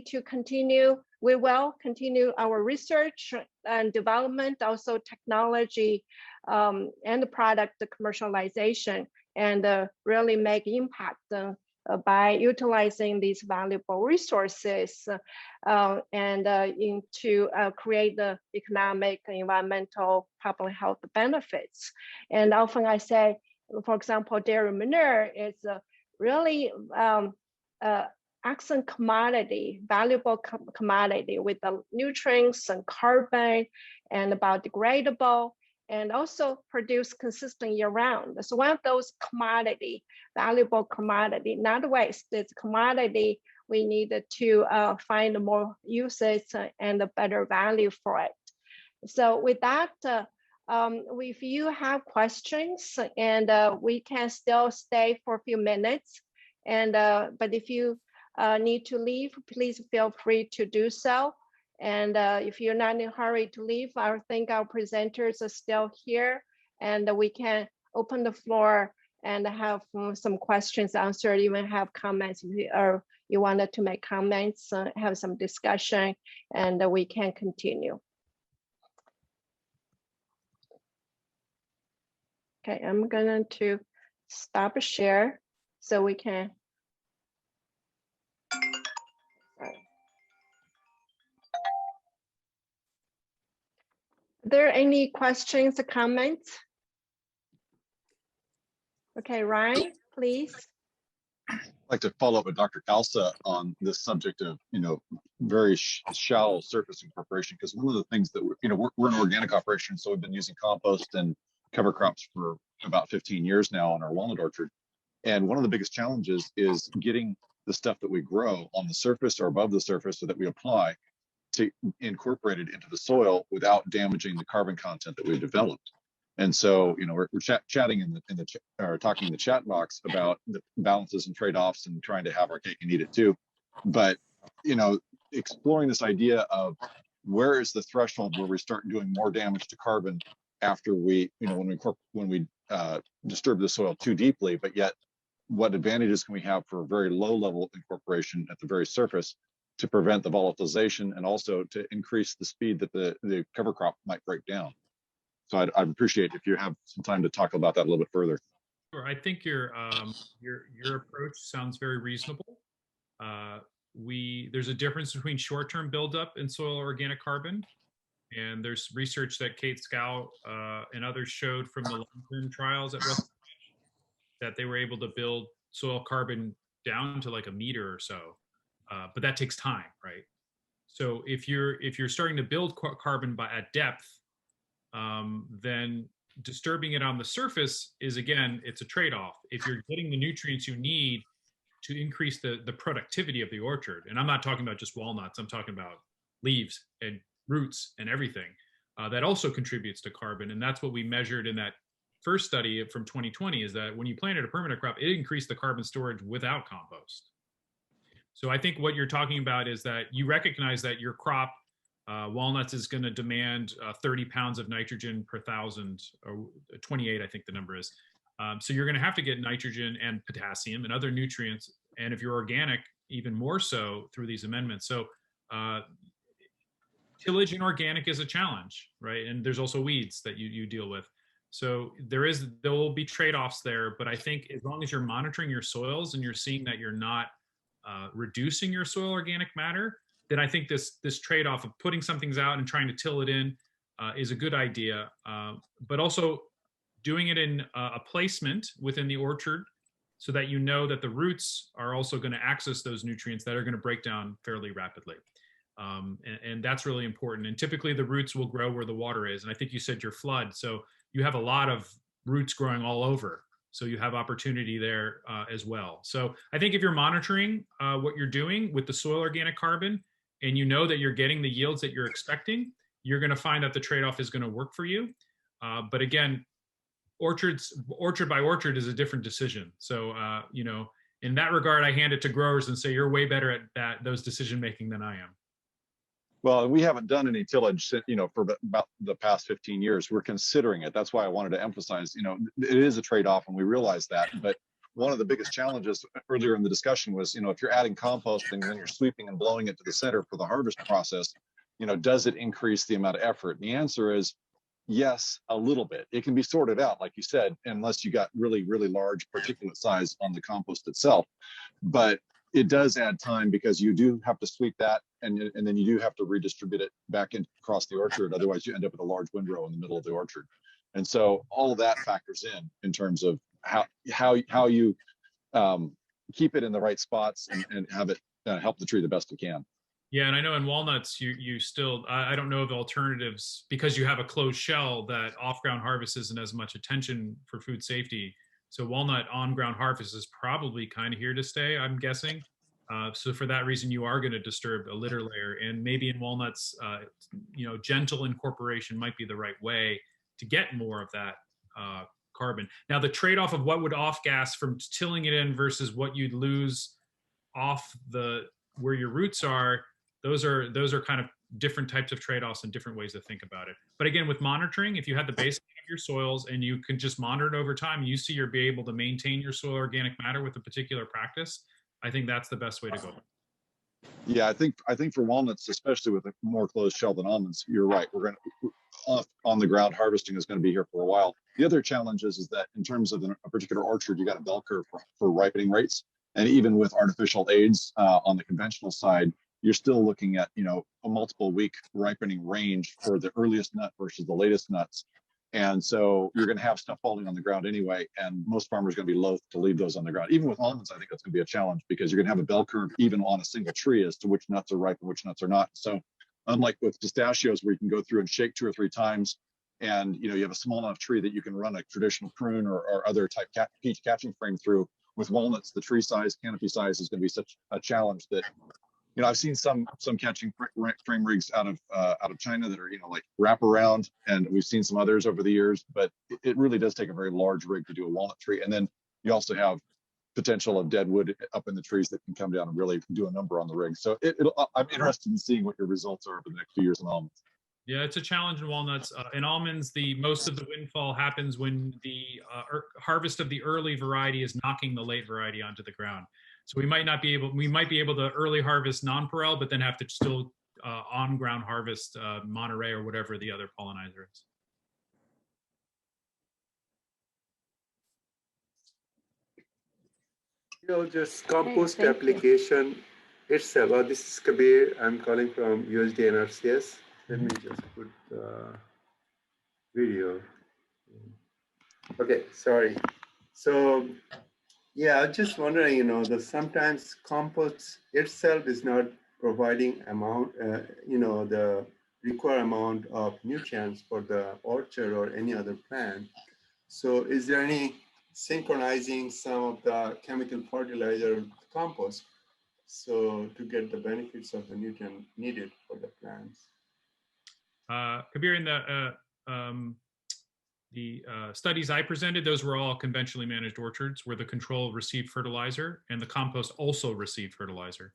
to continue, we will continue our research and development, also technology and the product commercialization, and really make impact by utilizing these valuable resources to create the economic, environmental, public health benefits. And often I say, for example, dairy manure is a really excellent commodity, valuable commodity with the nutrients and carbon and biodegradable, and also produce consistent year round. So one of those commodity, valuable commodity, not waste, it's commodity we need to find more uses and a better value for it. So with that, if you have questions, and we can still stay for a few minutes, and but if you need to leave, please feel free to do so. And if you're not in a hurry to leave, I think our presenters are still here, and we can open the floor and have some questions answered, even have comments, or you wanted to make comments, have some discussion, and we can continue. Okay, I'm going to stop share so we can. Are there any questions or comments? Okay, Ryan, please.
I'd like to follow up with Dr. Kalsa on this subject of, very shallow surface incorporation, because one of the things that we're an organic operation, so we've been using compost and cover crops for about 15 years now on our walnut orchard. And one of the biggest challenges is getting the stuff that we grow on the surface or above the surface, so that we apply, to incorporate it into the soil without damaging the carbon content that we've developed. And so, we're chatting talking in the chat box about the balances and trade-offs and trying to have our cake and eat it too. But, exploring this idea of where is the threshold where we start doing more damage to carbon after we, when we disturb the soil too deeply, but yet what advantages can we have for a very low level incorporation at the very surface to prevent the volatilization, and also to increase the speed that the cover crop might break down. So I'd appreciate if you have some time to talk about that a little bit further.
Sure. I think your approach sounds very reasonable. There's a difference between short-term buildup in soil organic carbon, and there's research that Kate Scow and others showed from the long-term trials at Russell that they were able to build soil carbon down to like a meter or so, but that takes time, right? So if you're starting to build carbon at depth, then disturbing it on the surface is, again, it's a trade-off. If you're getting the nutrients you need to increase the productivity of the orchard, and I'm not talking about just walnuts, I'm talking about leaves and roots and everything, that also contributes to carbon. And that's what we measured in that first study from 2020, is that when you planted a permanent crop, it increased the carbon storage without compost. So I think what you're talking about is that you recognize that your crop, walnuts, is going to demand 30 pounds of nitrogen per thousand, or 28, I think the number is. So you're going to have to get nitrogen and potassium and other nutrients. And if you're organic, even more so through these amendments. So tillage in organic is a challenge, right? And there's also weeds that you deal with. So there will be trade-offs there, but I think as long as you're monitoring your soils and you're seeing that you're not reducing your soil organic matter, then I think this trade-off of putting some things out and trying to till it in is a good idea. But also doing it in a placement within the orchard so that you know that the roots are also going to access those nutrients that are going to break down fairly rapidly. And that's really important. And typically the roots will grow where the water is. And I think you said your flood. So you have a lot of roots growing all over. So you have opportunity there as well. So I think if you're monitoring what you're doing with the soil organic carbon, and you know that you're getting the yields that you're expecting, you're going to find that the trade-off is going to work for you. But again, orchard by orchard is a different decision. So, you know, in that regard, I hand it to growers and say, you're way better at those decision-making than I am.
Well, we haven't done any tillage, you know, for about the past 15 years. We're considering it. That's why I wanted to emphasize, you know, it is a trade-off, and we realize that. But one of the biggest challenges earlier in the discussion was, you know, if you're adding composting and then you're sweeping and blowing it to the center for the harvest process, you know, does it increase the amount of effort? And the answer is yes, a little bit. It can be sorted out, like you said, unless you got really, really large particulate size on the compost itself. But it does add time because you do have to sweep that, and then you do have to redistribute it back across the orchard. Otherwise, you end up with a large windrow in the middle of the orchard. And so all of that factors in terms of how you keep it in the right spots and have it help the tree the best it can.
Yeah, and I know in walnuts, you still, I don't know of alternatives because you have a closed shell that off-ground harvest isn't as much attention for food safety. So walnut on-ground harvest is probably kind of here to stay, I'm guessing. So for that reason, you are going to disturb a litter layer. And maybe in walnuts, you know, gentle incorporation might be the right way to get more of that carbon. Now, the trade-off of what would off-gas from tilling it in versus what you'd lose off where your roots are, those are kind of different types of trade-offs and different ways to think about it. But again, with monitoring, if you had the baseline of your soils and you can just monitor it over time, you see you'll be able to maintain your soil organic matter with a particular practice, I think that's the best way to go.
Yeah, I think for walnuts, especially with a more closed shell than almonds, you're right. We're going to on the ground harvesting is going to be here for a while. The other challenge is that in terms of a particular orchard, you got a bell curve for ripening rates, and even with artificial aids on the conventional side, you're still looking at, you know, a multiple week ripening range for the earliest nut versus the latest nuts. And so you're going to have stuff falling on the ground anyway, and most farmers are going to be loath to leave those on the ground. Even with almonds, I think that's going to be a challenge because you're going to have a bell curve even on a single tree as to which nuts are ripe and which nuts are not. So unlike with pistachios where you can go through and shake 2 or 3 times, and you know you have a small enough tree that you can run a traditional prune or other type peach catching frame through, with walnuts, the tree size, canopy size is going to be such a challenge that, you know, I've seen some catching frame rigs out of China that are, you know, like wraparound, and we've seen some others over the years, but it really does take a very large rig to do a walnut tree. And then you also have potential of dead wood up in the trees that can come down and really do a number on the rig. So I'm interested in seeing what your results are over the next few years in almonds.
Yeah, it's a challenge in walnuts. In almonds, most of the windfall happens when the harvest of the early variety is knocking the late variety onto the ground. So we might be able to early harvest nonpareil, but then have to still on-ground harvest Monterey or whatever the other pollinizer is.
You know, just compost application itself. This is Kabir. I'm calling from USD NRCS. Let me just put the video. Okay, sorry. So, yeah, I'm just wondering, you know, that sometimes compost itself is not providing you know, the required amount of nutrients for the orchard or any other plant. So is there any synchronizing some of the chemical fertilizer with compost so to get the benefits of the nutrient needed for the plants?
Kabir, in the studies I presented, those were all conventionally managed orchards where the control received fertilizer and the compost also received fertilizer.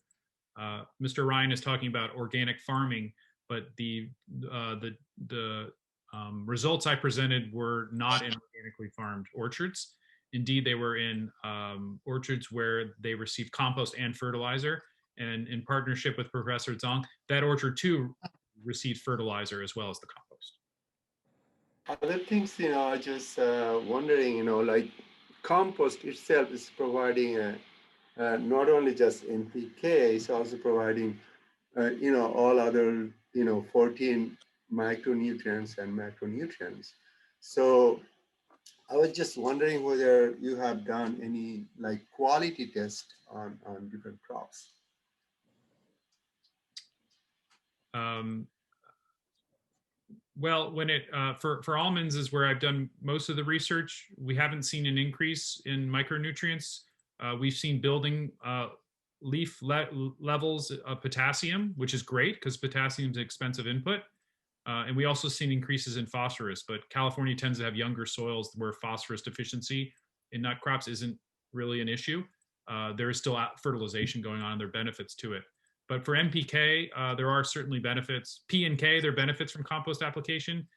Mr. Ryan is talking about organic farming, but the results I presented were not in organically farmed orchards. Indeed, they were in orchards where they received compost and fertilizer. And in partnership with Professor Zhang, that orchard too received fertilizer as well as the compost.
Other things, you know, just wondering, you know, like compost itself is providing not only just NPK, it's also providing, you know, all other, you know, 14 micronutrients and macronutrients. So I was just wondering whether you have done any like quality test on different crops.
Well, when for almonds is where I've done most of the research. We haven't seen an increase in micronutrients. We've seen building leaf levels of potassium, which is great because potassium is an expensive input. And we also seen increases in phosphorus, but California tends to have younger soils where phosphorus deficiency in nut crops isn't really an issue. There is still fertilization going on, and there are benefits to it. But for NPK, there are certainly benefits. P and K, there are benefits from compost application.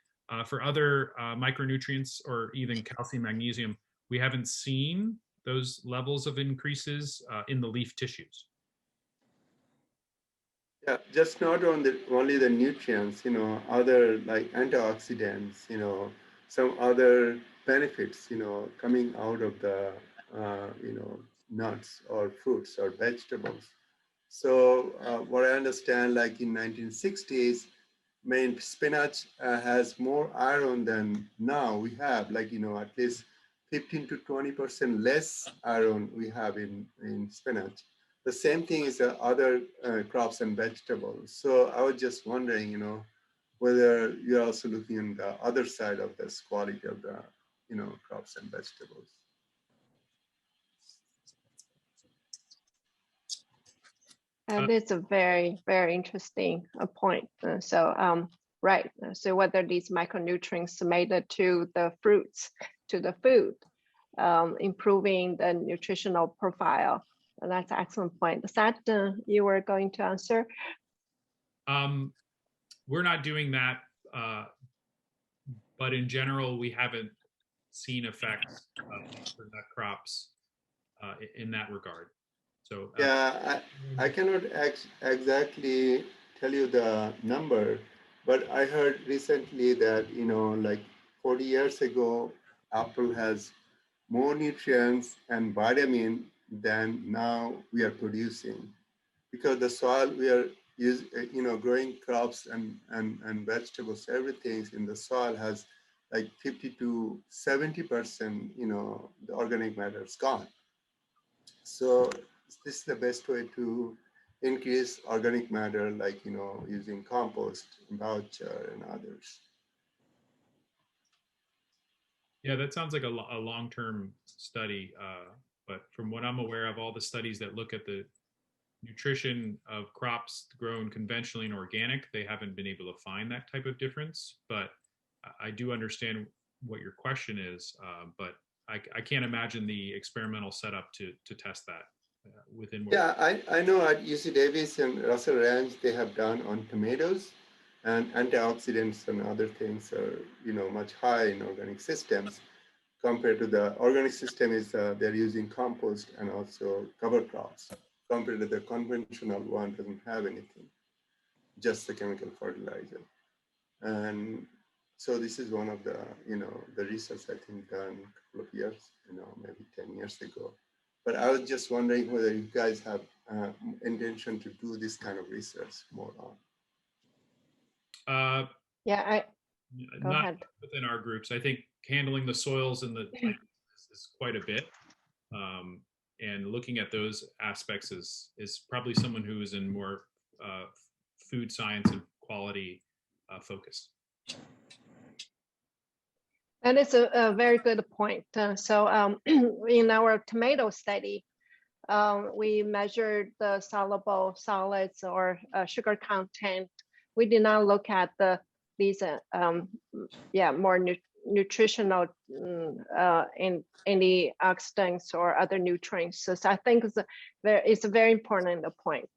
For other micronutrients or even calcium, magnesium, we haven't seen those levels of increases in the leaf tissues.
Yeah, just not on only the nutrients, other like antioxidants, some other benefits, coming out of the, nuts or fruits or vegetables. So what I understand, like in 1960s, spinach has more iron than now we have, like, at least 15 to 20% less iron we have in spinach. The same thing is other crops and vegetables. So I was just wondering, whether you're also looking on the other side of this quality of the, crops and vegetables.
That's a very, very interesting point. Right. So whether these micronutrients made it to the fruits, to the food, improving the nutritional profile. And that's an excellent point. Is that you were going to answer?
We're not doing that, but in general, we haven't seen effects for nut crops in that regard. So
yeah, I cannot exactly tell you the number, but I heard recently that, like 40 years ago, apple has more nutrients and vitamin than now we are producing, because the soil we are growing crops and vegetables, everything in the soil has like 50 to 70%, the organic matter is gone. So this is the best way to increase organic matter, like, using compost, biochar, and others.
yeah, that sounds like a long-term study. But from what I'm aware of, all the studies that look at the nutrition of crops grown conventionally and organic, they haven't been able to find that type of difference. But I do understand what your question is, but I can't imagine the experimental setup to test that within.
Yeah, I know at UC Davis and Russell Ranch, they have done on tomatoes, and antioxidants and other things are, much high in organic systems compared to the organic system is they're using compost and also cover crops. Compared to the conventional one, doesn't have anything, just the chemical fertilizer. And so this is one of the, the research I think done a couple of years, maybe 10 years ago. But I was just wondering whether you guys have intention to do this kind of research more on.
Yeah, go
not
ahead.
within our groups. I think handling the soils and the is quite a bit. And looking at those aspects is probably someone who is in more food science and quality focus.
That is a very good point. In our tomato study, we measured the soluble solids or sugar content. We did not look at these more nutritional antioxidants or other nutrients. So I think it's a very important point.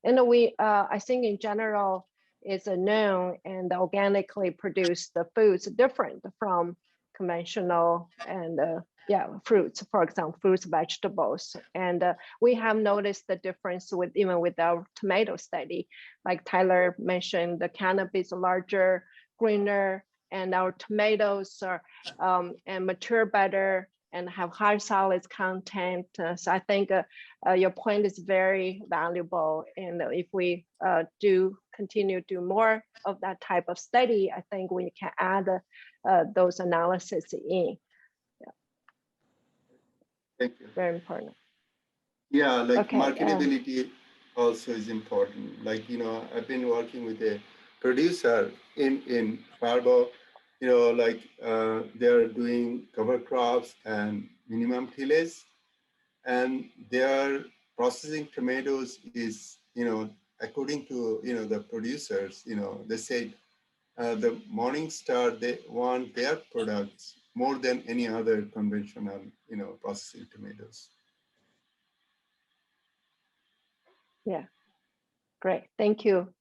And I think in general, it's known and organically produced foods different from conventional and fruits, for example, fruits, vegetables. And we have noticed the difference even with our tomato study. Like Tyler mentioned, the canopy is larger, greener, and our tomatoes are and mature better and have high solids content. So I think your point is very valuable. And if we continue to do more of that type of study, I think we can add those analysis in. Yeah.
Thank you.
Very important.
Yeah, like
okay,
marketability also is important. Like, I've been working with a producer in Fargo, they're doing cover crops and minimum tillage, and their processing tomatoes is, according to, the producers, they say the Morningstar, they want their products more than any other conventional, processing tomatoes.
Yeah, great. Thank you.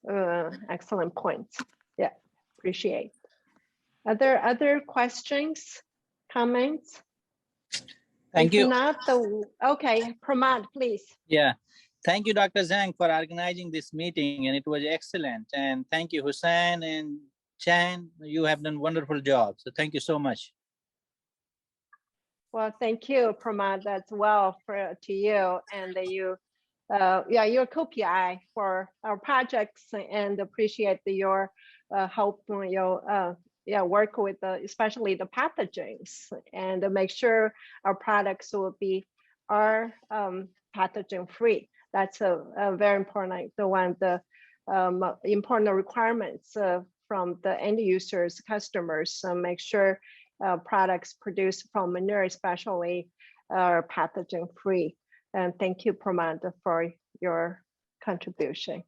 Excellent points. Yeah, appreciate. Other questions, comments?
Thank
If
you.
not, okay, Pramod, please.
Yeah. Thank you, Dr. Zhang, for organizing this meeting, and it was excellent. And thank you, Hussein and Chan. You have done a wonderful job. So thank you so much.
Well, thank you, Pramod, as well to you. And yeah, your co-PI for our projects, and appreciate your help, work with especially the pathogens, and make sure our products will be pathogen free. That's a very important, the important requirements from the end users, customers. So make sure products produced from manure especially are pathogen free. And thank you, Pramod, for your contribution.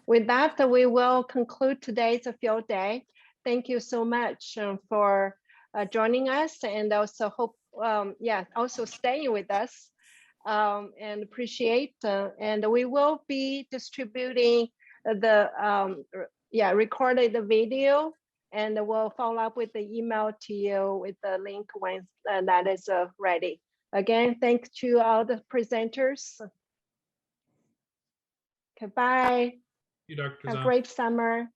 With that, we will conclude today's field day. Thank you so much for joining us, and also hope, also staying with us, and appreciate. And we will be distributing the recorded video, and we'll follow up with the email to you with the link when that is ready. Again, thanks to all the presenters. Goodbye.
You, Dr.
Have a
Zhang.
great summer.